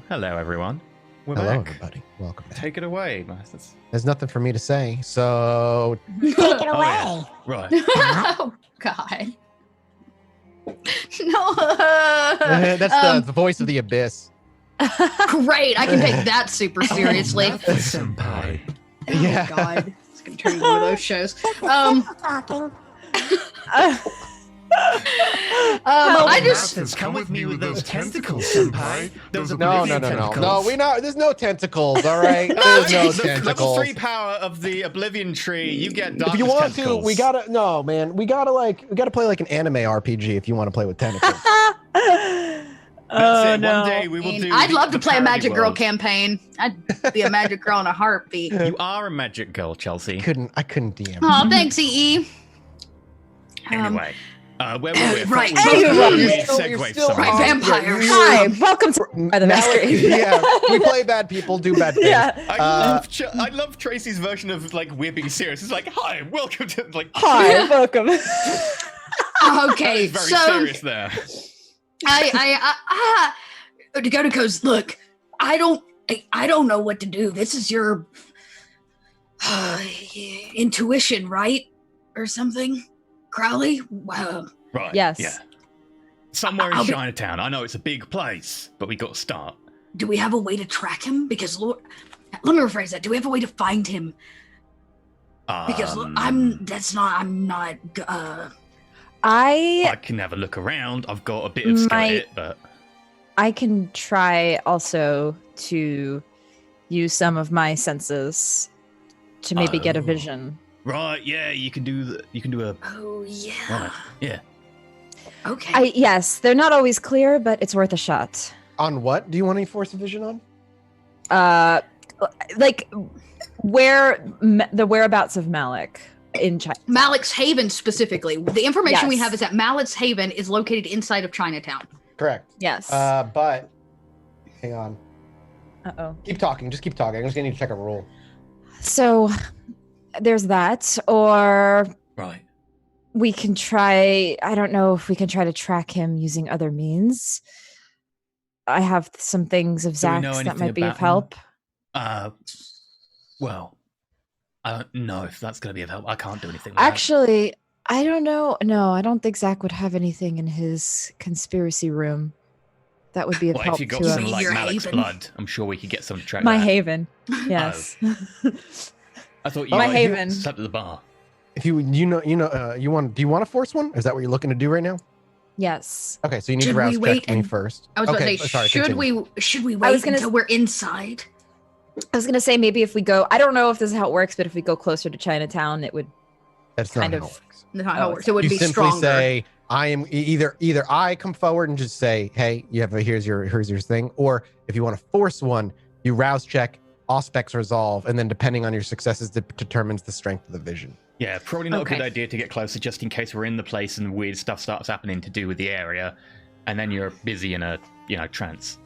hello everyone. We're Hello, back. everybody. Welcome back. Take it away, Masters. There's nothing for me to say, so Take it away. yeah. Right. Oh God. No. that's the voice of the abyss. Great. I can take that super seriously. Senpai. Oh Yeah. God. It's gonna turn into one of those shows. Talking. I just Masters, come with me with those tentacles, senpai. Those No. oblivion tentacles. No, there's no tentacles, all right? There's no The level tentacles. 3 power of the Oblivion Tree. You get darkness If you want tentacles. to, we gotta play like an anime RPG if you want to play with tentacles. That's it. no. One day we will do. I'd love to the play a parody Magic Girl world. campaign. I'd be a Magic Girl in a heartbeat. You are a magic girl, Chelsea. I couldn't DM. Oh, thanks, EE. Anyway, where were we? Right. Weird So segue you're still somewhere. Right, on- vampires. Hi, welcome to the Malik, Masquerade. yeah, we play bad people, do bad things. Yeah. I love Tracy's version of like we're being serious. It's like, hi, welcome to like. Hi, welcome. That Okay, is very so serious there. Dakota goes, look, I don't know what to do. This is your intuition, right? Or something? Crowley? Right. Yes. Yeah. Somewhere in I'll be- Chinatown. I know it's a big place, but we got to start. Do we have a way to track him? Because Lord, let me rephrase that. Do we have a way to find him? Because I'm not. I can have a look around. I've got a bit of skill at it, but I can try also to use some of my senses to maybe get a Oh. vision. right, yeah, you can do a Oh yeah. right, yeah. Okay. Yes, they're not always clear, but it's worth a shot. On what do you want any force of vision on? Like the whereabouts of Malik in China. Malik's Haven specifically. The information we Yes. have is that Malik's Haven is located inside of Chinatown. Correct. Yes. But hang on. Uh-oh. Keep talking. Just keep talking. I'm just gonna need to check a rule. So there's that, or Right. we can try. I don't know if we can try to track him using other means. I have some things of Do we know Zach's that anything might be of about him? help. Well, I don't know if that's going to be of help. I can't do anything. With Actually, I don't know. No, I don't think Zach would have anything in his conspiracy room that would be that. of Well, help if you got to some us. like Your Malik's haven. blood, I'm sure we could get some to track My that. haven. Yes. I thought you My like, haven. slept at the bar. If do you want to force one? Is that what you're looking to do right now? Yes. Okay, so you need Should to we rouse wait check me and- first. I was okay, about to say, sorry, should continue. we I was wait gonna until we're inside? I was gonna say maybe if we go. I don't know if this is how it works, but if we go closer to Chinatown, it would. That's not kind how of- it works. That's not how Oh, it works. It would You be simply stronger. say, I am either I come forward and just say, hey, you have here's your thing, or if you want to force one, you rouse check, all specs resolve, and then depending on your successes, determines the strength of the vision. Yeah, probably not a good Okay. idea to get closer just in case we're in the place and weird stuff starts happening to do with the area, and then you're busy in a trance.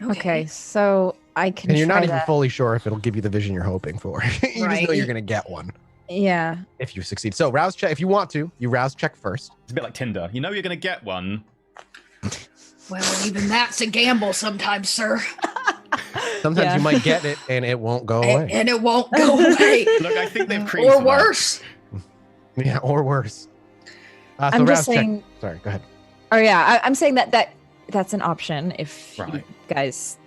Okay, so I can. And you're not try even to- fully sure if it'll give you the vision you're hoping for. You just know Right. you're gonna get one Yeah. if you succeed. So rouse check if you want to. You rouse check first. It's a bit like Tinder. You know you're going to get one. Well, even that's a gamble sometimes, sir. Sometimes Yeah. you might get it and it won't go away. And it won't go away. Look, I think they've creamed Or for that. worse. Yeah, or worse. So I'm rouse just saying. check. Sorry, go ahead. Oh yeah, I'm saying that's an option if you Right. guys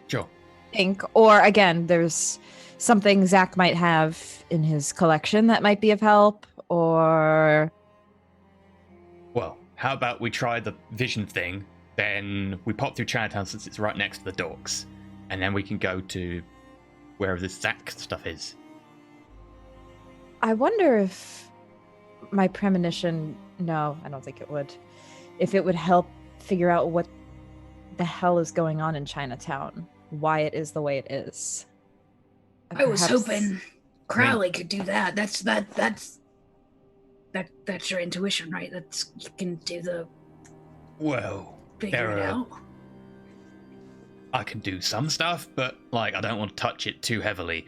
Sure. think. Or again, there's something Zach might have in his collection that might be of help. Or Well, how about we try the vision thing, then we pop through Chinatown since it's right next to the docks, and then we can go to wherever this Zach stuff is. I wonder if my premonition. No, I don't think it would. If it would help figure out what the hell is going on in Chinatown, why it is the way it is. I was Perhaps- hoping Crowley could do that. That's your intuition, right? That's you can do the Well, figure it There are- out. I can do some stuff, but like I don't want to touch it too heavily.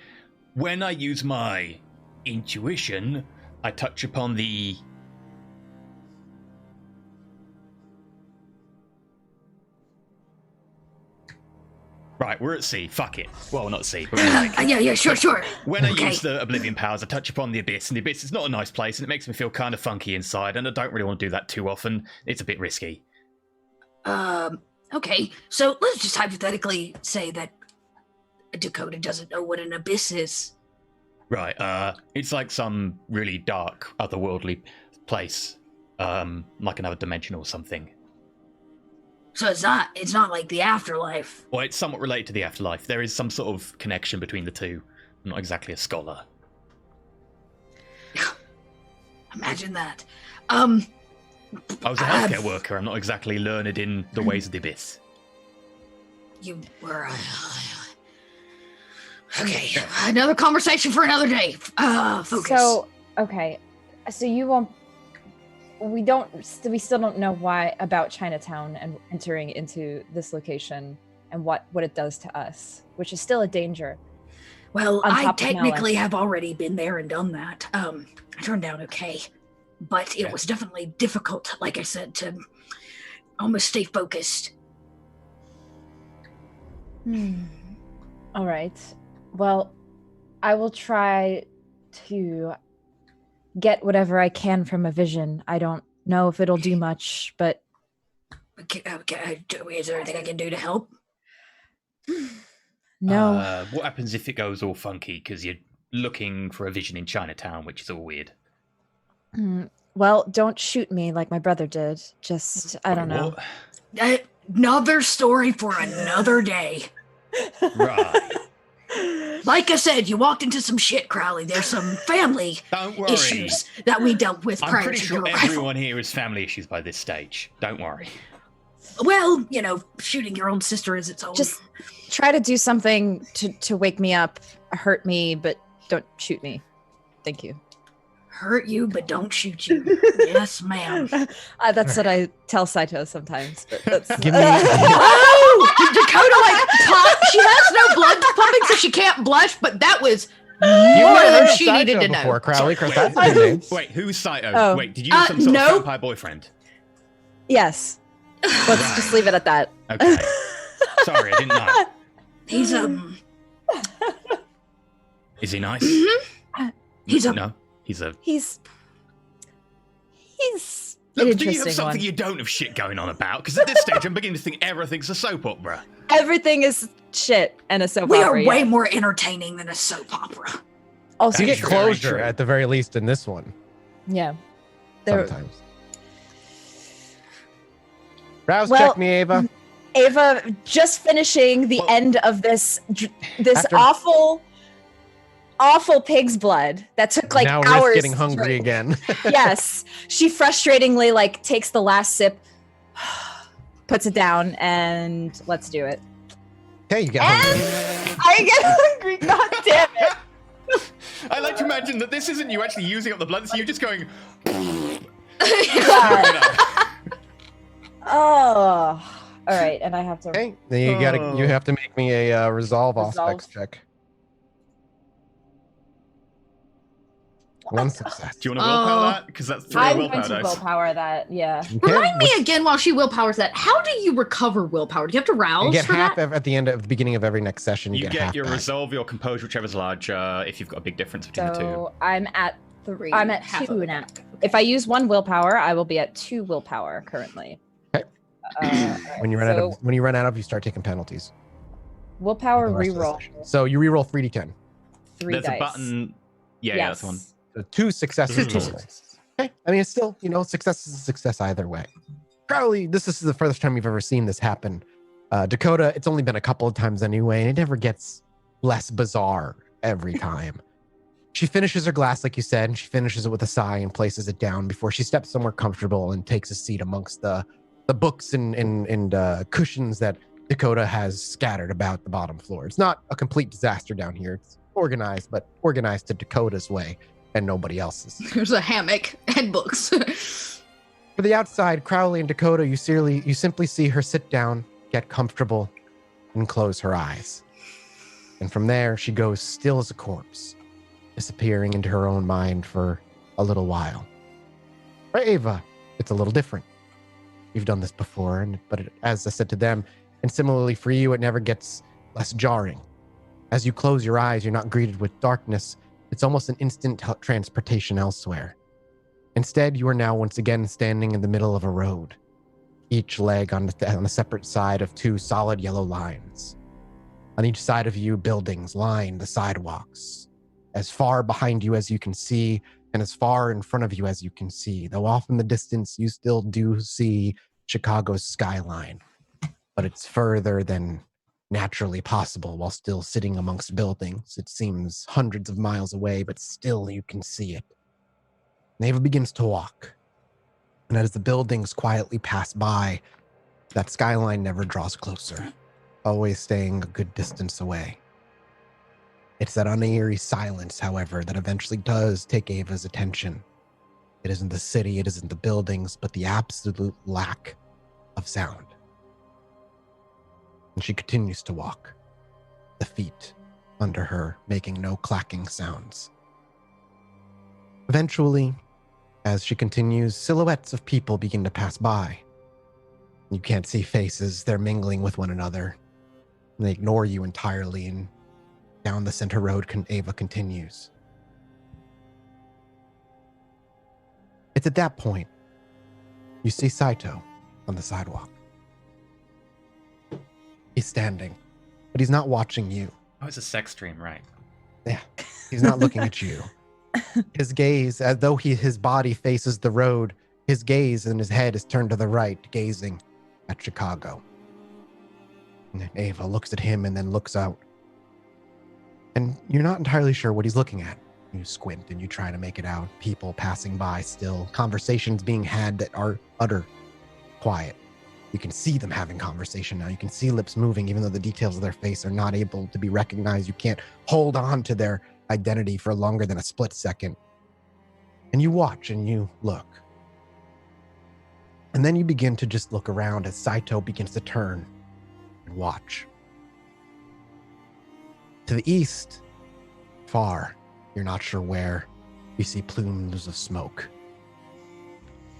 When I use my intuition, I touch upon the Right, we're at sea. Fuck it. Well, not sea, but we're like, Yeah, sure. when I Okay. use the Oblivion powers, I touch upon the Abyss, and the Abyss is not a nice place, and it makes me feel kind of funky inside, and I don't really want to do that too often. It's a bit risky. Okay, so let's just hypothetically say that Dakota doesn't know what an abyss is. Right, it's like some really dark, otherworldly place, like another dimension or something. So it's not like the afterlife. Well, it's somewhat related to the afterlife. There is some sort of connection between the two. I'm not exactly a scholar. Imagine that. I was a healthcare worker. I'm not exactly learned in the ways of the Abyss. You were. Okay, another conversation for another day. Focus. So, okay. So you won't. We still don't know why about Chinatown and entering into this location and what it does to us, which is still a danger. Well, on I top of technically knowledge. have already been there and done that. I turned out okay, but it was definitely difficult, like I said, to almost stay focused. All right. Well, I will try to get whatever I can from a vision. I don't know if it'll do much, but Okay, is there anything I can do to help? no. What happens if it goes all funky because you're looking for a vision in Chinatown, which is all weird? Well, don't shoot me like my brother did. Just, I don't know. What? Another story for another day. Right. Like I said, you walked into some shit, Crowley. There's some family Don't worry. issues that we dealt with I'm prior pretty to sure your arrival. everyone here has family issues by this stage. Don't worry. Well, shooting your own sister is its own. Just try to do something to wake me up, hurt me, but don't shoot me. Thank you. hurt you, but don't shoot you. Yes, ma'am. That's what I tell Saito sometimes. But that's, Give me- Oh, Dakota like pop. She has no blood pumping, so she can't blush. But that was more than she needed to know. Before, Crowley, Sorry, that's a good name. Wait, who's Saito? Oh. Wait, did you use some sort no. of vampire boyfriend? yes. Let's just leave it at that. Okay. Sorry, I didn't know. He's Is he nice? he's a No, he's a. He's Look, an do you have interesting something one. you don't have shit going on about? Because at this stage, I'm beginning to think everything's a soap opera. Everything is shit and a soap we opera. are way yeah. more entertaining than a soap opera. Also, You That's get very closure true. at the very least in this one. yeah. There, Sometimes. Rouse Well- check me, Ava. Ava, just finishing the Well- end of this After- awful pig's blood that took like now hours. risk getting to hungry drink. again. Yes, she frustratingly like takes the last sip, puts it down, and let's do it. Okay, you get And hungry. I get hungry. God damn it! I like to imagine that this isn't you actually using up the blood, it's you just going. God. Oh, all right, and I have to. Okay, then you have to make me a resolve aspects check. One success. Do you want to willpower that? Because that's 3 I'm willpower going to dice. willpower that. Yeah. Okay, Remind me again while she willpowers that. How do you recover willpower? Do you have to rouse You get for half that? at the end of the beginning of every next session. You get get half your back. resolve, your composure, whichever's larger, if you've got a big difference between the two. So I'm at 3. I'm at half 2 of it. now. If I use 1 willpower, I will be at 2 willpower currently. Okay. When you run out of, you start taking penalties. Willpower the rest of the reroll session. So you reroll 3d10. 3 There's dice. a button. Yeah, that's the one. So 2 successes Mhm. total. Okay. I mean, it's still, success is a success either way. Crowley, this is the first time you've ever seen this happen. Dakota, it's only been a couple of times anyway, and it never gets less bizarre every time. She finishes her glass, like you said, and she finishes it with a sigh and places it down before she steps somewhere comfortable and takes a seat amongst the books and cushions that Dakota has scattered about the bottom floor. It's not a complete disaster down here. It's organized, but organized to Dakota's way and nobody else's. There's a hammock and books. For the outside, Crowley and Dakota, you simply see her sit down, get comfortable, and close her eyes. And from there, she goes still as a corpse, disappearing into her own mind for a little while. For Ava, it's a little different. You've done this before, but as I said to them, and similarly for you, it never gets less jarring. As you close your eyes, you're not greeted with darkness. It's almost an instant transportation elsewhere. Instead, you are now once again standing in the middle of a road, each leg on a separate side of two solid yellow lines. On each side of you, buildings line the sidewalks, as far behind you as you can see, and as far in front of you as you can see, though off in the distance you still do see Chicago's skyline, but it's further than naturally possible while still sitting amongst buildings. It seems hundreds of miles away, but still you can see it. Neva begins to walk, and as the buildings quietly pass by, that skyline never draws closer, always staying a good distance away. It's that uneary silence, however, that eventually does take Ava's attention. It isn't the city, it isn't the buildings, but the absolute lack of sound. And she continues to walk, the feet under her making no clacking sounds. Eventually, as she continues, silhouettes of people begin to pass by. You can't see faces, they're mingling with one another. And they ignore you entirely, and down the center road, Ava continues. It's at that point you see Saito on the sidewalk. He's standing, but he's not watching you. Oh, it's a sex dream, right? Yeah, he's not looking at you. His gaze, as though his body faces the road, his gaze and his head is turned to the right, gazing at Chicago. And Ava looks at him and then looks out. And you're not entirely sure what he's looking at. You squint and you try to make it out. People passing by still. Conversations being had that are utter quiet. You can see them having conversation now. You can see lips moving, even though the details of their face are not able to be recognized. You can't hold on to their identity for longer than a split second. And you watch and you look. And then you begin to just look around as Saito begins to turn and watch. To the east, far, you're not sure where, you see plumes of smoke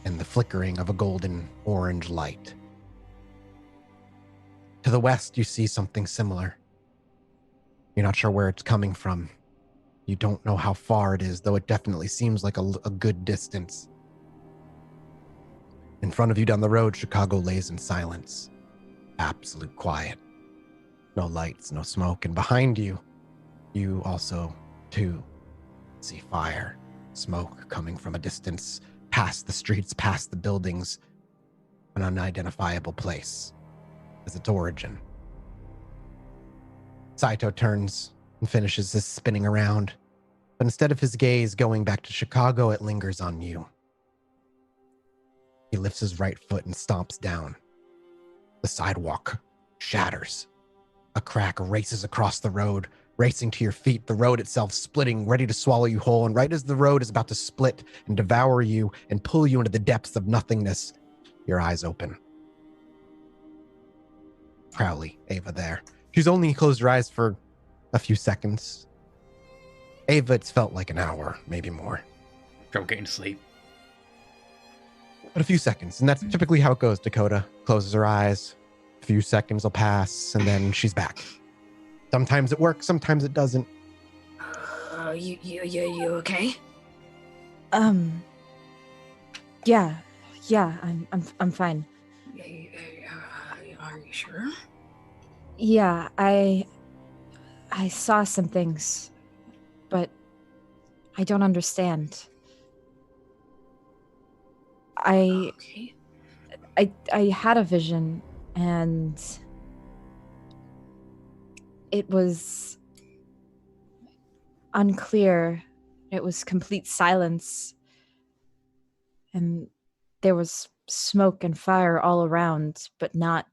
and the flickering of a golden orange light. To the west, you see something similar. You're not sure where it's coming from. You don't know how far it is, though it definitely seems like a good distance. In front of you down the road, Chicago lays in silence. Absolute quiet. No lights, no smoke. And behind you, you also, too, see fire, smoke coming from a distance, past the streets, past the buildings, an unidentifiable place as its origin. Saito turns and finishes his spinning around, but instead of his gaze going back to Chicago, it lingers on you. He lifts his right foot and stomps down. The sidewalk shatters. A crack races across the road, racing to your feet, the road itself splitting, ready to swallow you whole. And right as the road is about to split and devour you and pull you into the depths of nothingness, your eyes open. Crowley, Ava there. She's only closed her eyes for a few seconds. Ava, it's felt like an hour, maybe more. Trouble getting to sleep. But a few seconds, and that's typically how it goes. Dakota closes her eyes. A few seconds will pass, and then she's back. Sometimes it works, sometimes it doesn't. You okay? Yeah, I'm fine. Are you sure? Yeah, I saw some things, but I don't understand. Okay. I had a vision, and it was unclear. It was complete silence, and there was smoke and fire all around, but not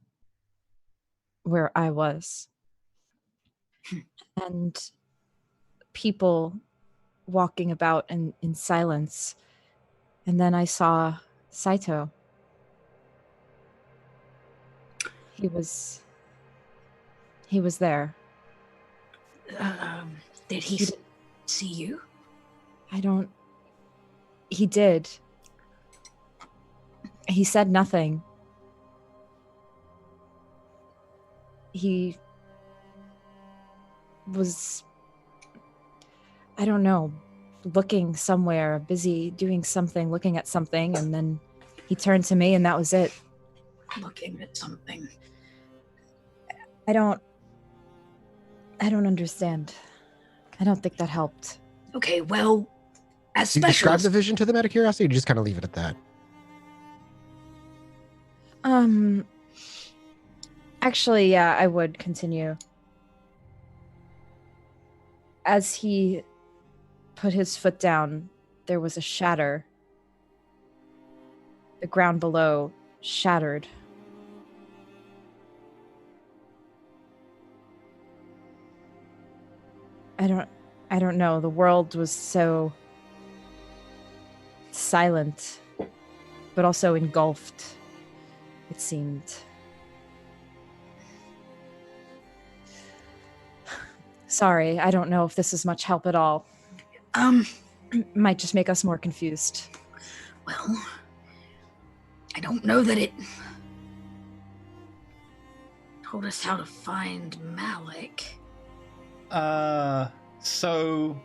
where I was. And people walking about in silence. And then I saw Saito. He was there. Did he see you? He did. He said nothing. He was, I don't know, looking somewhere, busy doing something, looking at something, and then he turned to me and that was it. Looking at something. I don't understand. I don't think that helped. Okay, well, as Do you describe specialists... the vision to them out of curiosity, or do you just kind of leave it at that? Actually, yeah, I would continue. As he put his foot down, there was a shatter. The ground below shattered. I don't know. The world was so silent, but also engulfed, it seemed. Sorry, I don't know if this is much help at all. Might just make us more confused. Well, I don't know that it told us how to find Malik. So,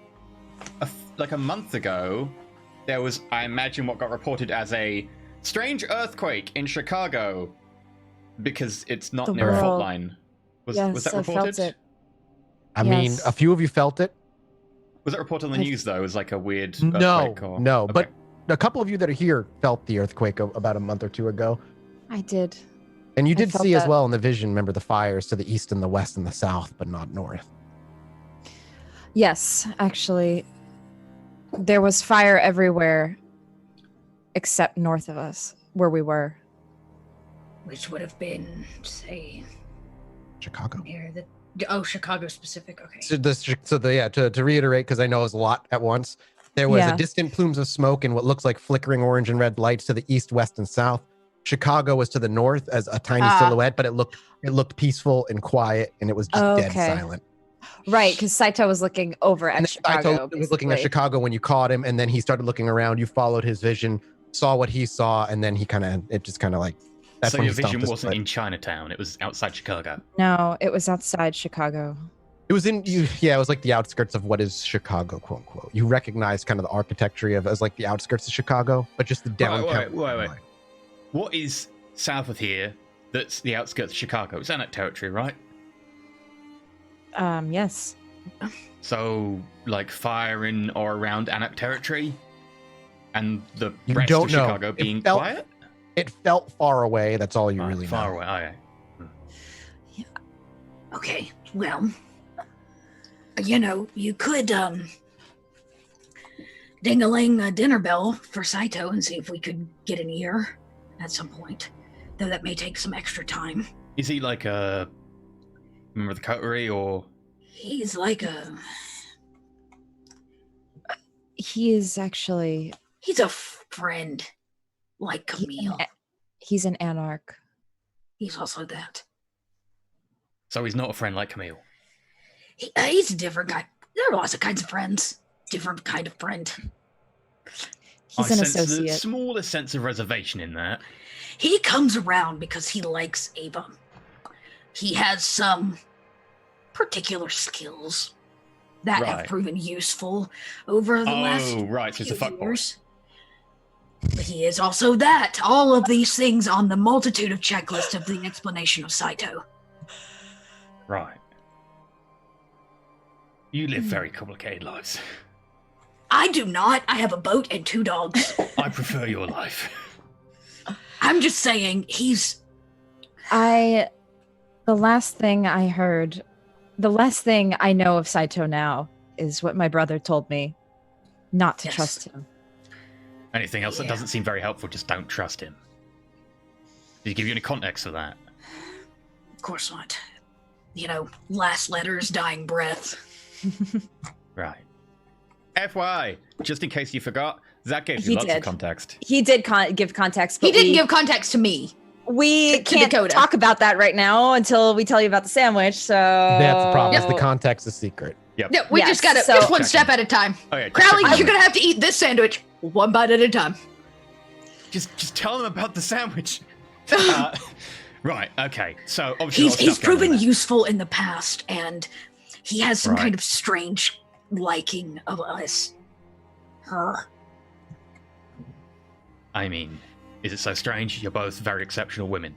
like a month ago, there was, I imagine, what got reported as a strange earthquake in Chicago, because it's not The near a fault world. line. Was Yes, that I reported? felt it. I mean, Yes. a few of you felt it. Was that reported on the I- news though? As like a weird No, earthquake? Or... no. Okay. But a couple of you that are here felt the earthquake about a month or two ago. I did. And you I did felt see as that. well in the vision, remember the fires to the east and the west and the south, but not north. Yes, actually, there was fire everywhere except north of us, where we were. Which would have been, say, Chicago. near the... Oh, Chicago specific, okay. To reiterate, because I know it was a lot at once, there was Yeah. a distant plumes of smoke and what looks like flickering orange and red lights to the east, west, and south. Chicago was to the north as a tiny silhouette, but it looked peaceful and quiet, and it was just dead Okay. silent. Right, because Saito was looking over at And then Chicago. Saito was looking at basically. Chicago when you caught him, and then he started looking around. You followed his vision, saw what he saw, and then it just kind of like. That's So when your he stopped vision his wasn't foot. in Chinatown; it was outside Chicago. No, it was outside Chicago. It was it was like the outskirts of what is Chicago, quote unquote. You recognize kind of the architecture of as like the outskirts of Chicago, but just the downtown. Wait. What is south of here? That's the outskirts of Chicago. It's Anak territory, right? Yes. So, like fire in or around Anak territory, and the You rest don't of know. Chicago It being felt- quiet. It felt far away. That's all you Right, really far know. away. Okay. Okay, well, you could, ding-a-ling a dinner bell for Saito and see if we could get an ear at some point. Though that may take some extra time. Is he like a member of the Coterie or? He's like He is actually. he's a friend, like Camille. He's an anarch. He's also that. So he's not a friend like Camille. He's a different guy. There are lots of kinds of friends. Different kind of friend. He's I an sense the associate. smallest sense of reservation in that. He comes around because he likes Ava. He has some particular skills that have Right. proven useful over the last right, so it's a few fuckboy. years. But he is also that. All of these things on the multitude of checklists of the explanation of Saito. Right. You live very complicated lives. I do not. I have a boat and 2 dogs. I prefer your life. I'm just saying, The last thing I heard, the last thing I know of Saito now is what my brother told me, not to Yes. trust him. Anything else that Yeah. doesn't seem very helpful, just don't trust him. Did he give you any context for that? Of course not. Last letters, dying breath. Right. FYI, just in case you forgot, Zach gave you He lots did. of context. He did give context, but He didn't give context to me. we to can't Dakota. talk about that right now until we tell you about the sandwich. So That's the problem. Is Oh. the context is secret. Yep. Yeah, we Yes, just gotta, so- just one step at a time. Okay, Crowley, just you're gonna have to eat this sandwich one bite at a time. Just tell them about the sandwich. Right. Okay. So obviously, He's a lot of stuff going on proven there. useful in the past, and he has some Right. kind of strange liking of us. Her. I mean, is it so strange? You're both very exceptional women.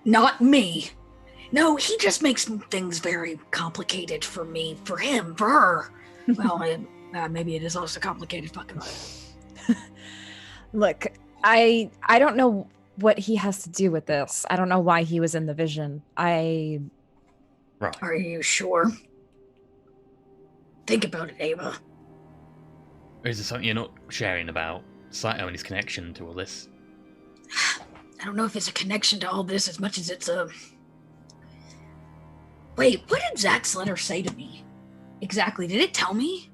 Not me. No, he just makes things very complicated for me, for him, for her. Well, maybe it is also complicated. Fucking. Look, I don't know what he has to do with this. I don't know why he was in the vision. Right. Are you sure? Think about it, Ava. Or is it something you're not sharing about Saito and his connection to all this? I don't know if it's a connection to all this as much as it's a... Wait, what did Zach's letter say to me? Exactly, did it tell me?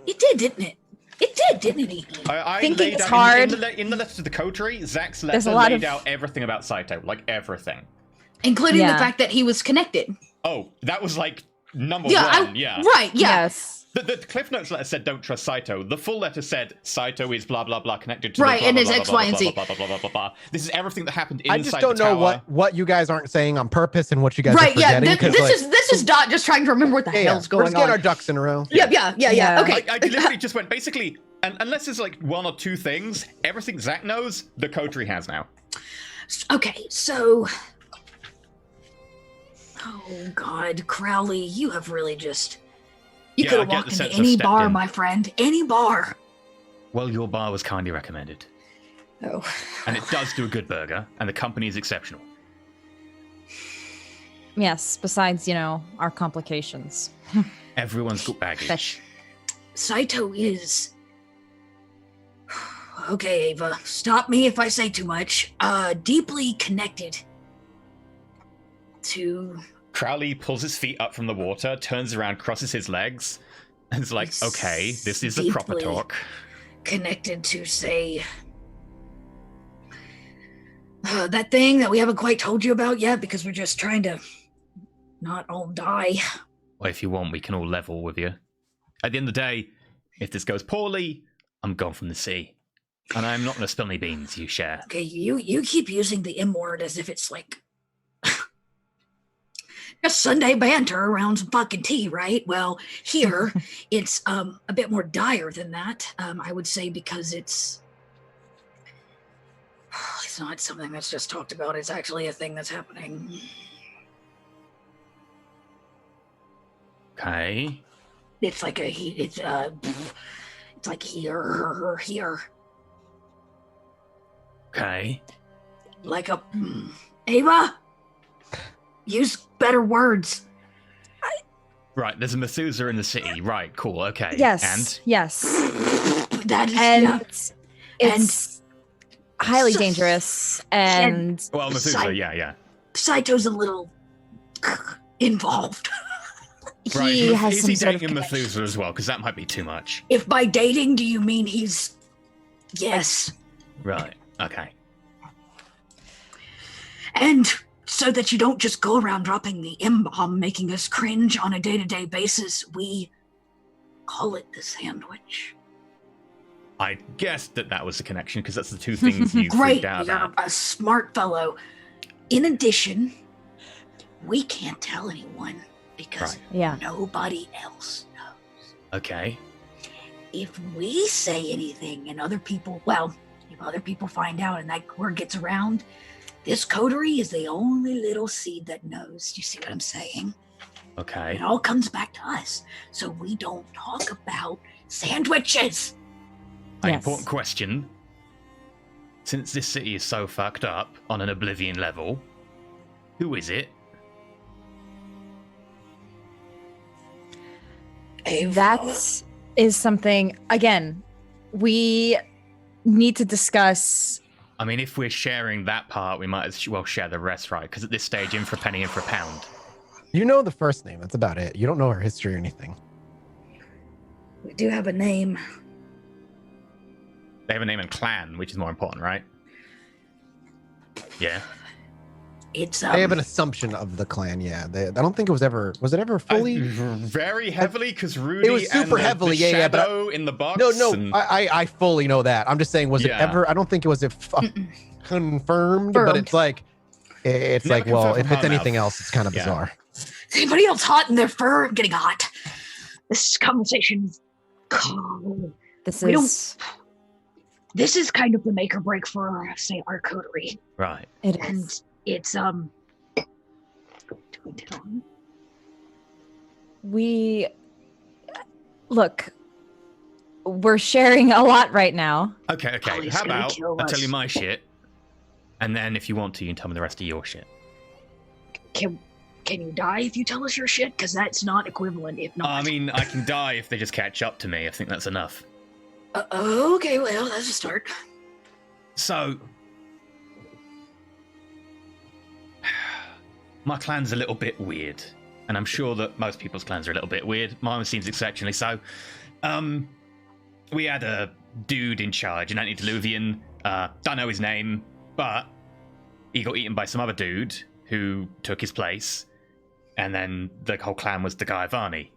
It did, didn't it? It did, didn't it? I Thinking laid is out, hard. In the letter to the Coterie, Zach's There's letter a lot laid of- out everything about Saito, like everything. Including Yeah. the fact that he was connected. Oh, that was like number Yeah, one, yeah. Right, yeah. Yes. The Cliff Notes letter said don't trust Saito. The full letter said Saito is blah blah blah connected to Right, the blah, and blah, his blah, X, blah, Y, and blah, Z. blah, blah, blah, blah, blah, blah. This is everything that happened inside I just don't the know tower. what you guys aren't saying on purpose and what you guys Right, are yeah. forgetting. 'cause, This is Dot just trying to remember what the hell's we're going just getting on. our ducks in a row. Yeah. Yeah. Okay. I deliberately just went basically, and unless there's like one or two things, everything Zach knows, the Coterie has now. Okay, so... Oh, God. Crowley, you have really just... You Yeah, could I have get walked the into sense I've any stepped bar, in. my friend. Any bar. Well, your bar was kindly recommended, Oh. and it does do a good burger, and the company is exceptional. Yes, besides, our complications. Everyone's got baggage. Saito is... Okay, Ava. Stop me if I say too much. Deeply connected to... Crowley pulls his feet up from the water, turns around, crosses his legs, and is like, okay, this is the proper Deeply talk. Connected to, say... that thing that we haven't quite told you about yet because we're just trying to not all die. Well, if you want, we can all level with you. At the end of the day, if this goes poorly, I'm gone from the sea. And I'm not going to spill any beans, you share. Okay, you keep using the M word as if it's like just Sunday banter around some fucking tea, right? Well, here it's a bit more dire than that. I would say because it's not something that's just talked about. It's actually a thing that's happening. Okay. It's like it's like here. Okay. Like a Ava. Use better words. Right, there's a Methuselah in the city. Right, cool, okay. Yes. Yes. That is And yeah. it's highly So- dangerous and Well, Methuselah, yeah. Saito's a little involved. Right, he has is some he sort of dating connection. Methuselah as well? Because that might be too much. If by dating do you mean he's yes. Right, okay. And so that you don't just go around dropping the M-bomb, making us cringe on a day-to-day basis, we call it the sandwich. I guessed that was the connection, because that's the two things you Great, freaked out you're about. a smart fellow. In addition, we can't tell anyone because Right. Yeah. nobody else knows. Okay. If we say anything and other people, well, if other people find out and that word gets around, this coterie is the only little seed that knows. You see what I'm saying? Okay. It all comes back to us. So we don't talk about sandwiches. An Yes. important question. Since this city is so fucked up on an oblivion level, who is it? That is something, again, we need to discuss. I mean, if we're sharing that part, we might as well share the rest, right? Because at this stage, in for a penny, in for a pound. You know the first name. That's about it. You don't know her history or anything. We do have a name. They have a name and clan, which is more important, right? Yeah. It's I have an assumption of the clan. Yeah, I don't think it was ever. Was it ever fully? Very heavily, because Rudy It was super and heavily, the yeah, but Shadow in the box. No. and- I fully know that. I'm just saying, was it Yeah. ever? I don't think it was confirmed, but Confirmed. it's like It's Never like, well, confirm if from it's her anything mouth. else, it's kind of Yeah. bizarre. Is anybody else hot in their fur? I'm getting hot. This conversation's cold. This We don't- is This is kind of the make or break for, say, our coterie. Right. it And is. it's, do we tell him? We look. We're sharing a lot right now. Okay. Ollie's How gonna about kill I tell you us. my shit, and then if you want to, you can tell me the rest of your shit. Can you die if you tell us your shit? Because that's not equivalent, if not. I mean, I can die if they just catch up to me. I think that's enough. Okay, well, that's a start. So, my clan's a little bit weird, and I'm sure that most people's clans are a little bit weird. Mine seems exceptionally so. We had a dude in charge, an antediluvian. Don't know his name, but he got eaten by some other dude who took his place, and then the whole clan was the Gaiavani.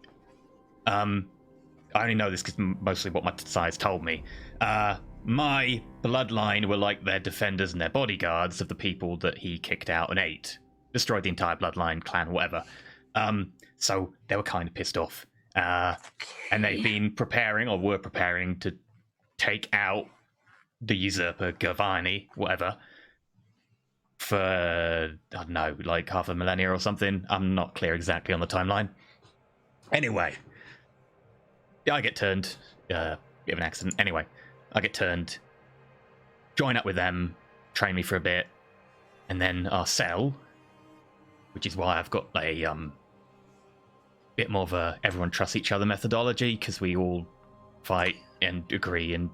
I only know this because mostly what my sires told me. My bloodline were like their defenders and their bodyguards of the people that he kicked out and ate. Destroyed the entire bloodline, clan, whatever. So they were kind of pissed off. And they've been preparing, or were preparing, to take out the usurper, Gavani, whatever, for, I don't know, like half a millennia or something. I'm not clear exactly on the timeline. Anyway, I get turned, bit of an accident. Anyway, I get turned, join up with them, train me for a bit, and then our cell, which is why I've got a bit more of a everyone trusts each other methodology, because we all fight and agree and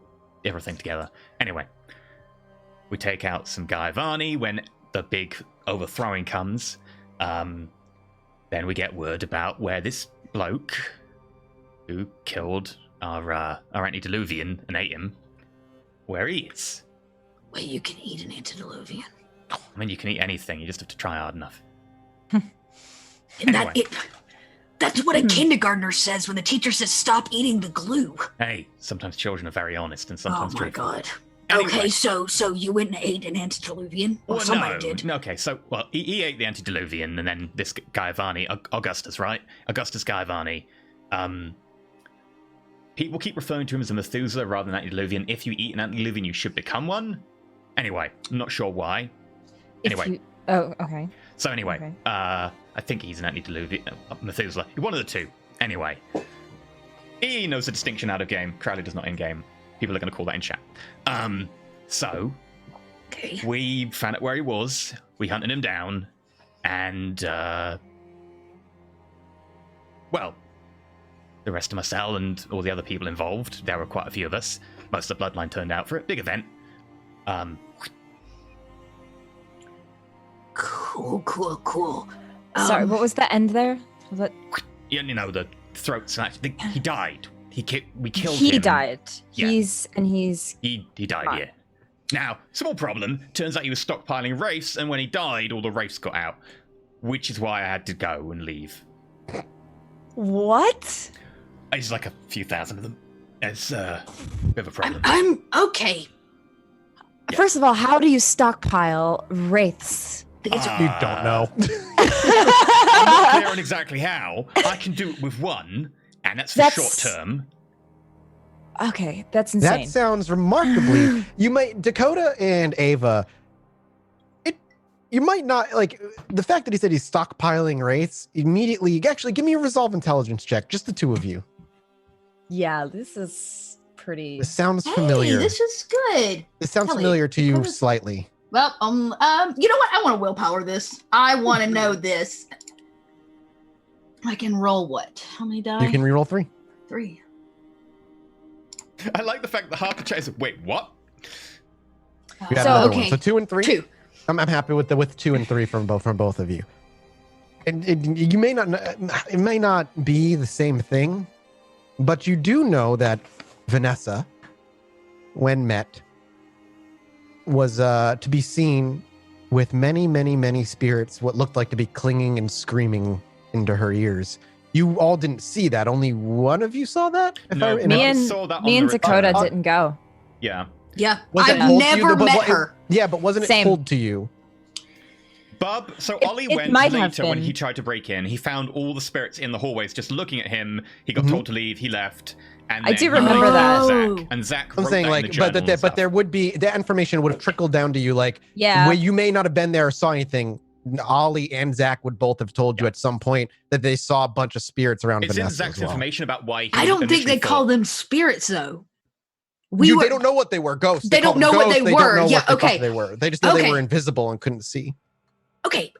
everything together. Anyway, we take out some Gaiavani when the big overthrowing comes. Then we get word about where this bloke who killed our antediluvian and ate him, where he is. Wait, you can eat an antediluvian? I mean, you can eat anything, you just have to try hard enough. And that's what a kindergartner says when the teacher says stop eating the glue. Hey, sometimes children are very honest and sometimes Oh my truthful. god. Anyway. Okay, so you went and ate an antediluvian? Well, somebody did. Okay, so, well, he ate the antediluvian, and then this Gaiavani, Augustus, right? Augustus Gaiavani. People keep referring to him as a Methuselah rather than antediluvian. If you eat an antediluvian, you should become one. Anyway, I'm not sure why. Anyway. Oh, okay. So anyway, Okay. I think he's an antediluvian, Methuselah. One of the two. Anyway. He knows the distinction out of game. Crowley does not in game. People are going to call that in chat. So, Okay. we found out where he was. We hunted him down. And, well, the rest of my cell and all the other people involved, there were quite a few of us. Most of the bloodline turned out for it. Big event. Cool. Sorry, what was the end there? Was that You know, the throat snatch. He died. We killed him. he died? Yeah. He's He died, Fine. yeah. Now, small problem. Turns out he was stockpiling wraiths, and when he died, all the wraiths got out. Which is why I had to go and leave. what? It's like a few thousand of them. It's a bit of a problem. I'm okay. Yeah. First of all, how do you stockpile wraiths? These are- You don't know. I'm not clear on exactly how. I can do it with one, and that's for That's- short term. Okay, that's insane. That sounds remarkably. You might, Dakota and Ava. You might not like the fact that he said he's stockpiling wraiths. Immediately, actually, give me a resolve intelligence check, just the two of you. Yeah, this is pretty. This sounds Hey, familiar. this is good. This sounds Kelly, familiar to you Dakota's- slightly. Well, you know what? I want to willpower this. I want to know this. I can roll what? How many die? You can reroll 3. 3. I like the fact that half the chat is, wait, what? You got So, another okay. one. So 2 and 3. 2. I'm happy with 2 and 3 from both of you. And you may not. It may not be the same thing, but you do know that Vanessa, when met, was to be seen with many spirits, what looked like to be clinging and screaming into her ears. You all didn't see that. Only one of you saw that. No, If I- Me I and saw that on me and the Dakota record. didn't go. Yeah. Yeah. Was it I've told to you, never but met what- her. Yeah, but wasn't it Same. told to you? Bub, so Ollie it went might have later when been. he tried to break in. He found all the spirits in the hallways just looking at him. He got told to leave. He left. And I then do he remember went that. to Oh. Zach, and Zach I'm wrote saying that in like, the journal and but stuff. there would be that information would have trickled down to you, like, Yeah. where you may not have been there or saw anything. Ollie and Zach would both have told you at some point that they saw a bunch of spirits around It's in Vanessa Zach's as well. information about why he I don't think initially they call thought- them spirits, though. They don't know what they were. Ghosts. They call don't them know what ghosts. they don't were. know Yeah, what they thought okay. they were. They just know they Okay. were invisible and couldn't see. Okay,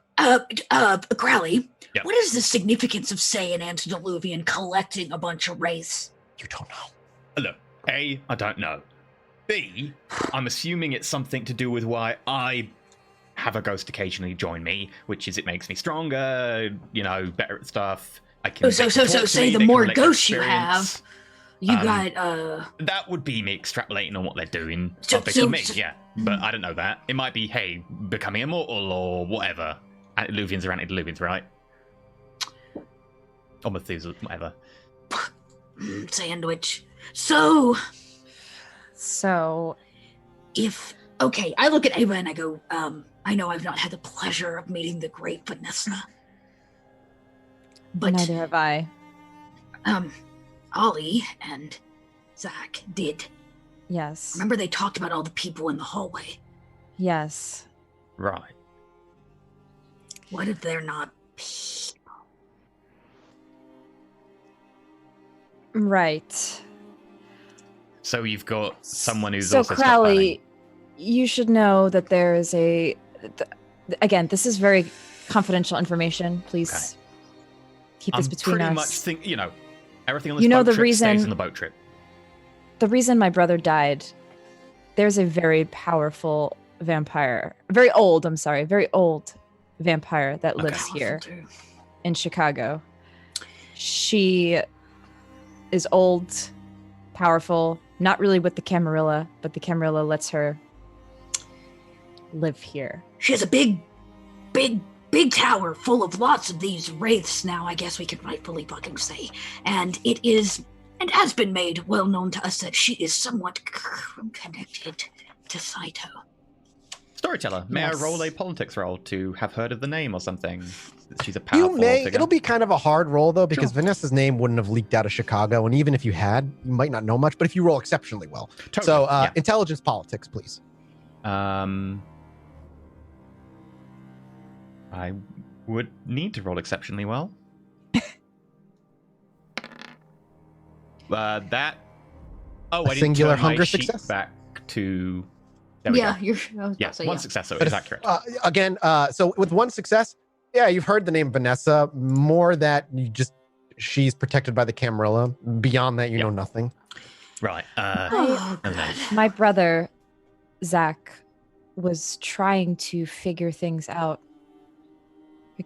Crowley, Yep. what is the significance of, say, an antediluvian collecting a bunch of wraiths? You don't know. Look, A, I don't know. B, I'm assuming it's something to do with why I have a ghost occasionally join me, which is it makes me stronger, better at stuff. I can. So they can talk to say me, the they can more relate their ghosts you experience. have, you Um, got That would be me extrapolating on what they're doing. So- Of so- me, yeah. But I don't know that. It might be, hey, becoming immortal or whatever. Antediluvians are antediluvians, right? Or Methuselah, whatever. sandwich. So So I look at Ava and I go, I know I've not had the pleasure of meeting the great Vanessa, but neither have I. Ollie and Zach did. Yes. Remember they talked about all the people in the hallway. Yes. Right. What if they're not people? Right. So you've got someone who's so also stuck planning. Crowley, you should know that there is again, this is very confidential information. Please keep this I'm between pretty us. much think, everything on this You know boat the trip reason- stays on the boat trip. The reason my brother died, there's a very powerful vampire, very old vampire that lives here in Chicago. She is old, powerful, not really with the Camarilla, but the Camarilla lets her live here. She has a big tower full of lots of these wraiths now, I guess we can rightfully fucking say. And it is, and has been made well known to us that she is somewhat connected to Saito. Storyteller, may Yes. I roll a politics roll to have heard of the name or something? She's a powerful You may. figure. It'll be kind of a hard roll though, because Sure. Vanessa's name wouldn't have leaked out of Chicago, and even if you had, you might not know much. But if you roll exceptionally well, Totally, so yeah. intelligence politics, please. I would need to roll exceptionally well. That. Oh, A I didn't singular turn my hunger sheet success? back to. There we Yeah, go. you're. I was about Yeah, to say, one yeah. success, so But it's if- accurate. Again, so with one success, yeah, you've heard the name Vanessa. More that she's protected by the Camarilla. Beyond that, you Yeah. know nothing. Right. Oh, okay. God. My brother, Zach, was trying to figure things out,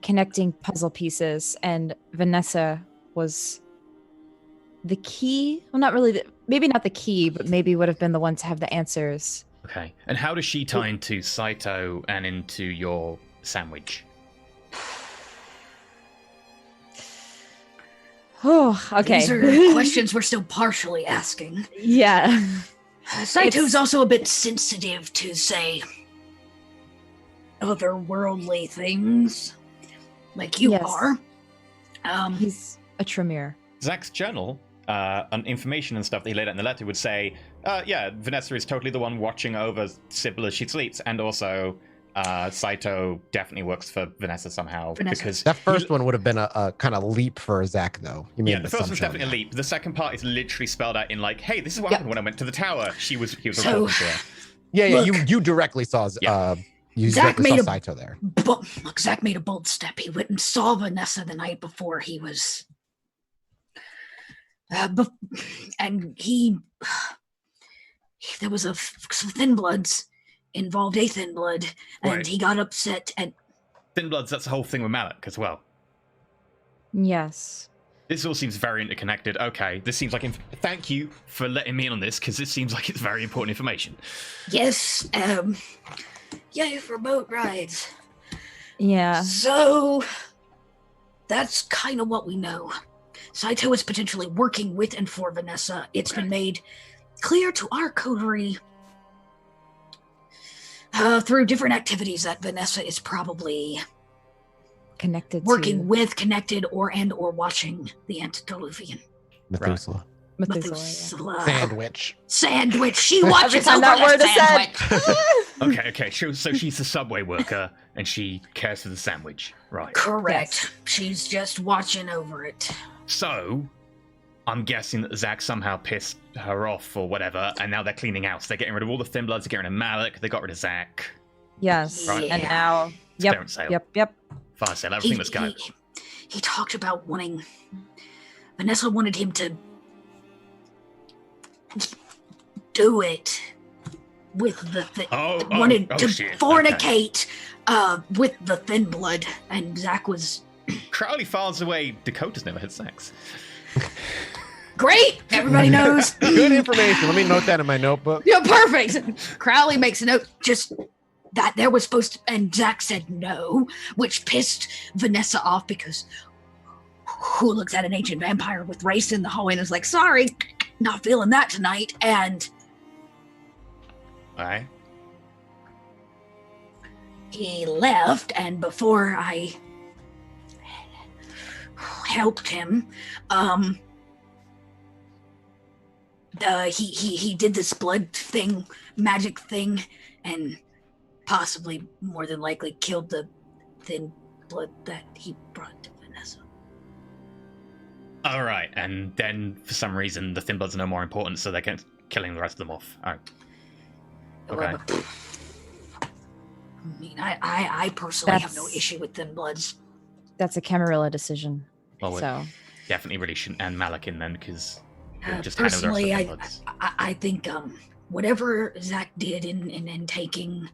connecting puzzle pieces, and Vanessa was the key. Well, not really, maybe not the key, but maybe would have been the one to have the answers. Okay. And how does she tie into Saito and into your sandwich? Oh, okay. These are questions we're still partially asking. Yeah. Saito's It's- also a bit sensitive to, say, otherworldly things, like you Yes. are. He's a Tremere. Zach's journal, on information and stuff that he laid out in the letter would say, yeah, Vanessa is totally the one watching over Sybil as she sleeps, and also Saito definitely works for Vanessa somehow. Vanessa. Because That first one would have been a kind of leap for Zach, though. You made yeah, an the first one's assumption on definitely a that. leap. The second part is literally spelled out in like, hey, this is what Yeah. happened when I went to the tower. He was So- reporting to her. Yeah, Look. you directly saw Yeah. you Zach directly made saw a- Saito there. Look, Zach made a bold step. He went and saw Vanessa the night before he was. And there was some thin bloods involved, a thin blood, and Right. he got upset. And Thin Bloods, that's the whole thing with Malak as well. Yes. This all seems very interconnected. Okay, this seems like... Thank you for letting me in on this, because this seems like it's very important information. yes, yay for boat rides. Yeah. So that's kind of what we know. Saito is potentially working with and for Vanessa. It's been made clear to our coterie through different activities that Vanessa is probably Connected working to with, connected, or watching the antediluvian. Methuselah. Methuselah. Sandwich. She watches Every time over that word the is said. sandwich. Okay. So she's a subway worker, and she cares for the sandwich, right? Correct. Yes. She's just watching over it. So, I'm guessing that Zach somehow pissed her off or whatever, and now they're cleaning house. They're getting rid of all the Thin Bloods, they're getting rid of Malik, they got rid of Zach. Yes. Right. And Yeah. now It's clearance sale. Yep. Fire sale, everything must go. He talked about wanting. Vanessa wanted him to do it with the wanted to shit. fornicate with the Thin Blood, and Zach was Crowley files away, Dakota's never had sex. great. Everybody knows. Good information. Let me note that in my notebook. Yeah, perfect. Crowley makes a note just that there was supposed to, and Zach said no, which pissed Vanessa off because who looks at an ancient vampire with race in the hallway and is like, sorry, not feeling that tonight. And Alright. he left, and before I helped him, he did this blood thing, magic thing, and possibly more than likely killed the Thin Blood that he brought to Vanessa. Alright, and then for some reason the Thin Bloods are no more important, so they're killing the rest of them off. Alright. Okay. I mean, I personally have no That's- issue with Thin Bloods. That's a Camarilla decision. Well, So definitely really shouldn't end Malik in then, because just hand over the rest of Personally, the I, Thin Bloods. I think whatever Zach did in taking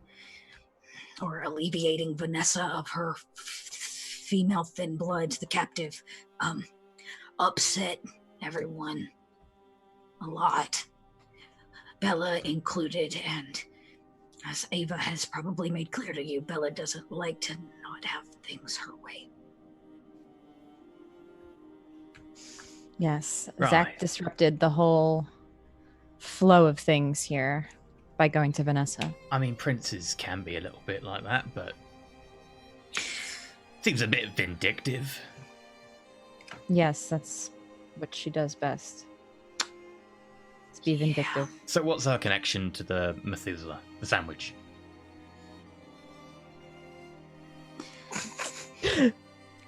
or alleviating Vanessa of her female Thin Blood, the captive, upset everyone a lot, Bella included. And as Ava has probably made clear to you, Bella doesn't like to not have things her way. yes, Right. Zach disrupted the whole flow of things here by going to Vanessa. I mean, princes can be a little bit like that, but seems a bit vindictive. Yes, that's what she does best. Is be vindictive. So what's her connection to the Methuselah, the sandwich?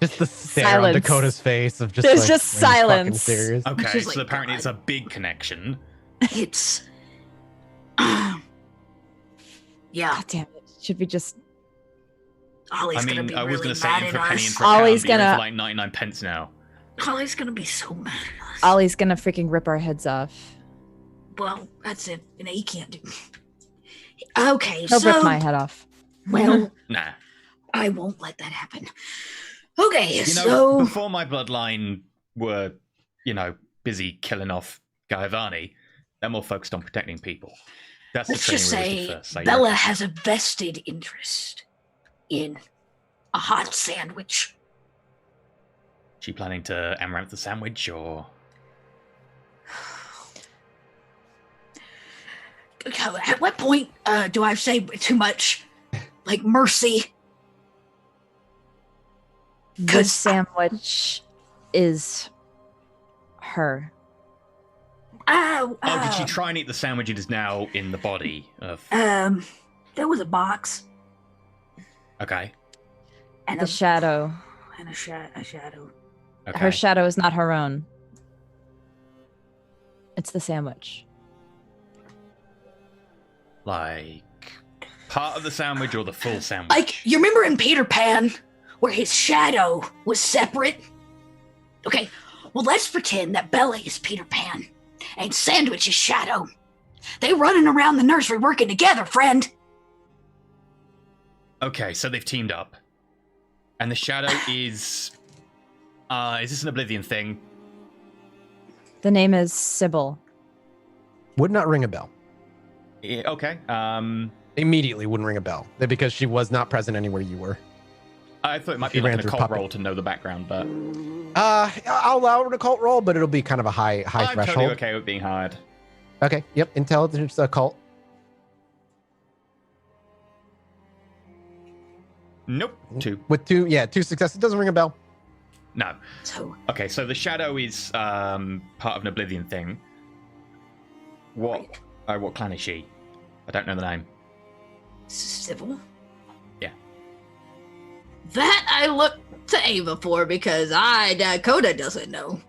Just the stare on Silence. Dakota's face of just There's like, just are you fucking silence. serious? Okay, She's so like, apparently God. it's a big connection. It's yeah, God damn it. Should we just Ollie's I gonna mean, be I was really going to say mad in at for a penny, in us. for a pound, Ollie's but you're in gonna- for like 99 pence now. Ollie's gonna be so mad at us. Ollie's gonna freaking rip our heads off. Well, that's it. You know, he can't do. Okay, He'll so rip my head off. well, Nah. I won't let that happen. Okay, You know, so before my bloodline were, busy killing off Gaiavani, they're more focused on protecting people. That's let's the just training we say did first. So Bella has a vested interest in a hot sandwich. She planning to amaranth the sandwich, or At what point do I say too much? Like mercy? This sandwich is her. Oh, did she try and eat the sandwich? It is now in the body of. There was a box Okay. and The shadow. a shadow. Okay. Her shadow is not her own. It's the sandwich. Like part of the sandwich or the full sandwich? Like, you remember in Peter Pan where his shadow was separate? Okay, well, let's pretend that Bella is Peter Pan and Sandwich is Shadow. They running around the nursery working together, friend. Okay, so they've teamed up, and the shadow is this an Oblivion thing? The name is Sybil. Would not ring a bell. Yeah, okay. Immediately wouldn't ring a bell because she was not present anywhere you were. I thought it might She be like ran an through occult puppet. roll to know the background, but I'll allow an occult roll, but it'll be kind of a high I'm threshold. totally okay with being hired. Okay. Yep. Intelligence occult. Nope. 2. With 2 successes. Doesn't ring a bell. No. So, Okay, so the shadow is part of an Oblivion thing. What clan is she? I don't know the name. civil. Yeah. That I look to Ava for because Dakota doesn't know.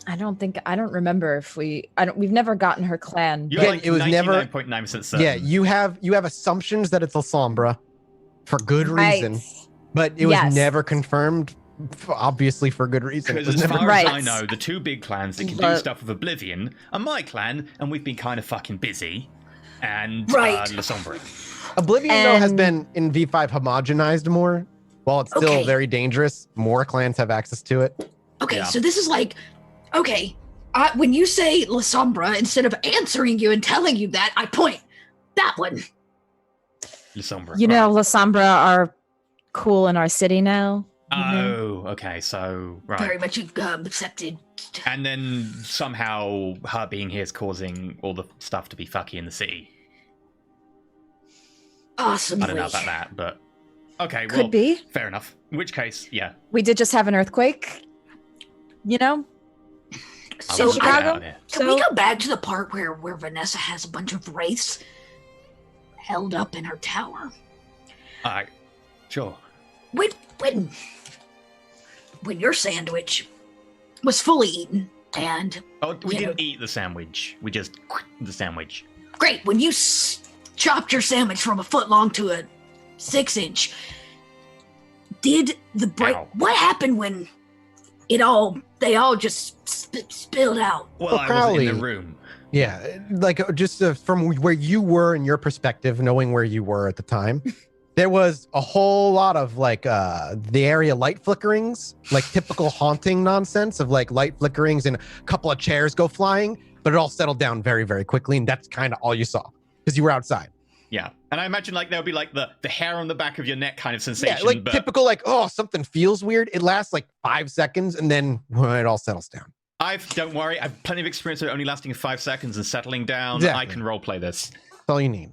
I don't remember if we've never gotten her clan. You're Yeah, like it was never- 99.9% certain. Yeah, you have assumptions that it's La Sombra for good reason, but it was Yes. never confirmed. Obviously, for good reason. It Because was as never. far as I Right. know, the 2 big clans that can do But- stuff with Oblivion are my clan, and we've been kind of fucking busy, and Right. La Sombra. Oblivion though has And- been in V5 homogenized more. While it's still Okay. very dangerous, more clans have access to it. Okay, Yeah. so this is like, okay, when you say La Sombra, instead of answering you and telling you that, I point. That one. La Sombra. You know, right. La Sombra are cool in our city now. you know? Oh, okay, so right. Very much accepted. And then somehow her being here is causing all the stuff to be fucky in the city. Awesomely. I don't know about that, but okay, Could well, be. fair enough. In which case, yeah. We did just have an earthquake. You know, I So will in get Chicago? out of here. Can we go back to the part where Vanessa has a bunch of wraiths held up in her tower? All right, sure. When your sandwich was fully eaten and Oh, we You know- didn't eat the sandwich. We just the sandwich. great, when you chopped your sandwich from a foot long to a 6-inch, did the break? Ow. What happened when they all just spilled out? Well, Well, I wasn't in Crowley- the room. Yeah, like just from where you were in your perspective, knowing where you were at the time, there was a whole lot of like the area light flickerings, like typical haunting nonsense of like light flickerings and a couple of chairs go flying, but it all settled down very, very quickly, and that's kind of all you saw because you were outside. Yeah, and I imagine like there would be like the hair on the back of your neck kind of sensation. Yeah, like but typical, like, oh, something feels weird. It lasts like 5 seconds, and then it all settles down. Don't worry, I've plenty of experience with it only lasting 5 seconds and settling down. Exactly. I can roleplay this. That's all you need.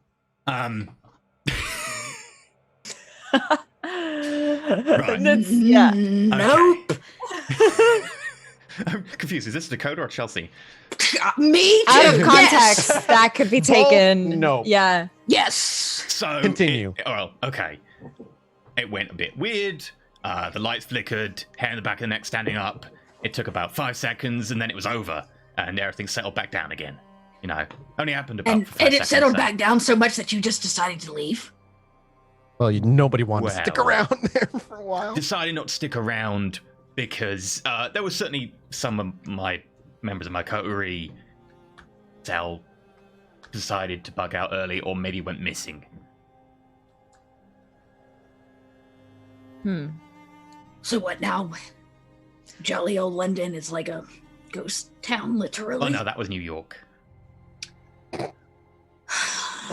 That's- yeah. Nope. I'm confused. Is this Dakota or Chelsea? Me too. Out of Yes. context, that could be taken. no. Yeah. Yes. So Continue. Okay. It went a bit weird. The lights flickered. Hair in the back of the neck standing up. It took about 5 seconds, and then it was over, and everything settled back down again. You know, only happened about. And, for 5 and it seconds, settled so- back down so much that you just decided to leave. Well, nobody wanted to stick Well. around there for a while. Decided not to stick around because there was certainly some of my members of my coterie cell decided to bug out early or maybe went missing. So what now? Jolly old London is like a ghost town, literally. Oh no, that was New York.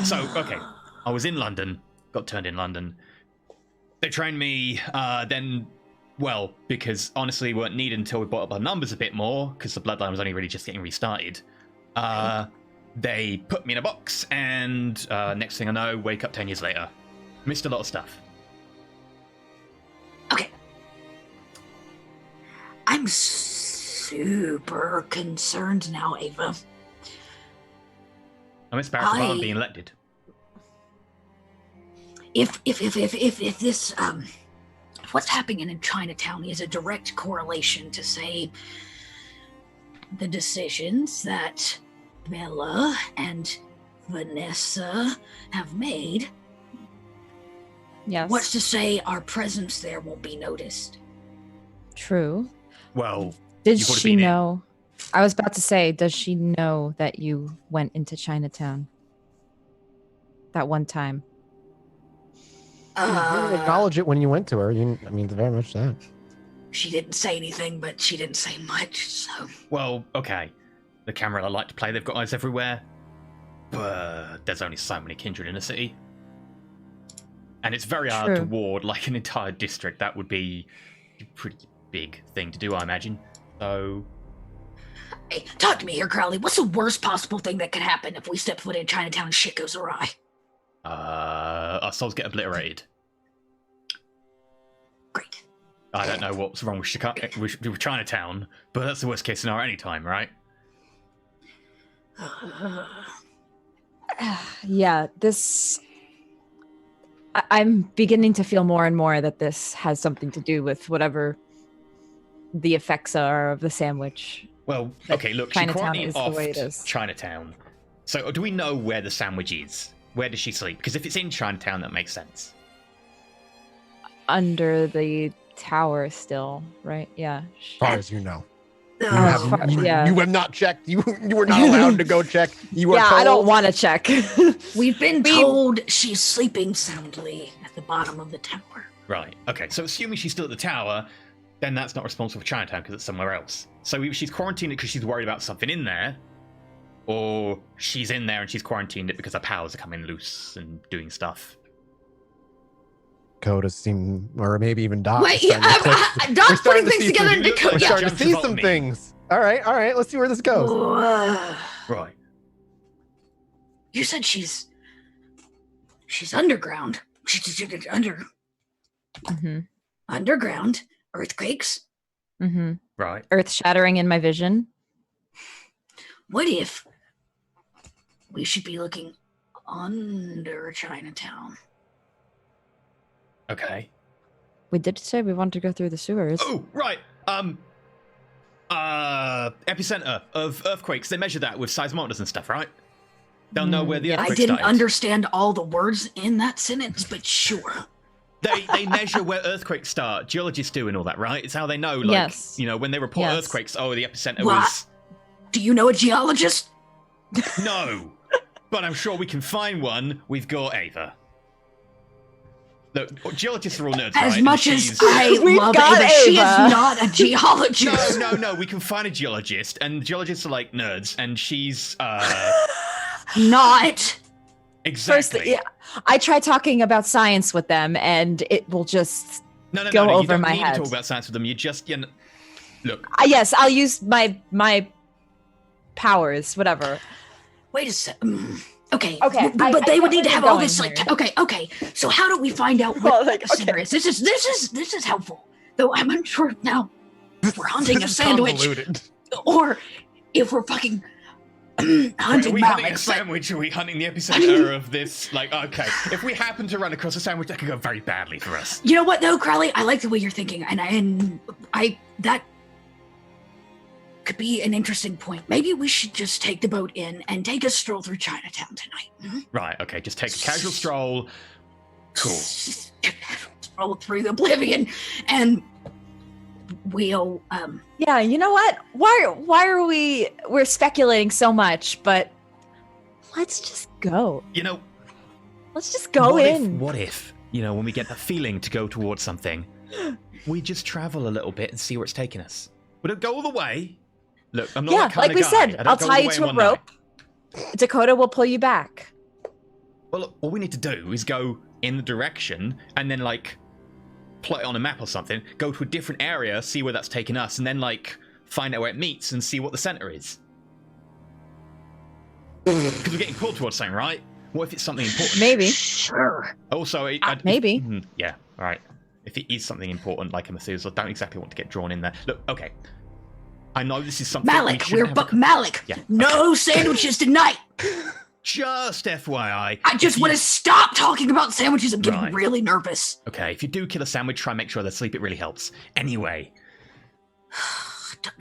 So, okay, I was in London, got turned in London. They trained me, then, well, because honestly we weren't needed until we brought up our numbers a bit more, because the bloodline was only really just getting restarted. They put me in a box, and next thing I know, wake up 10 years later. Missed a lot of stuff. Okay. I'm super concerned now, Ava. I miss Barack Obama I- being elected. If this what's happening in Chinatown is a direct correlation to say the decisions that Bella and Vanessa have made, Yes. what's to say our presence there won't be noticed? True. Well, Did You would've she been in. know? I was about to say, does she know that you went into Chinatown? That one time. You didn't acknowledge it when you went to her. I mean, very much that. She didn't say anything, but she didn't say much, so well, okay. The camera I like to play, they've got eyes everywhere. But there's only so many kindred in a city. And it's very hard to True. ward like an entire district. That would be a pretty big thing to do, I imagine. So, hey, talk to me here, Crowley. What's the worst possible thing that could happen if we step foot in Chinatown and shit goes awry? our souls get obliterated. I don't know what's wrong with Chinatown, but that's the worst case scenario anytime, right? Yeah, this. I'm beginning to feel more and more that this has something to do with whatever the effects are of the sandwich. Well, okay, look, she Chinatown quarantined is the off way it is. Chinatown. So do we know where the sandwich is? Where does she sleep? Because if it's in Chinatown, that makes sense. Under the tower still, right? Yeah. As far as you know. You Oh, have, yeah. you have not checked. You were not allowed to go check. You were Yeah, told. I don't want to check. we've been told she's sleeping soundly at the bottom of the tower. Right, okay, so assuming she's still at the tower, then that's not responsible for Chinatown because it's somewhere else. So either she's quarantined it because she's worried about something in there, or she's in there and she's quarantined it because her powers are coming loose and doing stuff. Coda seem, or maybe even Doc. Wait, is starting to click. We're Doc's starting putting to things see together some- in Dakota. We're Yeah. starting to Jumps see about some me. things. All right. Let's see where this goes. Right. You said she's underground. She's Mm-hmm. underground. Earthquakes. Mm-hmm. Right. Earth shattering in my vision. What if we should be looking under Chinatown? Okay. We did say we wanted to go through the sewers. Oh, right. Epicenter of earthquakes. They measure that with seismometers and stuff, right? They'll know where the I earthquake didn't started. understand all the words in that sentence, but sure. They measure where earthquakes start. Geologists do and all that, right? It's how they know, like, Yes. you know, when they report Yes. earthquakes, oh, the epicenter What? was... Do you know a geologist? No. But I'm sure we can find one. We've got Ava. Look, geologists are all nerds, right? As And much as she's- I We've love got Ava, she is Ava. not a geologist. No, we can find a geologist, and geologists are like nerds, and she's, Not. exactly. First, yeah, I try talking about science with them, and it will just. No, go you over don't my need head. to talk about science with them. You just, look, Yes, I'll use my powers, whatever. Wait a sec. Okay. Okay, But I they get would need where to you're have all going this. Like, here. okay. So how do we find out Well, what like, the center okay. is? This is helpful. Though I'm unsure now if we're hunting a This is sandwich convoluted. or if we're fucking hunting are we hunting a Malik. But sandwich? Or are we hunting the epicenter of this? Like, okay, if we happen to run across a sandwich, that could go very badly for us. you know what though, Crowley? I like the way you're thinking, and I that could be an interesting point. Maybe we should just take the boat in and take a stroll through Chinatown tonight. Mhm. Right, okay, just take a casual stroll. Cool. Stroll through the oblivion, and we'll Yeah, you know what? Why are we're speculating so much? But let's just go. You know, Let's just go in. What if, when we get the feeling to go towards something, we just travel a little bit and see where it's taking us? We don't go all the way. Look, I'm not Yeah, that kind like of we guy. said, I don't I'll go all tie the you way to in a one rope. night. Dakota will pull you back. Well, look, all we need to do is go in the direction and then, plot it on a map or something, go to a different area, see where that's taking us, and then, find out where it meets and see what the center is. Because we're getting pulled towards something, right? What if it's something important? Maybe. sure. Also, Maybe. Yeah, all right. If it is something important, like a Methuselah, don't exactly want to get drawn in there. Look, okay. I know this is something Malik, we shouldn't have a- Malik. Yeah, No sandwiches tonight. Just FYI. I just want to stop talking about sandwiches. I'm getting Right. really nervous. Okay, if you do kill a sandwich, try and make sure they sleep. It really helps. Anyway,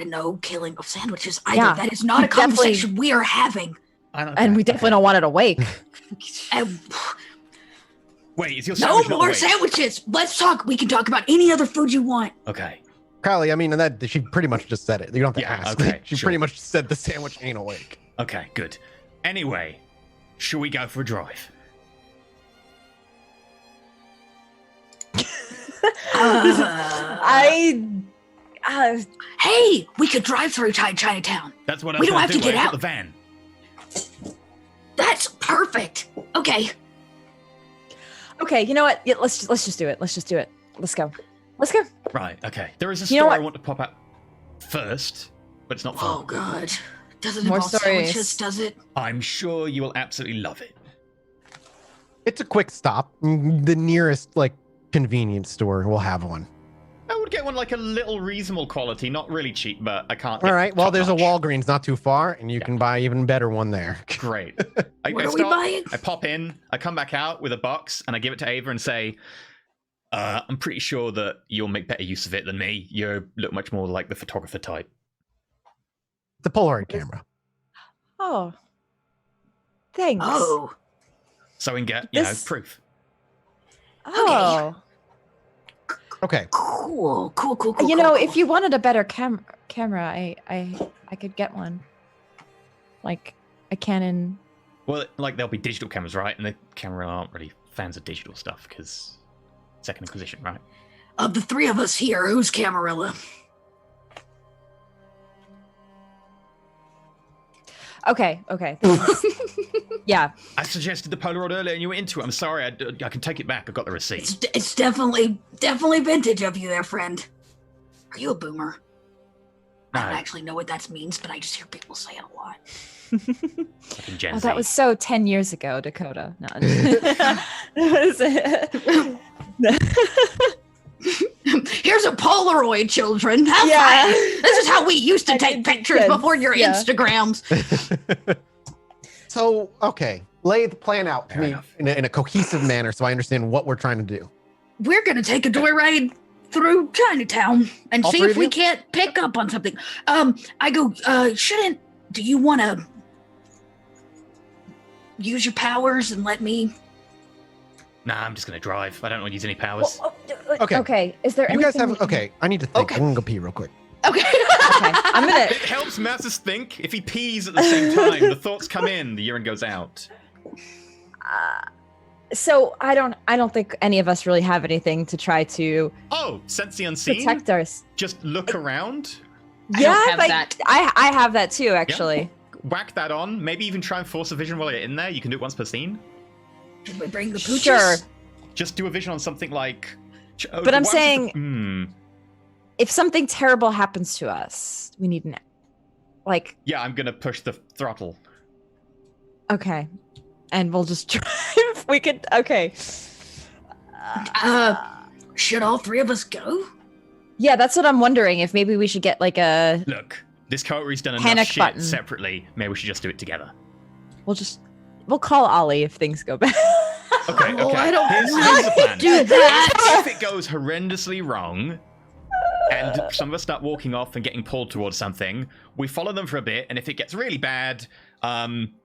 No killing of sandwiches either. Yeah, That is not we a conversation we are having. And we definitely don't want it awake. And Wait, is your no sandwich not more awake? sandwiches. Let's talk. We can talk about any other food you want. Okay. Crowley, I mean, that she pretty much just said it. You don't have to Yeah, ask. okay, She sure. pretty much said the sandwich ain't awake. Okay, good. Anyway, shall we go for a drive? Hey, we could drive through Chinatown. That's what I We was don't gonna have do. to get I got out. the van. That's perfect. Okay. Okay, you know what? Yeah, let's just do it. Let's just do it. Let's go. Let's go. Right, okay. There is a You know story I what? want to pop out first, but it's not Oh fun. God. Doesn't More involve stories. sandwiches, does it? I'm sure you will absolutely love it. It's a quick stop. The nearest convenience store will have one. I would would get one like a little reasonable quality, not really cheap, but I can't. All right. Well, there's a top-notch. Walgreens not too far, and you can buy even better one there. Great. What are we buying? I pop in, I come back out with a box, and I give it to Ava and say, I'm pretty sure that you'll make better use of it than me. You look much more like the photographer type. The Polaroid camera. Oh. Thanks. Oh. So we can get, This- proof. Oh. Okay. Cool. You know, if you wanted a better camera, I could get one. Like a Canon. Well, like, there'll be digital cameras, right? And the camera aren't really fans of digital stuff, because Second Inquisition, right? Of the three of us here, who's Camarilla? Okay. Yeah. I suggested the Polaroid earlier and you were into it. I'm sorry, I can take it back. I've got the receipt. It's definitely vintage of you there, friend. Are you a boomer? I don't No. actually know what that means, but I just hear people say it a lot. Fucking Gen Oh, Z. that was so 10 years ago, Dakota. No. Here's a Polaroid, children. Have Yeah. fun. This is how we used to I take did pictures this, before your yeah. Instagrams. So, okay, lay the plan out to Fair me enough. in a cohesive manner so I understand what we're trying to do. We're gonna take a joyride through Chinatown and All see three if of we you? can't pick up on something. I go, do you want to use your powers and let me? Nah, I'm just going to drive. I don't want to use any powers. Okay. Okay. Is there You guys anything have, we can- okay, I need to think. Okay. I'm going to go pee real quick. Okay. Okay. I'm gonna. It helps Masses think. If he pees at the same time, the thoughts come in, the urine goes out. So I don't think any of us really have anything to try to Oh, sense the unseen? protect us. Just look around, I don't have that. I have that too, actually. whack that on, maybe even try and force a vision while you're in there. You can do it once per scene. Should we bring the pooches? Sure. Just do a vision on something like... But I'm saying- Hmm. If something terrible happens to us, we need like, Yeah, I'm going to push the throttle. okay. And we'll just drive. We could, okay. Should all three of us go? Yeah, that's what I'm wondering. If maybe we should get like a, Look, this Coterie's done enough Panic shit button. separately. Maybe we should just do it together. we'll call Ollie if things go bad. Okay, Oh, okay. I don't Here's want the plan. to do that. If it goes horrendously wrong, and some of us start walking off and getting pulled towards something, we follow them for a bit, and if it gets really bad,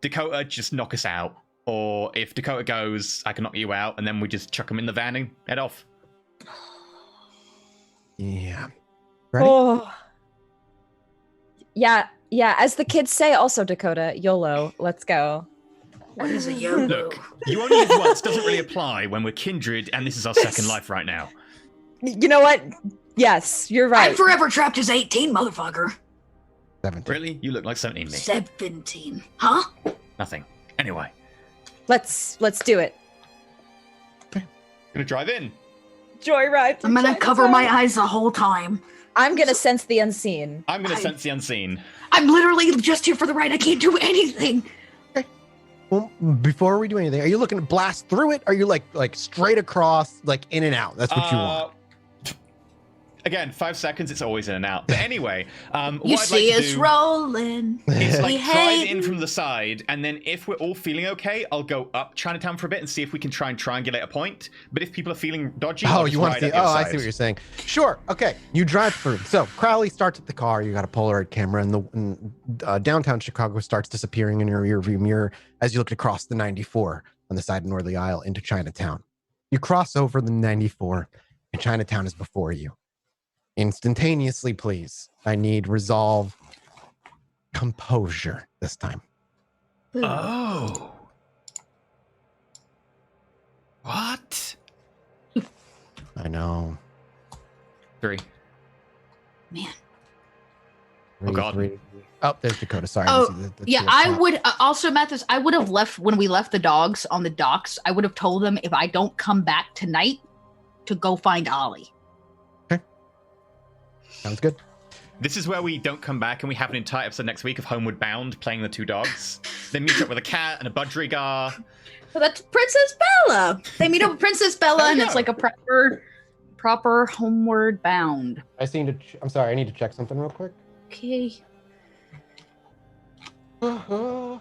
Dakota just knock us out. Or if Dakota goes, I can knock you out, and then we just chuck them in the van and head off. Yeah. Ready? Oh. Yeah. As the kids say, also Dakota, YOLO. Let's go. What is a YOLO? Look, you only live once doesn't really apply when we're kindred, and this is our second life right now. You know what? Yes, you're right. I'm forever trapped as 18, motherfucker. 17. Really? You look like 17 to me. 17. Huh? Nothing. Anyway, Let's do it. gonna drive in. Joyride. I'm gonna cover my eyes the whole time. I'm gonna sense the unseen. I'm gonna sense the unseen. I'm literally just here for the ride. I can't do anything. Well, before we do anything, are you looking to blast through it? Or are you like straight across, like in and out? That's what you want. Again, 5 seconds, it's always in and out. But anyway, what You I'd see like to us do rolling. is like We drive hate- in from the side, and then if we're all feeling okay, I'll go up Chinatown for a bit and see if we can try and triangulate a point. But if people are feeling dodgy, I'll Oh, just you want ride to see? at the Oh, other I side. see what you're saying. Sure. Okay. You drive through. So Crowley starts at the car. You got a Polaroid camera, and the downtown Chicago starts disappearing in your rearview mirror as you look across the 94 on the side of Northerly Isle into Chinatown. You cross over the 94, and Chinatown is before you. Instantaneously, please. I need resolve, composure this time. Oh. What? I know. 3. Man. Oh, God. Oh, there's Dakota. Sorry. Oh, I didn't see the Yeah, two I up top. would also, Mathis, I would have left when we left the dogs on the docks. I would have told them if I don't come back tonight to go find Ollie. Sounds good. This is where we don't come back and we have an entire episode next week of Homeward Bound playing the two dogs. They meet up with a cat and a budgerigar. So that's Princess Bella. They meet up with Princess Bella, There and you it's go. like a proper homeward bound. I'm sorry, I need to check something real quick. Okay. The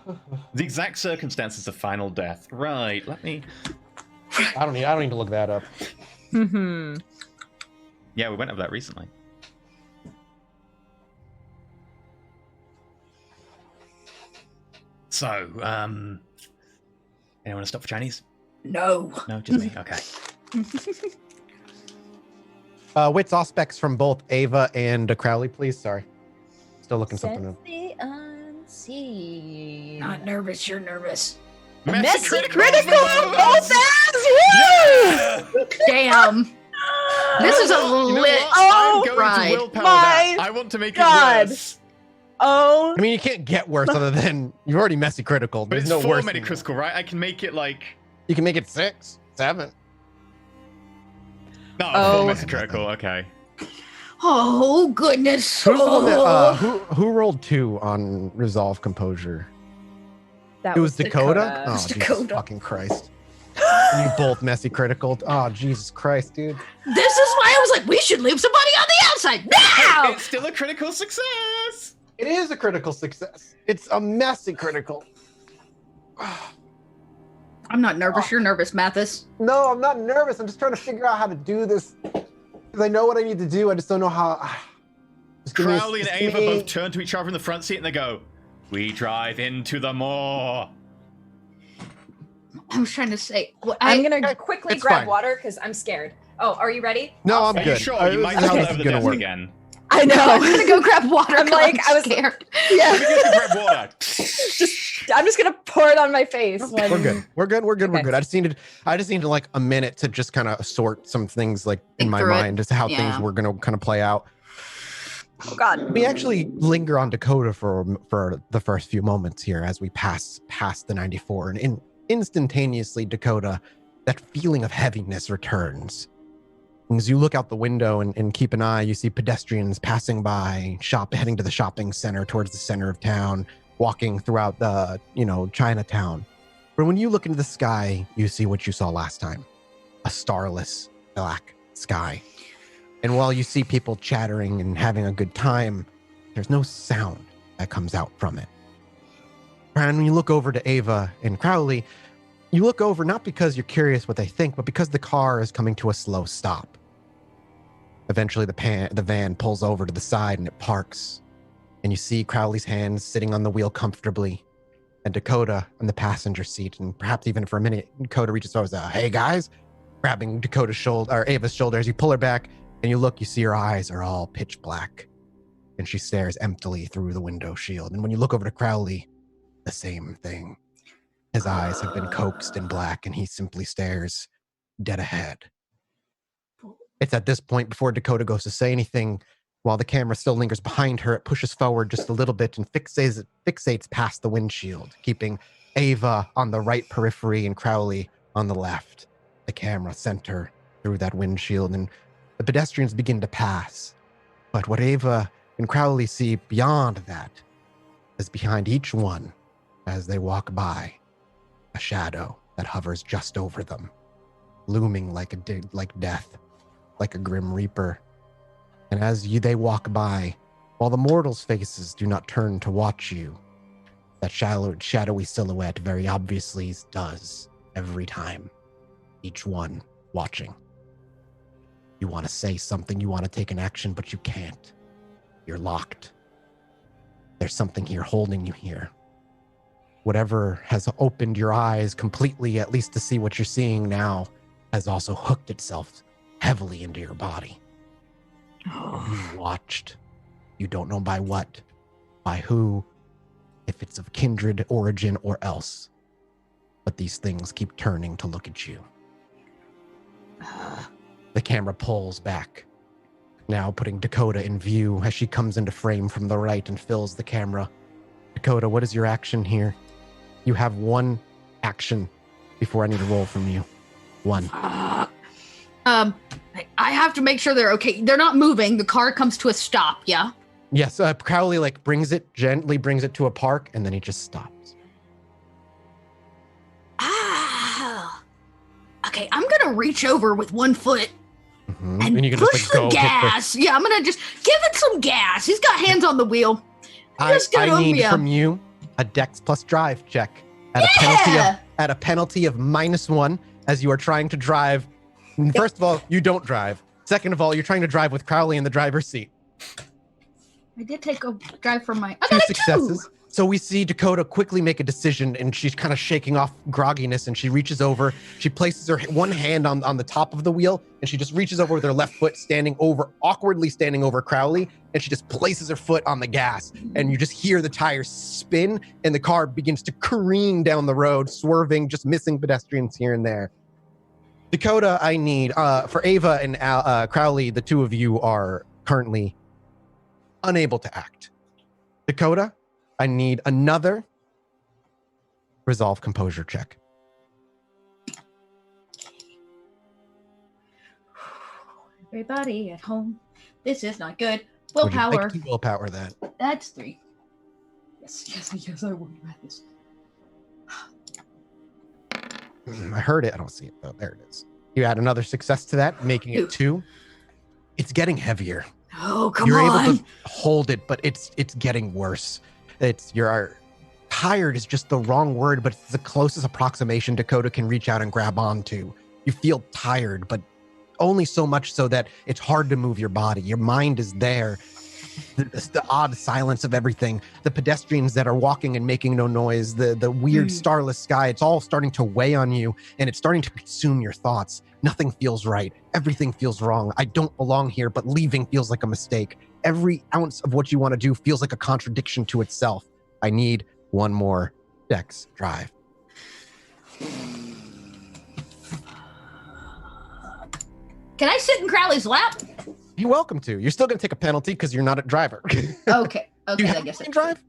exact circumstances of final death. Right, let me... I don't need to look that up. Mm-hmm. Yeah, we went over that recently. So, anyone want to stop for Chinese? No. No, just me. Okay. Wits, all specs from both Ava and Crowley, please. Sorry. Still looking something up. The unseen. Not nervous, you're nervous. Messy critical! Both Yeah! Damn. This is a You know lit what? I'm going ride. to willpower My that. I want to make God. it worse. Oh, I mean, you can't get worse other than you've already messy critical. But There's it's no 4 worse. than that. Metacritical, right? I can make it like... You can make it 6, 7. No, Oh. 4 Metacritical, okay. Oh, goodness. Who's the one that, Oh. who rolled 2 on Resolve Composure? that It was Dakota? Oh, It's Jesus Dakota. fucking Christ. You both messy critical. Oh, Jesus Christ, dude. This is why I was like, we should leave somebody on the outside now. It's still a critical success! It is a critical success. It's a messy critical. I'm not nervous. You're nervous, Mathis. No, I'm not nervous. I'm just trying to figure out how to do this. Because I know what I need to do. I just don't know how. Just give me a- Crowley and just give Ava me- both turn to each other in the front seat and they go, "We drive into the moor." I was trying to say. Well, I'm I, gonna quickly it's grab fine. water because I'm scared. Oh, are you ready? No, I'm Are good. you sure? You might This is how fall this over is the gonna desk work. again. I know. I'm gonna go grab water. I'm like, I was scared. Yeah. Let me go grab water. I'm just gonna pour it on my face. We're good. We're good. We're good. We're Okay. good. I just needed like a minute to just kind of sort some things like in Think my through it. mind as to how things Yeah. were gonna kind of play out. Oh God. We actually linger on Dakota for the first few moments here as we pass past the 94, and instantaneously, Dakota, that feeling of heaviness returns. As you look out the window and keep an eye, you see pedestrians passing by, heading to the shopping center towards the center of town, walking throughout the, Chinatown. But when you look into the sky, you see what you saw last time, a starless black sky. And while you see people chattering and having a good time, there's no sound that comes out from it. And when you look over to Ava and Crowley, you look over not because you're curious what they think, but because the car is coming to a slow stop. Eventually, the van pulls over to the side and it parks. And you see Crowley's hands sitting on the wheel comfortably, and Dakota on the passenger seat. And perhaps even for a minute, Dakota reaches over and says, "Hey guys," grabbing Dakota's shoulder or Ava's shoulder. As you pull her back and you look, you see her eyes are all pitch black, and she stares emptily through the window shield. And when you look over to Crowley, the same thing. His eyes have been coaxed in black, and he simply stares dead ahead. It's at this point, before Dakota goes to say anything, while the camera still lingers behind her, it pushes forward just a little bit and fixates past the windshield, keeping Ava on the right periphery and Crowley on the left. The camera center through that windshield, and the pedestrians begin to pass. But what Ava and Crowley see beyond that is behind each one, as they walk by, a shadow that hovers just over them, looming like death, like a grim reaper. And as they walk by, while the mortals' faces do not turn to watch you, that shadowy silhouette very obviously does every time. Each one watching. You want to say something, you want to take an action, but you can't. You're locked. There's something here holding you here. Whatever has opened your eyes completely, at least to see what you're seeing now, has also hooked itself heavily into your body. You watched. You don't know by what, by who, if it's of kindred origin or else. But these things keep turning to look at you. The camera pulls back, now putting Dakota in view as she comes into frame from the right and fills the camera. Dakota, what is your action here? You have one action before I need a roll from you. One. I have to make sure they're okay. They're not moving. The car comes to a stop. Yeah. Yes, Crowley gently brings it to a park, and then he just stops. Ah. Okay, I'm gonna reach over with one foot And you can push just like the go hit gas. Yeah, I'm gonna just give it some gas. He's got hands on the wheel. I need yeah. from you a Dex plus drive check at a penalty of -1 as you are trying to drive. First of all, you don't drive. Second of all, you're trying to drive with Crowley in the driver's seat. I did take a drive from my. I Two got a successes. 2. So we see Dakota quickly make a decision, and she's kind of shaking off grogginess, and she reaches over. She places her one hand on the top of the wheel, and she just reaches over with her left foot, awkwardly standing over Crowley, and she just places her foot on the gas, and you just hear the tires spin, and the car begins to careen down the road, swerving, just missing pedestrians here and there. Dakota, I need, for Ava and Crowley, the two of you are currently unable to act. Dakota, I need another resolve composure check. Everybody at home, this is not good. Would you Willpower. like to willpower that? That's 3. Yes, I would have this. I heard it. I don't see it though. There it is. You add another success to that, making it 2. It's getting heavier. Oh, come You're on. able to hold it, but it's getting worse. You're tired is just the wrong word, but it's the closest approximation Dakota can reach out and grab onto. You feel tired, but only so much so that it's hard to move your body. Your mind is there. The odd silence of everything, the pedestrians that are walking and making no noise, the weird starless sky, it's all starting to weigh on you, and it's starting to consume your thoughts. Nothing feels right. Everything feels wrong. I don't belong here, but leaving feels like a mistake. Every ounce of what you want to do feels like a contradiction to itself. I need one more Dex drive. Can I sit in Crowley's lap? You're welcome to. You're still going to take a penalty because you're not a driver. Okay. You I have guess a that's drive?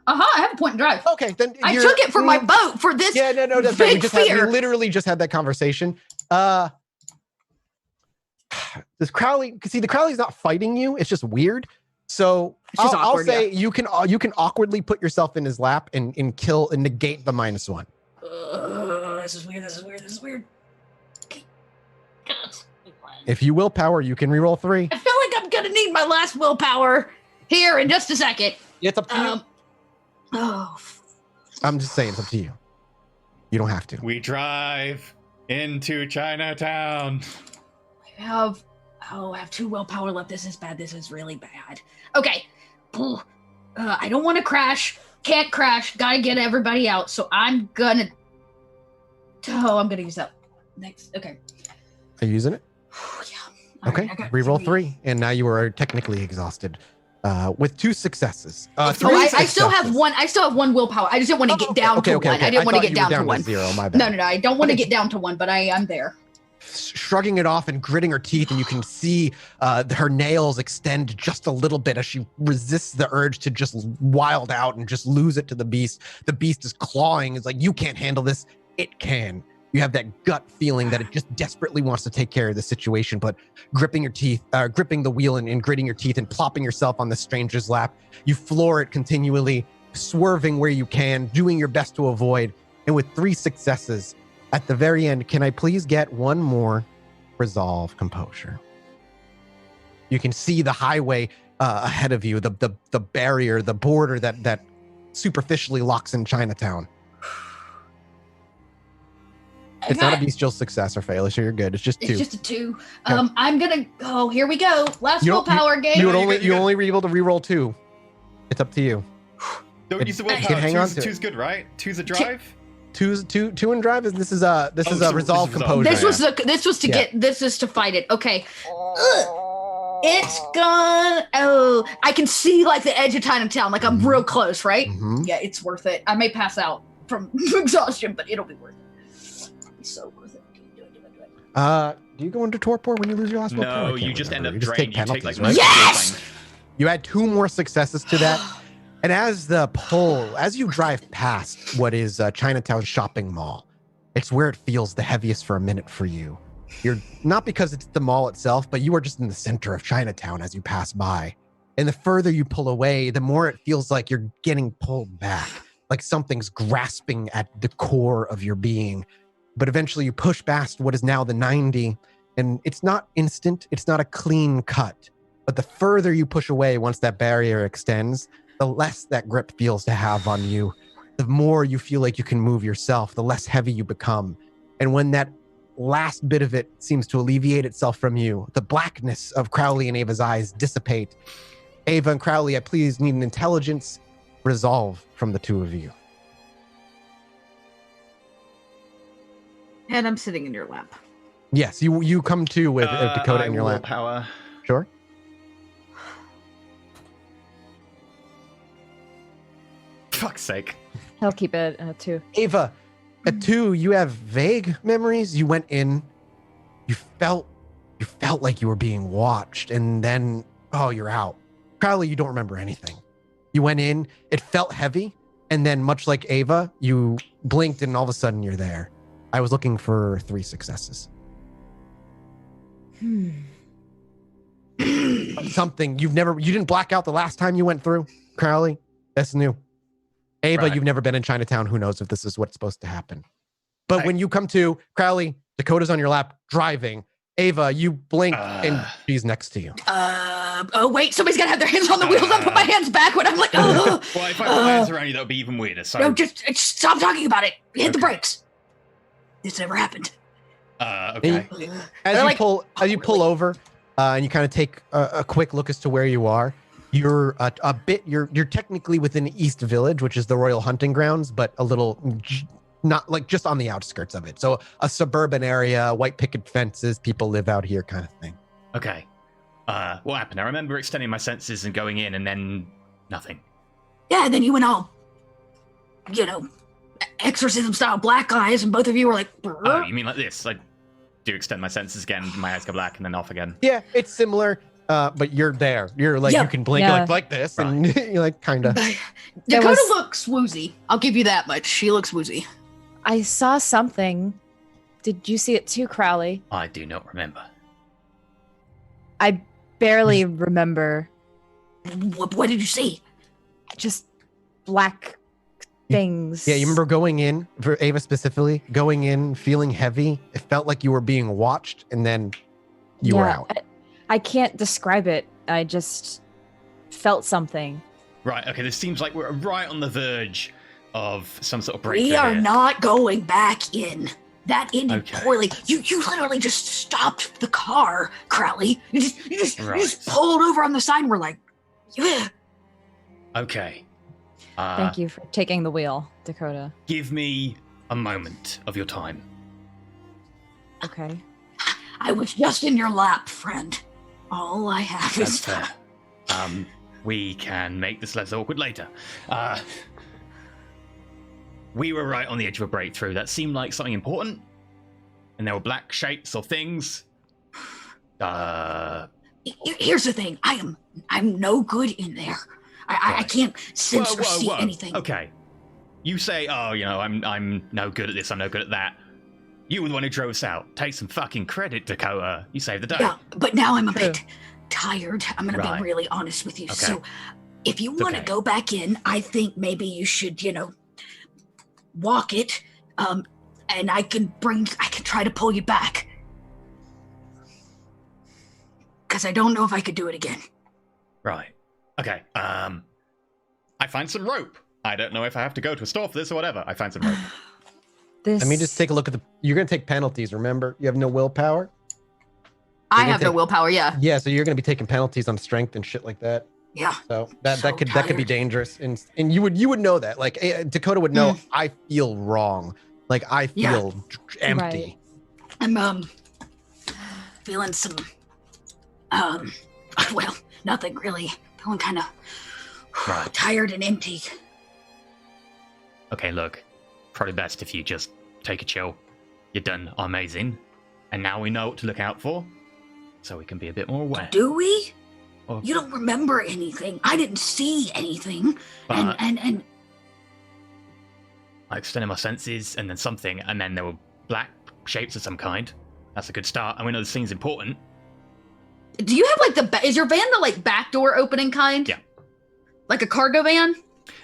I have a point and drive. Okay, then I took it for my boat for this. Yeah, no, that's right. big We fear. literally just had that conversation. This Crowley, see, the Crowley's not fighting you. It's just weird. So It's just I'll awkward, say you can awkwardly put yourself in his lap and kill and negate the -1. This is weird. Okay. If you willpower, you can reroll 3. I feel like I'm gonna need my last willpower here in just a second. It's up to you. I'm just saying, it's up to you. You don't have to. We drive into Chinatown. I have 2 willpower left. This is bad. This is really bad. Okay. I don't want to crash. Can't crash. Gotta get everybody out. So I'm gonna use that next. Okay. Are you using it? Yeah. Okay. Right, I got Reroll 3, and now you are technically exhausted. With 2 successes. 3 I still have one. I still have 1 willpower. I just didn't want to get down to 1. I didn't want to get down to 1. 0, my bad. No. I don't want to get down to 1, but I'm there. Shrugging it off and gritting her teeth, and you can see her nails extend just a little bit as she resists the urge to just wild out and just lose it to the beast. The beast is clawing. It's like, you can't handle this. It can. You have that gut feeling that it just desperately wants to take care of the situation, but gripping the wheel and gritting your teeth and plopping yourself on the stranger's lap, you floor it continually, swerving where you can, doing your best to avoid. And with 3 successes, at the very end, can I please get one more resolve composure? You can see the highway ahead of you, the barrier, the border that superficially locks in Chinatown. It's not a bestial success or failure, so you're good. It's just 2. It's just a 2. Okay. I'm gonna go. Here we go. Last willpower game. You would only be able to reroll 2. It's up to you. Don't use the You can willpower. hang on to it. Two's good, right? Two's a drive. Two and drive is this is a resolve composure. This was to fight it. Okay. It's gone. Oh, I can see like the edge of Chinatown. Like I'm real close, right? Mhm. Yeah, it's worth it. I may pass out from exhaustion, but it'll be worth it. It's so worth it. Do it. Do you go into torpor when you lose your last willpower? I No, can't you just end remember. up You just drained. take You take penalties, like right? Yes! You add 2 more successes to that. And as you drive past what is Chinatown shopping mall, it's where it feels the heaviest for a minute for you. You're not because it's the mall itself, but you are just in the center of Chinatown as you pass by. And the further you pull away, the more it feels like you're getting pulled back, like something's grasping at the core of your being. But eventually you push past what is now the 90, And it's not instant, it's not a clean cut. But the further you push away once that barrier extends, the less that grip feels to have on you. The more you feel like you can move yourself, the less heavy you become. And when that last bit of it seems to alleviate itself from you, the blackness of Crowley and Ava's eyes dissipate. Ava and Crowley, I please need an intelligence resolve from the two of you. And I'm sitting in your lap. Yes, you come to with Dakota in your lap. Power. Sure. Fuck's sake. I'll keep it at 2. Ava, at 2, you have vague memories. You went in, you felt like you were being watched, and then, oh, you're out. Crowley, you don't remember anything. You went in, it felt heavy, and then much like Ava, you blinked and all of a sudden you're there. I was looking for 3 successes. Something you didn't black out the last time you went through, Crowley. That's new. Ava, Right. You've never been in Chinatown. Who knows if this is what's supposed to happen? But when you come to, Crowley, Dakota's on your lap driving. Ava, you blink and she's next to you. Oh wait, somebody's gotta have their hands on the wheels. I put my hands backward. I'm like, Well, if I put my hands around you, that would be even weirder. So, no, just stop talking about it. Hit the brakes. This never happened. okay. As you pull over, and you kind of take a quick look as to where you are. You're you're technically within East Village, which is the Royal Hunting Grounds, but a little not like just on the outskirts of it. So a suburban area, white picket fences, people live out here, kind of thing. Okay. What happened? I remember extending my senses and going in, and then nothing. Yeah, and then you went all, exorcism style black eyes, and both of you were like, "Brr." Oh, you mean like this? I do extend my senses again, my eyes go black, and then off again. Yeah, it's similar, but you're there. You're like, Yeah. you can blink like this, and you're like, kind of. Dakota looks woozy. I'll give you that much. She looks woozy. I saw something. Did you see it too, Crowley? I do not remember. I barely remember. What did you see? Just black things. Yeah, you remember going in, for Ava specifically, going in, feeling heavy. It felt like you were being watched, and then you were out. I can't describe it. I just felt something. Right, okay, this seems like we're right on the verge of some sort of breakthrough. We are here. not going back in. That ended Okay. poorly. You literally just stopped the car, Crowley. You just Right. pulled over on the side and we're like, yeah. Okay. Thank you for taking the wheel, Dakota. Give me a moment of your time. Okay. I was just in your lap, friend. All I have That's is fair. We can make this less awkward later. We were right on the edge of a breakthrough. That seemed like something important. And there were black shapes or things. Here's the thing. I'm no good in there. I Right. can't sense or see anything. Okay. You say, oh, I'm no good at this, I'm no good at that. You were the one who drove us out. Take some fucking credit, Dakota. You saved the day. Yeah, but now I'm a True. bit tired. I'm gonna Right. be really honest with you. Okay. So if you want to okay. go back in, I think maybe you should, walk it. And I can try to pull you back. Because I don't know if I could do it again. Right. Okay. I find some rope. I don't know if I have to go to a store for this or whatever. I find some rope. This. Let me just take a look at you're going to take penalties, remember? You have no willpower? I gonna have no take- willpower, yeah. Yeah, so you're going to be taking penalties on strength and shit like that. Yeah. So that So could be tired. dangerous, and you would know that. Like Dakota would know. I feel wrong. Like I Yeah. feel empty. I'm feeling some well, nothing really. Feeling kind of Right. tired and empty. Okay, look. Probably best if you just take a chill. You're done amazing. And now we know what to look out for. So we can be a bit more aware. Do we? Well, You don't remember anything. I didn't see anything. but And I extended my senses and then something, and then there were black shapes of some kind. That's a good start. And we know the scene's important. do you have is your van the back door opening kind? Yeah. Like a cargo van?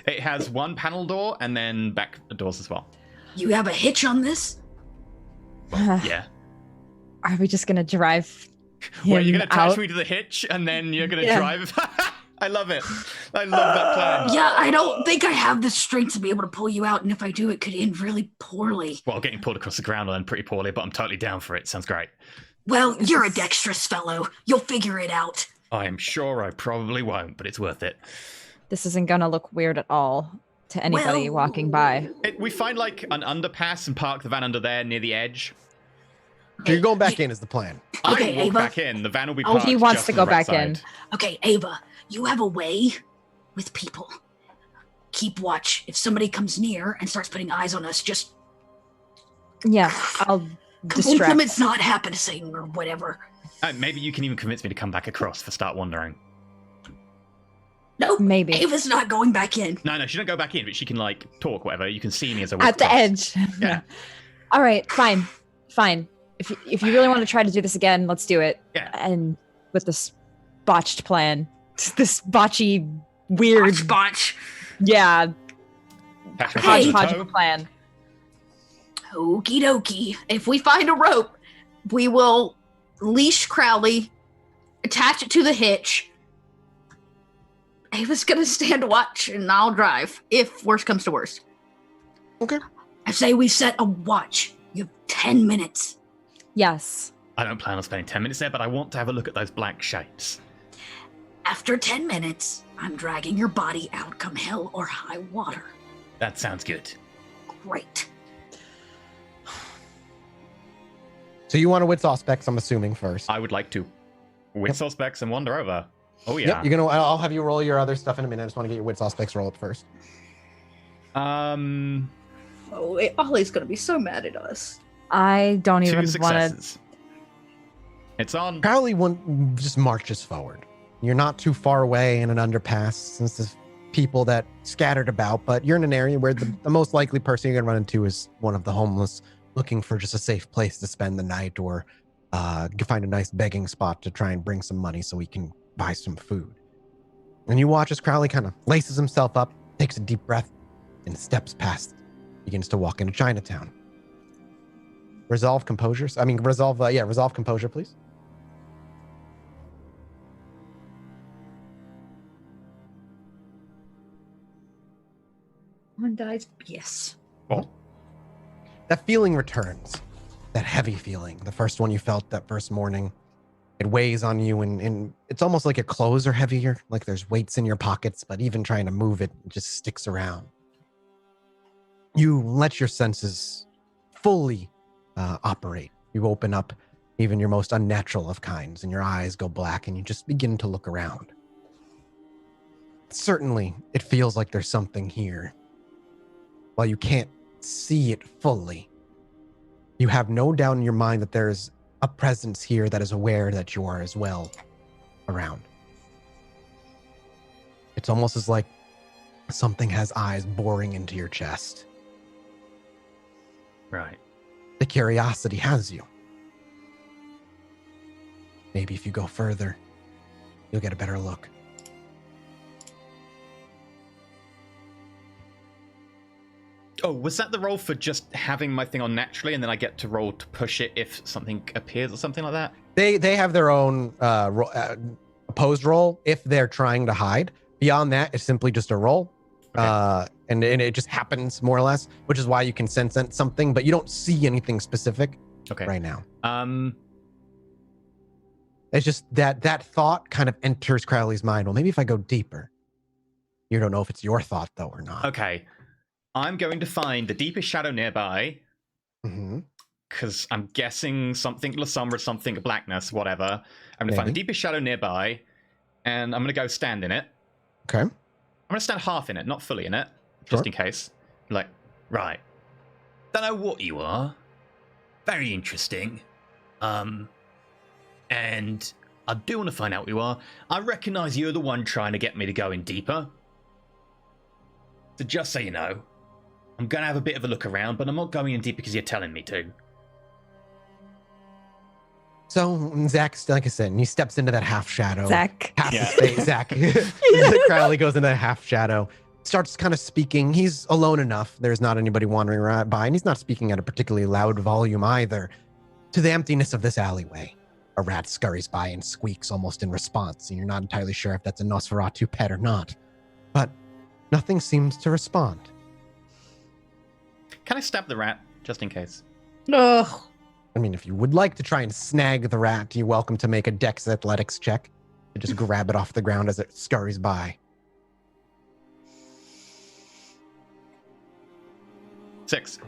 It has one panel door and then back doors as well. You have a hitch on this? Well, yeah. Are we just gonna drive him Wait, you're gonna attach out? me to the hitch and then you're gonna Yeah. drive? I love it. I love that plan. Yeah, I don't think I have the strength to be able to pull you out, and if I do, it could end really poorly. Well, getting pulled across the ground will end pretty poorly, but I'm totally down for it. Sounds great. Well, you're a dexterous fellow. You'll figure it out. I am sure I probably won't, but it's worth it. This isn't gonna look weird at all to anybody Well- walking by. We find like an underpass and park the van under there near the edge. So you're going back in is the plan. Okay, I walk Ava. back in. The van will be Oh, parked he wants just to on the go right back in. side. Okay, Ava, you have a way with people. Keep watch. If somebody comes near and starts putting eyes on us, just Yeah, I'll convince distract. them it's not happening or whatever. Maybe you can even convince me to come back across for start wandering. No, Maybe. Ava's not going back in. No, she don't go back in, but she can like talk, whatever. You can see me as I walk At the across. edge. Yeah. All right, fine. If you really want to try to do this again, let's do it. Yeah. And with this botched plan, this botchy, weird, Botch. yeah, Attach my Hey. foot to the hodgepodge toe. of a plan. Okie dokie. If we find a rope, we will leash Crowley, attach it to the hitch. Ava's gonna stand watch and I'll drive, if worst comes to worst. Okay. I say we set a watch. You have 10 minutes. Yes. I don't plan on spending 10 minutes there, but I want to have a look at those black shapes. After 10 minutes, I'm dragging your body out come hell or high water. That sounds good. Great. So you want to wit suspects, I'm assuming, first. I would like to wit Yep. suspects and wander over. Oh, yeah. Yep, you're gonna. I'll have you roll your other stuff in a minute. I just want to get your wit suspects roll up first. Oh, wait, Ollie's gonna be so mad at us. I don't 2 even want to. successes. It's on. Crowley one just marches forward. You're not too far away in an underpass since there's people that scattered about, but you're in an area where the most likely person you're gonna run into is one of the homeless looking for just a safe place to spend the night or find a nice begging spot to try and bring some money so he can buy some food. And you watch as Crowley kind of laces himself up, takes a deep breath, and steps past, begins to walk into Chinatown. Resolve composure, please. One dies. Yes. Oh, That feeling returns. That heavy feeling, the first one you felt that first morning. It weighs on you and it's almost like your clothes are heavier, like there's weights in your pockets, but even trying to move it, it just sticks around. You let your senses fully operate. You open up even your most unnatural of kinds and your eyes go black and you just begin to look around. Certainly, it feels like there's something here. While you can't see it fully, you have no doubt in your mind that there's a presence here that is aware that you are as well around. It's almost as like something has eyes boring into your chest. right. The curiosity has you. Maybe if you go further, you'll get a better look. Oh, was that the roll for just having my thing on naturally, and then I get to roll to push it if something appears or something like that? They have their own opposed roll if they're trying to hide. Beyond that, it's simply just a roll. Okay. And it just happens more or less, which is why you can sense something, but you don't see anything specific Okay. right now. It's It's just that thought kind of enters Crowley's mind. Well, maybe if I go deeper. You don't know if it's your thought though or not. okay. I'm going to find the deepest shadow nearby, Mm-hmm. because I'm guessing something La Sombra, something blackness, whatever. I'm going to find the Maybe. deepest shadow nearby, and I'm going to go stand in it. Okay. I'm going to stand half in it, not fully in it, just Sure. in case. Like, right. Don't know what you are. Very interesting. And I do want to find out what you are. I recognize you're the one trying to get me to go in deeper. So just so you know, I'm going to have a bit of a look around, but I'm not going in deep because you're telling me to. So Zach, like I said, and he steps into that half shadow. Zach. Half Yeah. space, Zach. Crowley goes into that half shadow, starts kind of speaking. He's alone enough. There's not anybody wandering around by, and he's not speaking at a particularly loud volume either. to the emptiness of this alleyway. A rat scurries by and squeaks almost in response, and you're not entirely sure if that's a Nosferatu pet or not. But nothing seems to respond. Can I stab the rat, just in case? Ugh. I mean, if you would like to try and snag the rat, you're welcome to make a Dex Athletics check. You just grab it off the ground as it scurries by. 6.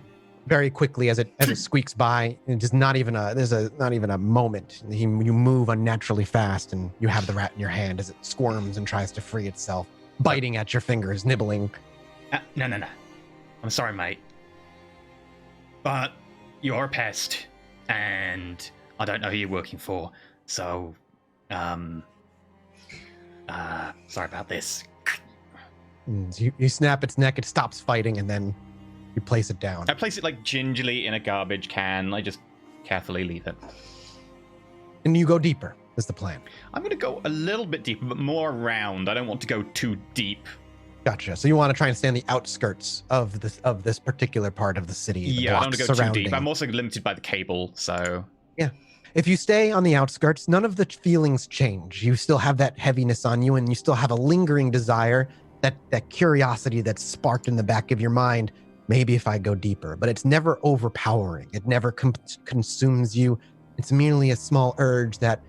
Very quickly, as it squeaks by, and just not even a moment. You move unnaturally fast, and you have the rat in your hand as it squirms and tries to free itself, biting at your fingers, nibbling. No. I'm sorry, mate. But you're a pest, and I don't know who you're working for, so, sorry about this. And you snap its neck, it stops fighting, and then you place it down. I place it, like, gingerly in a garbage can. I just carefully leave it. And you go deeper, is the plan. I'm going to go a little bit deeper, but more around. I don't want to go too deep. Gotcha. So you want to try and stay on the outskirts of this particular part of the city. Yeah, I don't want to go too deep. I'm also limited by the cable, so... Yeah. If you stay on the outskirts, none of the feelings change. You still have that heaviness on you, and you still have a lingering desire, that curiosity that's sparked in the back of your mind. Maybe if I go deeper, but it's never overpowering. It never consumes you. It's merely a small urge that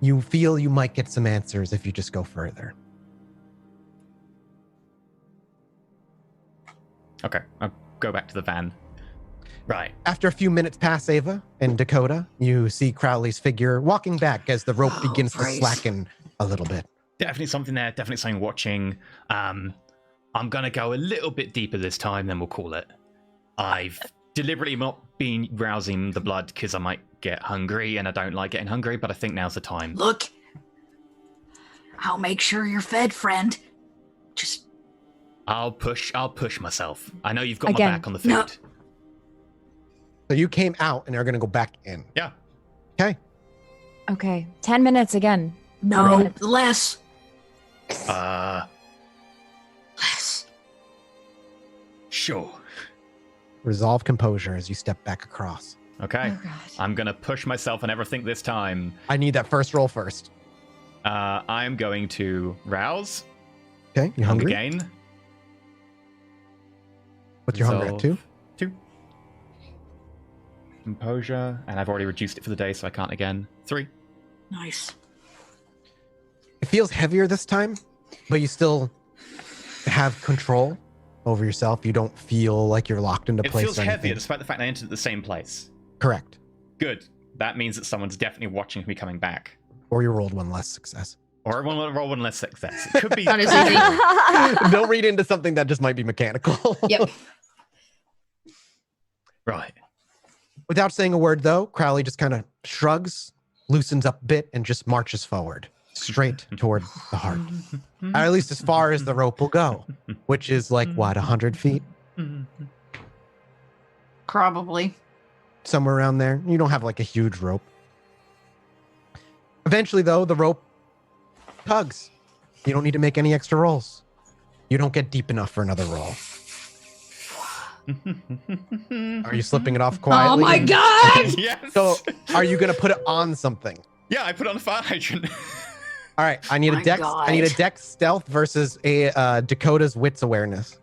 you feel you might get some answers if you just go further. Okay, I'll go back to the van. Right. After a few minutes pass, Ava and Dakota, you see Crowley's figure walking back as the rope begins to slacken a little bit. Definitely something there. Definitely something watching. I'm going to go a little bit deeper this time, then we'll call it. I've deliberately not been rousing the blood because I might get hungry, and I don't like getting hungry, but I think now's the time. Look, I'll make sure you're fed, friend. Just... I'll push myself. I know you've got Again. my back on the food. No. So you came out and are going to go back in. Yeah. Okay. Okay. 10 minutes again. No, less. Less. Sure. Resolve composure as you step back across. Okay. Oh, God. I'm going to push myself on everything this time. I need that first roll first. I'm going to rouse. Okay. You hungry? Again. What's your hunger at? 2? 2. Composure. And I've already reduced it for the day, so I can't again. 3. Nice. It feels heavier this time, but you still have control over yourself. You don't feel like you're locked into It place. feels or anything. heavier despite the fact I entered the same place. Correct. Good. That means that someone's definitely watching me coming back. Or you rolled one less success. Or everyone will roll one less success. It could be. Not as easy. Don't read into something that just might be mechanical. Yep. Right. Without saying a word, though, Crowley just kind of shrugs, loosens up a bit, and just marches forward, straight toward the heart. At least as far as the rope will go, which is like, what, 100 feet? Probably. Somewhere around there. You don't have like a huge rope. Eventually, though, the rope tugs. You don't need to make any extra rolls. You don't get deep enough for another roll. Are you slipping it off quietly? Oh my god! Yes. So, are you going to put it on something? Yeah, I put it on the fire hydrant. All right, I need My a dex. God. I need a dex stealth versus a Dakota's wits awareness.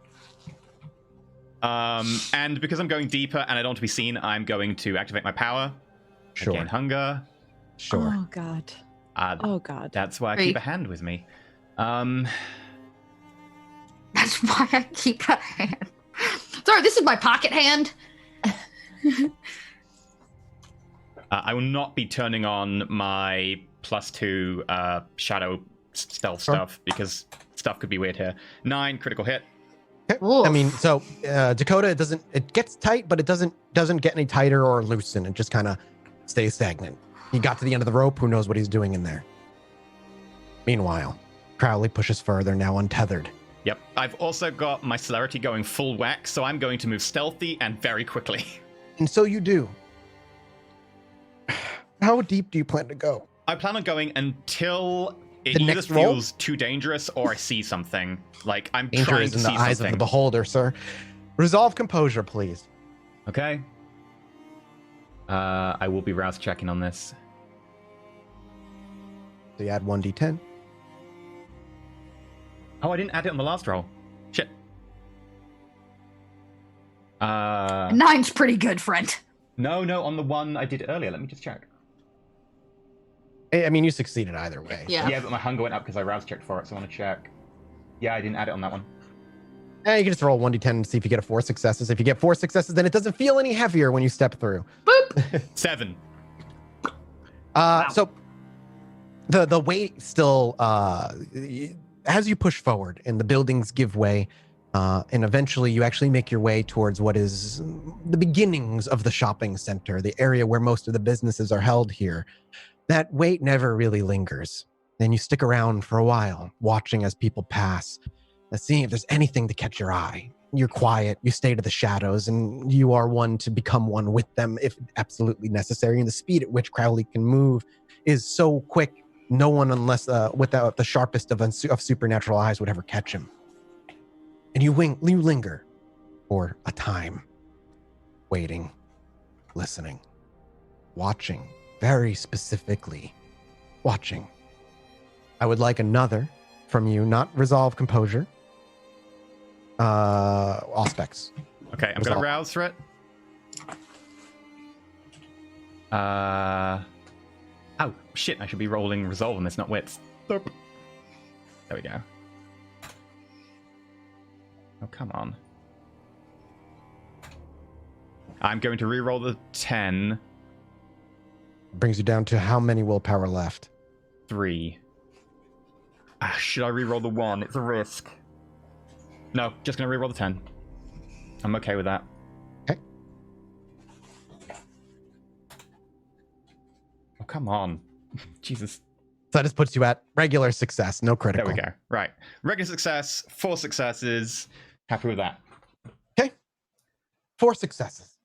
And because I'm going deeper and I don't want to be seen, I'm going to activate my power. Sure. Again, hunger. Sure. Oh, God. Uh, Oh, God. That's why I Great. keep a hand with me. That's why I keep a hand. Sorry, this is my pocket hand. I will not be turning on my +2 shadow stealth Sure. stuff because stuff could be weird here. 9 critical hit. Okay. Oof. I mean, so Dakota, it gets tight, but it doesn't get any tighter or loosen. It just kind of stays stagnant. He got to the end of the rope. Who knows what he's doing in there? Meanwhile, Crowley pushes further, now untethered. Yep. I've also got my celerity going full whack, so I'm going to move stealthy and very quickly. And so you do. How deep do you plan to go? I plan on going until it The either next roll? feels too dangerous or I see something. Like, I'm Danger trying is to in see the eyes something. of the beholder, sir. Resolve composure, please. Okay. I will be rouse checking on this. So you add 1d10. Oh, I didn't add it on the last roll. Shit. 9's pretty good, friend. No, on the one I did earlier. Let me just check. I mean, you succeeded either way. Yeah. Yeah, but my hunger went up because I rouse checked for it, so I want to check. Yeah, I didn't add it on that one. You can just roll 1d10 and see if you get 4 successes. If you get 4 successes, then it doesn't feel any heavier when you step through. Boop. 7. So the weight still, as you push forward and the buildings give way, and eventually you actually make your way towards what is the beginnings of the shopping center, the area where most of the businesses are held here. That weight never really lingers. Then you stick around for a while, watching as people pass, seeing if there's anything to catch your eye. You're quiet, you stay to the shadows, and you are one to become one with them if absolutely necessary. And the speed at which Crowley can move is so quick, no one, unless without the sharpest of supernatural eyes, would ever catch him. And you linger for a time, waiting, listening, watching, very specifically watching. I would like another from you, not resolve composure. Auspex. Okay, I'm gonna rouse for it. Oh shit! I should be rolling resolve on this, not wits. Nope. There we go. Oh come on! I'm going to re-roll the 10. Brings you down to how many willpower left? 3. Should I re-roll the 1? It's a risk. No, just gonna re-roll the 10. I'm okay with that. Okay. Oh, come on. Jesus. So that just puts you at regular success, no critical. There we go. Right. Regular success, 4 successes. Happy with that. Okay. 4 successes.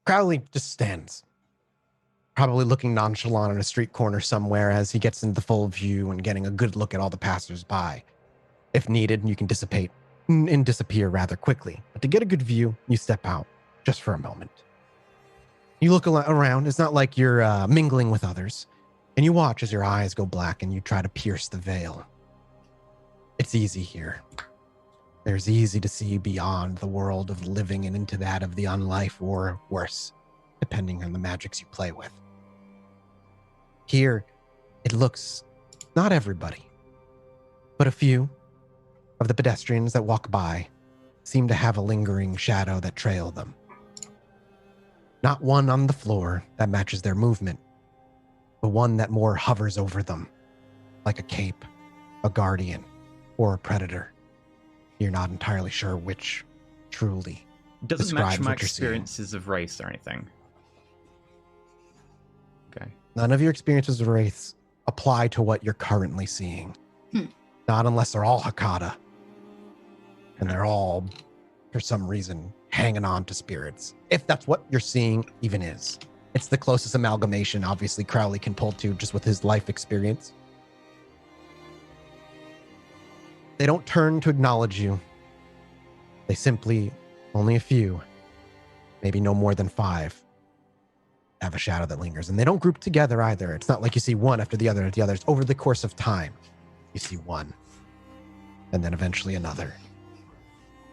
Crowley just stands, probably looking nonchalant on a street corner somewhere as he gets into the full view and getting a good look at all the passersby. If needed, you can dissipate and disappear rather quickly. But to get a good view, you step out just for a moment. You look around. It's not like you're mingling with others. And you watch as your eyes go black and you try to pierce the veil. It's easy here. There's easy to see beyond the world of living and into that of the unlife, or worse, depending on the magics you play with. Here, it looks, not everybody, but a few of the pedestrians that walk by seem to have a lingering shadow that trail them. Not one on the floor that matches their movement, but one that more hovers over them, like a cape, a guardian, or a predator. You're not entirely sure which truly Doesn't match describes my what you're seeing. experiences of race or anything. Okay. None of your experiences of race apply to what you're currently seeing. Not unless they're all Hakata. And they're all, for some reason, hanging on to spirits. If that's what you're seeing even is. It's the closest amalgamation, obviously, Crowley can pull to just with his life experience. They don't turn to acknowledge you. They simply, only a few, maybe no more than 5, have a shadow that lingers. And they don't group together either. It's not like you see one after the other. It's over the course of time. You see one, and then eventually another.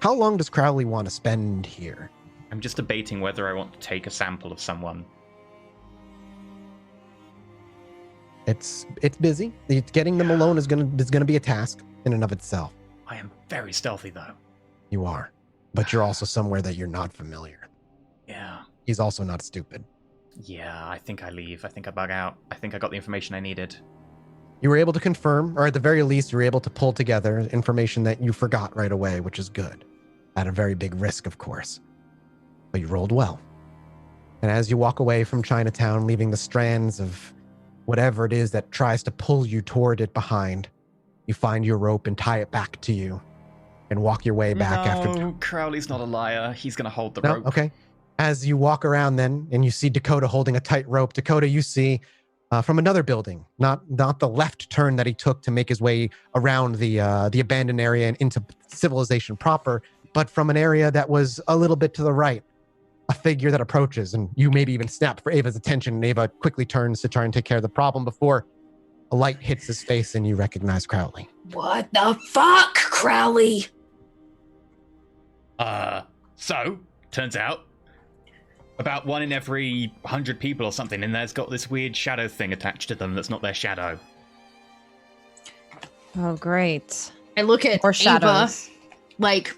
How long does Crowley want to spend here? I'm just debating whether I want to take a sample of someone. It's busy. Getting them alone is gonna be a task in and of itself. I am very stealthy, though. You are, but you're also somewhere that you're not familiar. Yeah. He's also not stupid. Yeah, I think I leave. I think I bug out. I think I got the information I needed. You were able to confirm, or at the very least, you were able to pull together information that you forgot right away, which is good. At a very big risk, of course. But you rolled well. And as you walk away from Chinatown, leaving the strands of whatever it is that tries to pull you toward it behind, you find your rope and tie it back to you and walk your way back after. No, Crowley's not a liar. He's going to hold the No? rope. Okay. As you walk around then and you see Dakota holding a tight rope, Dakota, you see from another building, not the left turn that he took to make his way around the abandoned area and into civilization proper, but from an area that was a little bit to the right. a figure that approaches, and you maybe even snap for Ava's attention, and Ava quickly turns to try and take care of the problem before a light hits his face and you recognize Crowley. What the fuck, Crowley? So, turns out, about 1 in every 100 people or something in there's got this weird shadow thing attached to them that's not their shadow. Oh, great. I look at Or Ava shadows. like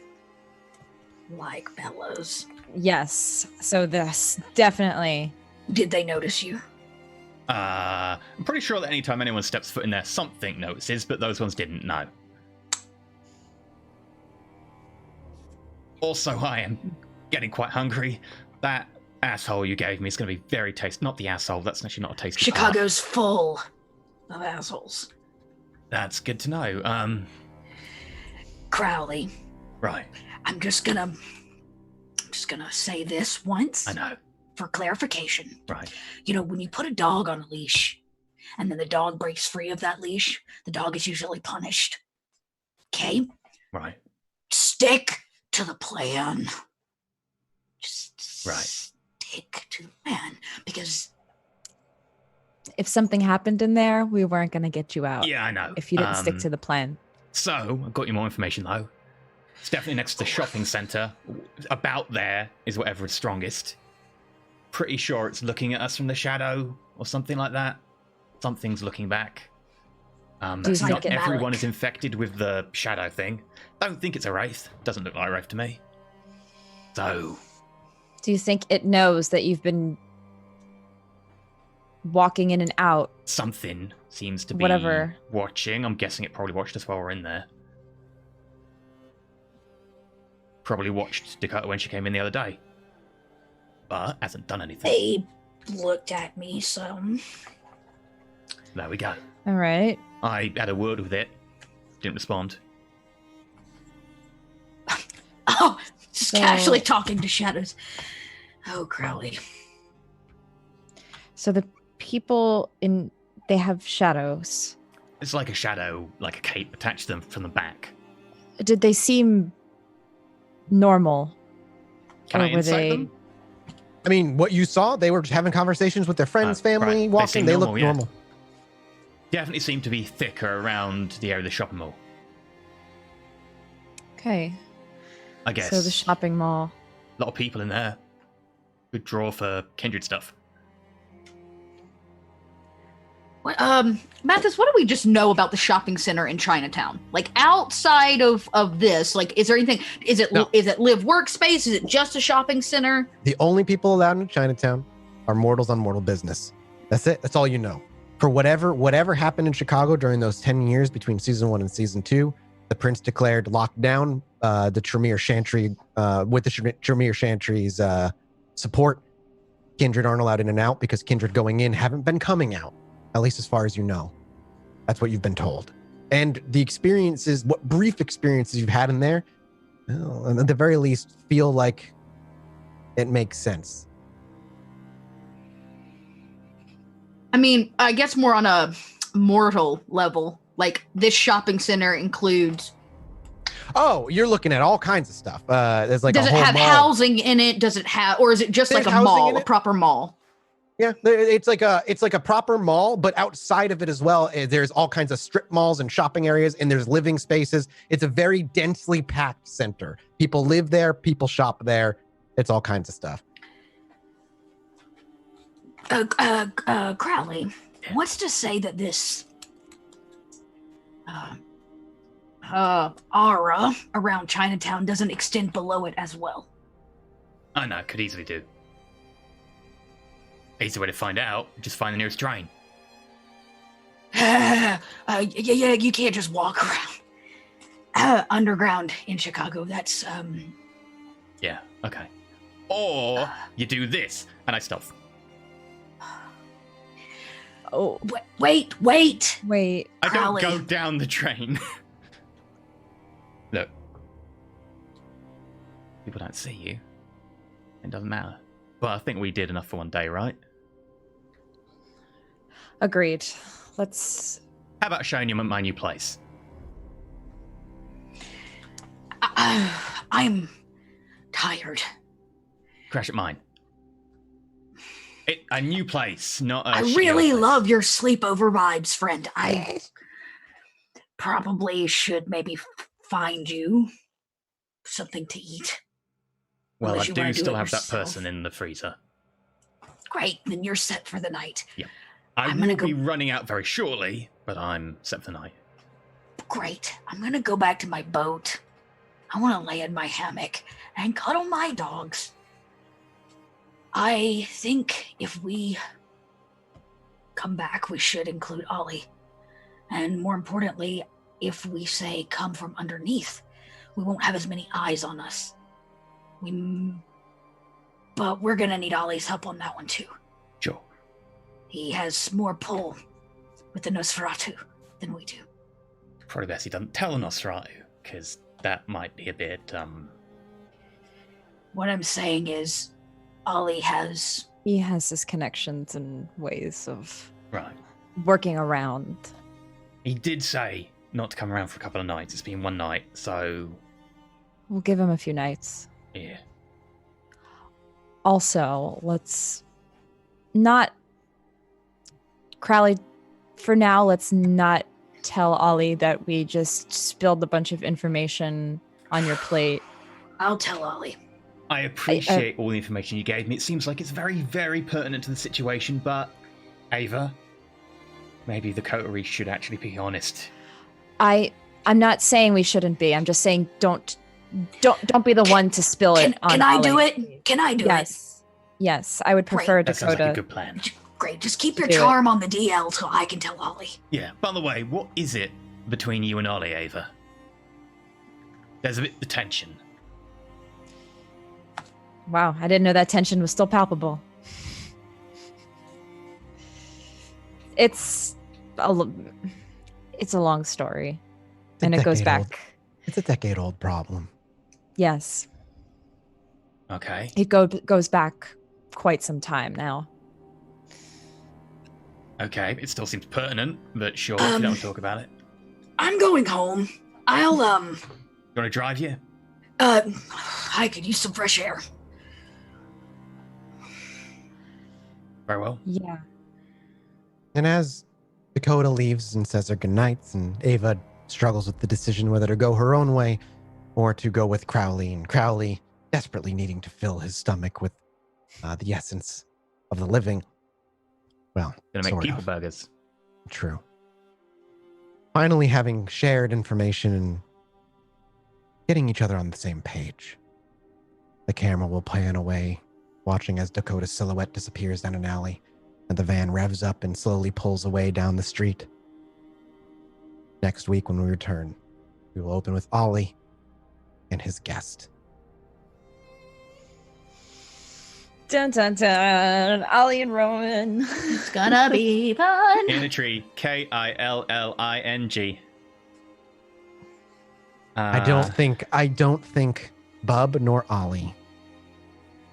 fellows. Yes. So this definitely. Did they notice you? I'm pretty sure that anytime anyone steps foot in there, something notices, but those ones didn't know. Also, I am getting quite hungry. That asshole you gave me is going to be very tasty. Not the asshole, that's actually not a tasty Chicago's full of assholes. That's good to know. Crowley. Right. I'm just gonna say this once I know. for clarification. Right. You know, when you put a dog on a leash and then the dog breaks free of that leash, the dog is usually punished. Okay? Right. Stick to the plan. Just Right. stick to the plan, because If something happened in there, we weren't going to get you out. Yeah, I know. If you didn't stick to the plan. So, I've got you more information, though. It's definitely next to the shopping centre. About there is whatever is strongest. Pretty sure it's looking at us from the shadow, or something like that. Something's looking back. Do you think Not it- everyone is infected with the shadow thing. Don't think it's a wraith. Doesn't look like a wraith to me. So, Do you think it knows that you've been walking in and out? something seems to be Whatever. watching. I'm guessing it probably watched us while we're in there. Probably watched Dakota when she came in the other day. But hasn't done anything. they looked at me some. There we go. All right. I had a word with it. Didn't respond. Oh, just So- casually talking to shadows. Oh, Crowley. So the people they have shadows. It's like a shadow, like a cape attached to them from the back. Did they seem normal? Can Or I were insight they- them? I mean, what you saw, they were having conversations with their friends, Oh, family, right. They walking. seem They normal, look yeah. normal. Definitely seem to be thicker around the area of the shopping mall. Okay. I guess. So the shopping mall. A lot of people in there. Good draw for kindred stuff. What, Mathis, what do we just know about the shopping center in Chinatown? Like, outside of this, like, is there anything? Is it No. is it live workspace? Is it just a shopping center? The only people allowed in Chinatown are mortals on mortal business. That's it. That's all you know. For whatever happened in Chicago during those 10 years between season 1 and season 2, the prince declared lockdown. The Tremere Chantry, with the Tremere Chantry's support, kindred aren't allowed in and out because kindred going in haven't been coming out, at least as far as you know. That's what you've been told. And the experiences, what brief experiences you've had in there, well, at the very least, feel like it makes sense. I mean, I guess more on a mortal level. Like, this shopping center includes. Oh, you're looking at all kinds of stuff. There's like Does a it whole have mall. housing in it? Does it have, or is it just There's like a housing mall, in a it. proper mall? Yeah, it's like a proper mall, but outside of it as well, there's all kinds of strip malls and shopping areas, and there's living spaces. It's a very densely packed center. People live there, people shop there. It's all kinds of stuff. Crowley, what's to say that this aura around Chinatown doesn't extend below it as well? I know, could easily do. Easy way to find out, just find the nearest train. Yeah, you can't just walk around underground in Chicago. That's Yeah, okay. Or you do this, and I stop. Oh, wait. wait. I don't Crowley. go down the train. Look. People don't see you. It doesn't matter. But I think we did enough for one day, right? Agreed. Let's. How about showing you my new place? I'm tired. Crash at mine. A new place, not a I shitty really old place. love your sleepover vibes, friend. I probably should maybe find you something to eat. Well, I unless you wanna do do still it have that yourself. person in the freezer. Great, then you're set for the night. I I'm will gonna be go- running out very shortly, but I'm set for the night. Great. I'm gonna go back to my boat. I want to lay in my hammock and cuddle my dogs. I think if we come back, we should include Ollie. And more importantly, if we say come from underneath, we won't have as many eyes on us. But we're gonna need Ollie's help on that one too. Sure. He has more pull with the Nosferatu than we do. Probably best he doesn't tell Nosferatu, because that might be a bit, What I'm saying is, Ollie has... He has his connections and ways of right. working around. He did say not to come around for a couple of nights. It's been one night, so We'll give him a few nights. yeah. Also, let's not... Crowley, for now, let's not tell Ollie that we just spilled a bunch of information on your plate. I'll tell Ollie. I appreciate all the information you gave me. It seems like it's very, very pertinent to the situation, but Ava, maybe the Coterie should actually be honest. I'm not saying we shouldn't be. I'm just saying don't be the one to spill it on Can I Ollie. do it? Can I do Yes. Yes, I would prefer That sounds Dakota. like a good plan. it? Great. Just keep your Do it. charm on the DL till I can tell Ollie. Yeah, by the way, what is it between you and Ollie, Ava? There's a bit of tension. Wow, I didn't know that tension was still palpable. It's a long story, It's a and it goes decade-old- back. It's a decade-old problem. Yes, Okay. it goes back quite some time now. Okay, it still seems pertinent, but sure, if you don't want to talk about it. I'm going home. I'll, You want to drive you? I could use some fresh air. Very well. Yeah. And as Dakota leaves and says her goodnights, and Ava struggles with the decision whether to go her own way or to go with Crowley, and Crowley desperately needing to fill his stomach with the essence of the living. Well, Gonna make sort people of. burgers. True. Finally having shared information and getting each other on the same page. The camera will pan away, watching as Dakota's silhouette disappears down an alley, and the van revs up and slowly pulls away down the street. Next week when we return, we will open with Ollie and his guest. Dun dun dun. Ollie and Roman. It's gonna be fun. In a tree. Killling. I don't think Bub nor Ollie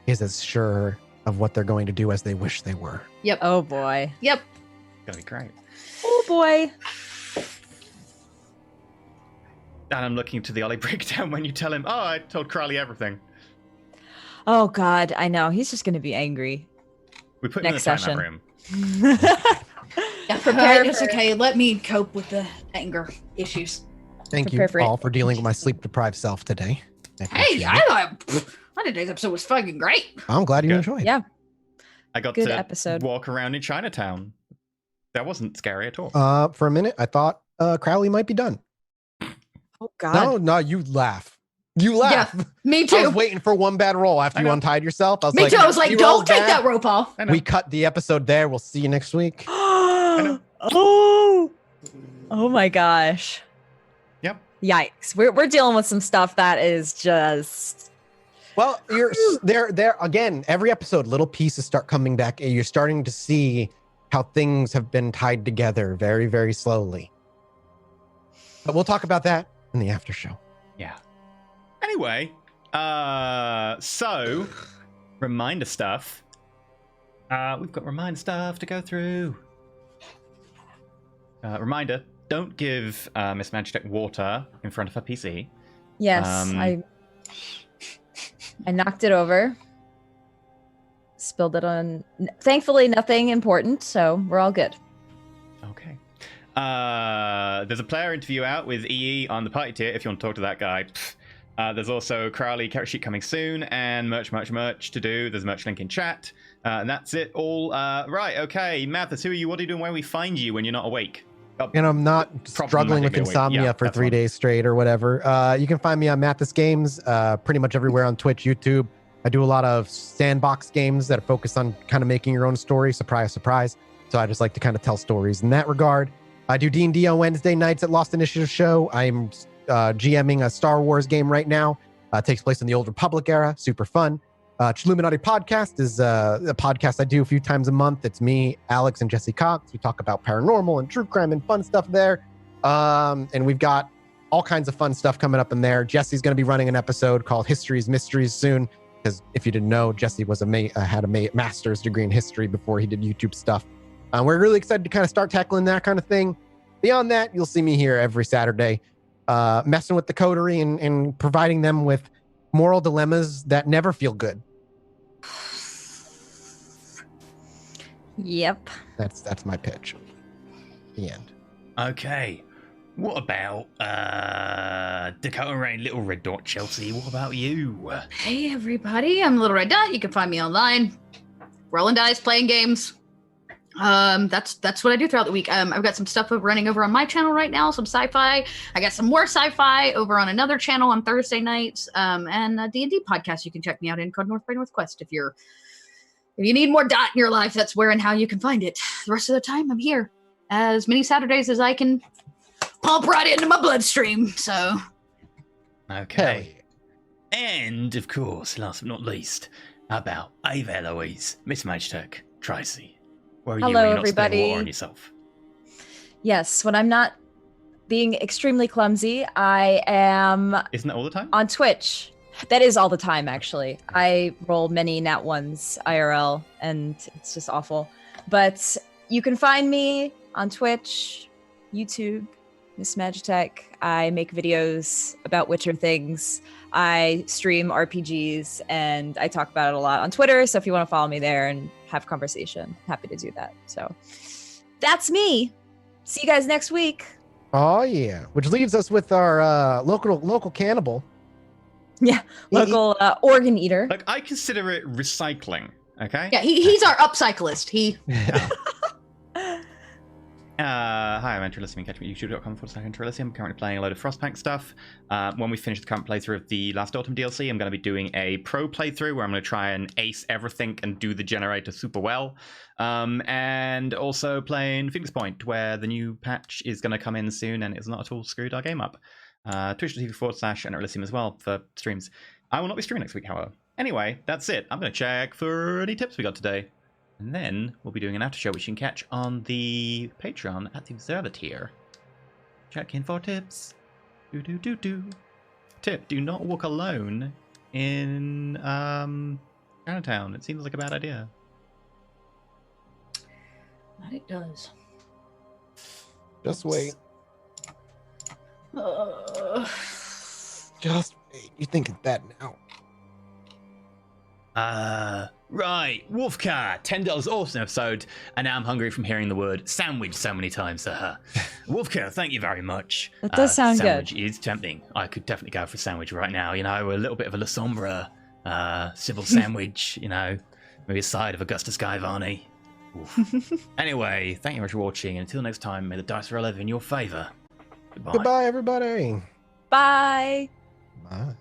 is as sure of what they're going to do as they wish they were. Yep. Oh boy. Yep. Gonna be great. Oh boy. And I'm looking to the Ollie breakdown when you tell him, oh, I told Crowley everything. Oh god, I know. He's just gonna be angry. We put him Next in the session. timeout room. Yeah, Prepare it's for- okay. Let me cope with the anger issues. Thank you Prepare for it. all for dealing with my sleep-deprived self today. I Hey, appreciate I it. thought today's episode was fucking great. I'm glad you Good. enjoyed. Yeah. I got Good to episode. walk around in Chinatown. That wasn't scary at all. For a minute, I thought Crowley might be done. Oh god. No, you laugh. You laugh. Me I too. was waiting for one bad roll after I you know. untied yourself. I was Me like, too. I was like, "You don't rolled take bad." that rope off. I know. We cut the episode there. We'll see you next week. Oh my gosh. Yep. Yikes. We're dealing with some stuff that is just Well, you're there again. Every episode, little pieces start coming back, and you're starting to see how things have been tied together very, very slowly. But we'll talk about that in the after show. Yeah. Anyway, so reminder stuff. We've got reminder stuff to go through. Reminder: don't give Miss Magitech water in front of her PC. yes. Um, I knocked it over. spilled it on. Thankfully, nothing important, so we're all good. Okay. There's a player interview out with EE on the party tier if you want to talk to that guy. There's also Crowley character sheet coming soon, and merch to do. There's a merch link in chat. And that's it all. Right, okay. Mathis, who are you? What are you doing? Where we find you when you're not awake? And I'm not struggling with insomnia for 3 days straight or whatever. You can find me on Mathis Games, pretty much everywhere on Twitch, YouTube. I do a lot of sandbox games that are focused on kind of making your own story. Surprise, surprise. So I just like to kind of tell stories in that regard. I do D&D on Wednesday nights at Lost Initiative Show. I'm GMing a Star Wars game right now. Takes place in the Old Republic era. Super fun. Chilluminati Podcast is a podcast I do a few times a month. It's me, Alex, and Jesse Cox. We talk about paranormal and true crime and fun stuff there. And we've got all kinds of fun stuff coming up in there. Jesse's going to be running an episode called History's Mysteries soon. Because if you didn't know, Jesse was had a master's degree in history before he did YouTube stuff. We're really excited to kind of start tackling that kind of thing. Beyond that, you'll see me here every Saturday, messing with the Coterie and providing them with moral dilemmas that never feel good. Yep. That's my pitch. The end. Okay. What about Dakota Rain, Little Red Dot, Chelsea? What about you? Hey everybody, I'm Little Red Dot. You can find me online, rolling dice, playing games. That's what I do throughout the week. I've got some stuff running over on my channel right now, some sci-fi. I got some more sci-fi over on another channel on Thursday nights, and a D&D podcast. You can check me out in Code North by Northwest if you need more dot in your life. That's where and how you can find it. The rest of the time, I'm here as many Saturdays as I can pump right into my bloodstream. So, okay. And of course, last but not least, how about Ava Eloise, Miss Magitech, Tracy? Where are you? Hello, Are you not everybody. spilling water on yourself? Yes, when I'm not being extremely clumsy, I am. Isn't that all the time? On Twitch. That is all the time, actually. I roll many nat ones IRL, and it's just awful. But you can find me on Twitch, YouTube, Miss Magitech. I make videos about Witcher things. I stream RPGs, and I talk about it a lot on Twitter. So if you want to follow me there and have conversation, happy to do that. So that's me. See you guys next week. Oh yeah, which leaves us with our local cannibal. Yeah, local organ eater. Like, I consider it recycling. Okay. yeah, he's our upcyclist. Hi, I'm Antralism. You can catch me at youtube.com/Antralism. I'm currently playing a load of Frostpunk stuff. When we finish the current playthrough of the Last Autumn DLC, I'm going to be doing a pro playthrough where I'm going to try and ace everything and do the generator super well. And also playing Phoenix Point, where the new patch is going to come in soon and it's not at all screwed our game up. Twitch.tv/Antralism as well for streams. I will not be streaming next week, however. Anyway, that's it. I'm going to check for any tips we got today. And then we'll be doing an after show, which you can catch on the Patreon at the Observer tier. Check in for tips. Tip: do not walk alone in Chinatown. It seems like a bad idea. It does. Just wait. Just wait. You think of that now. Right. Wolfcar, $10 awesome episode, and now I'm hungry from hearing the word sandwich so many times. Wolfcar, thank you very much. That does sound sandwich good. Is tempting. I could definitely go for a sandwich right now. You know, a little bit of a La Sombra, civil sandwich, you know, maybe a side of Augustus Guy Varney. Anyway, thank you very much for watching, and until next time, may the dice roll ever in your favor. Goodbye. Goodbye, everybody. Bye. Bye.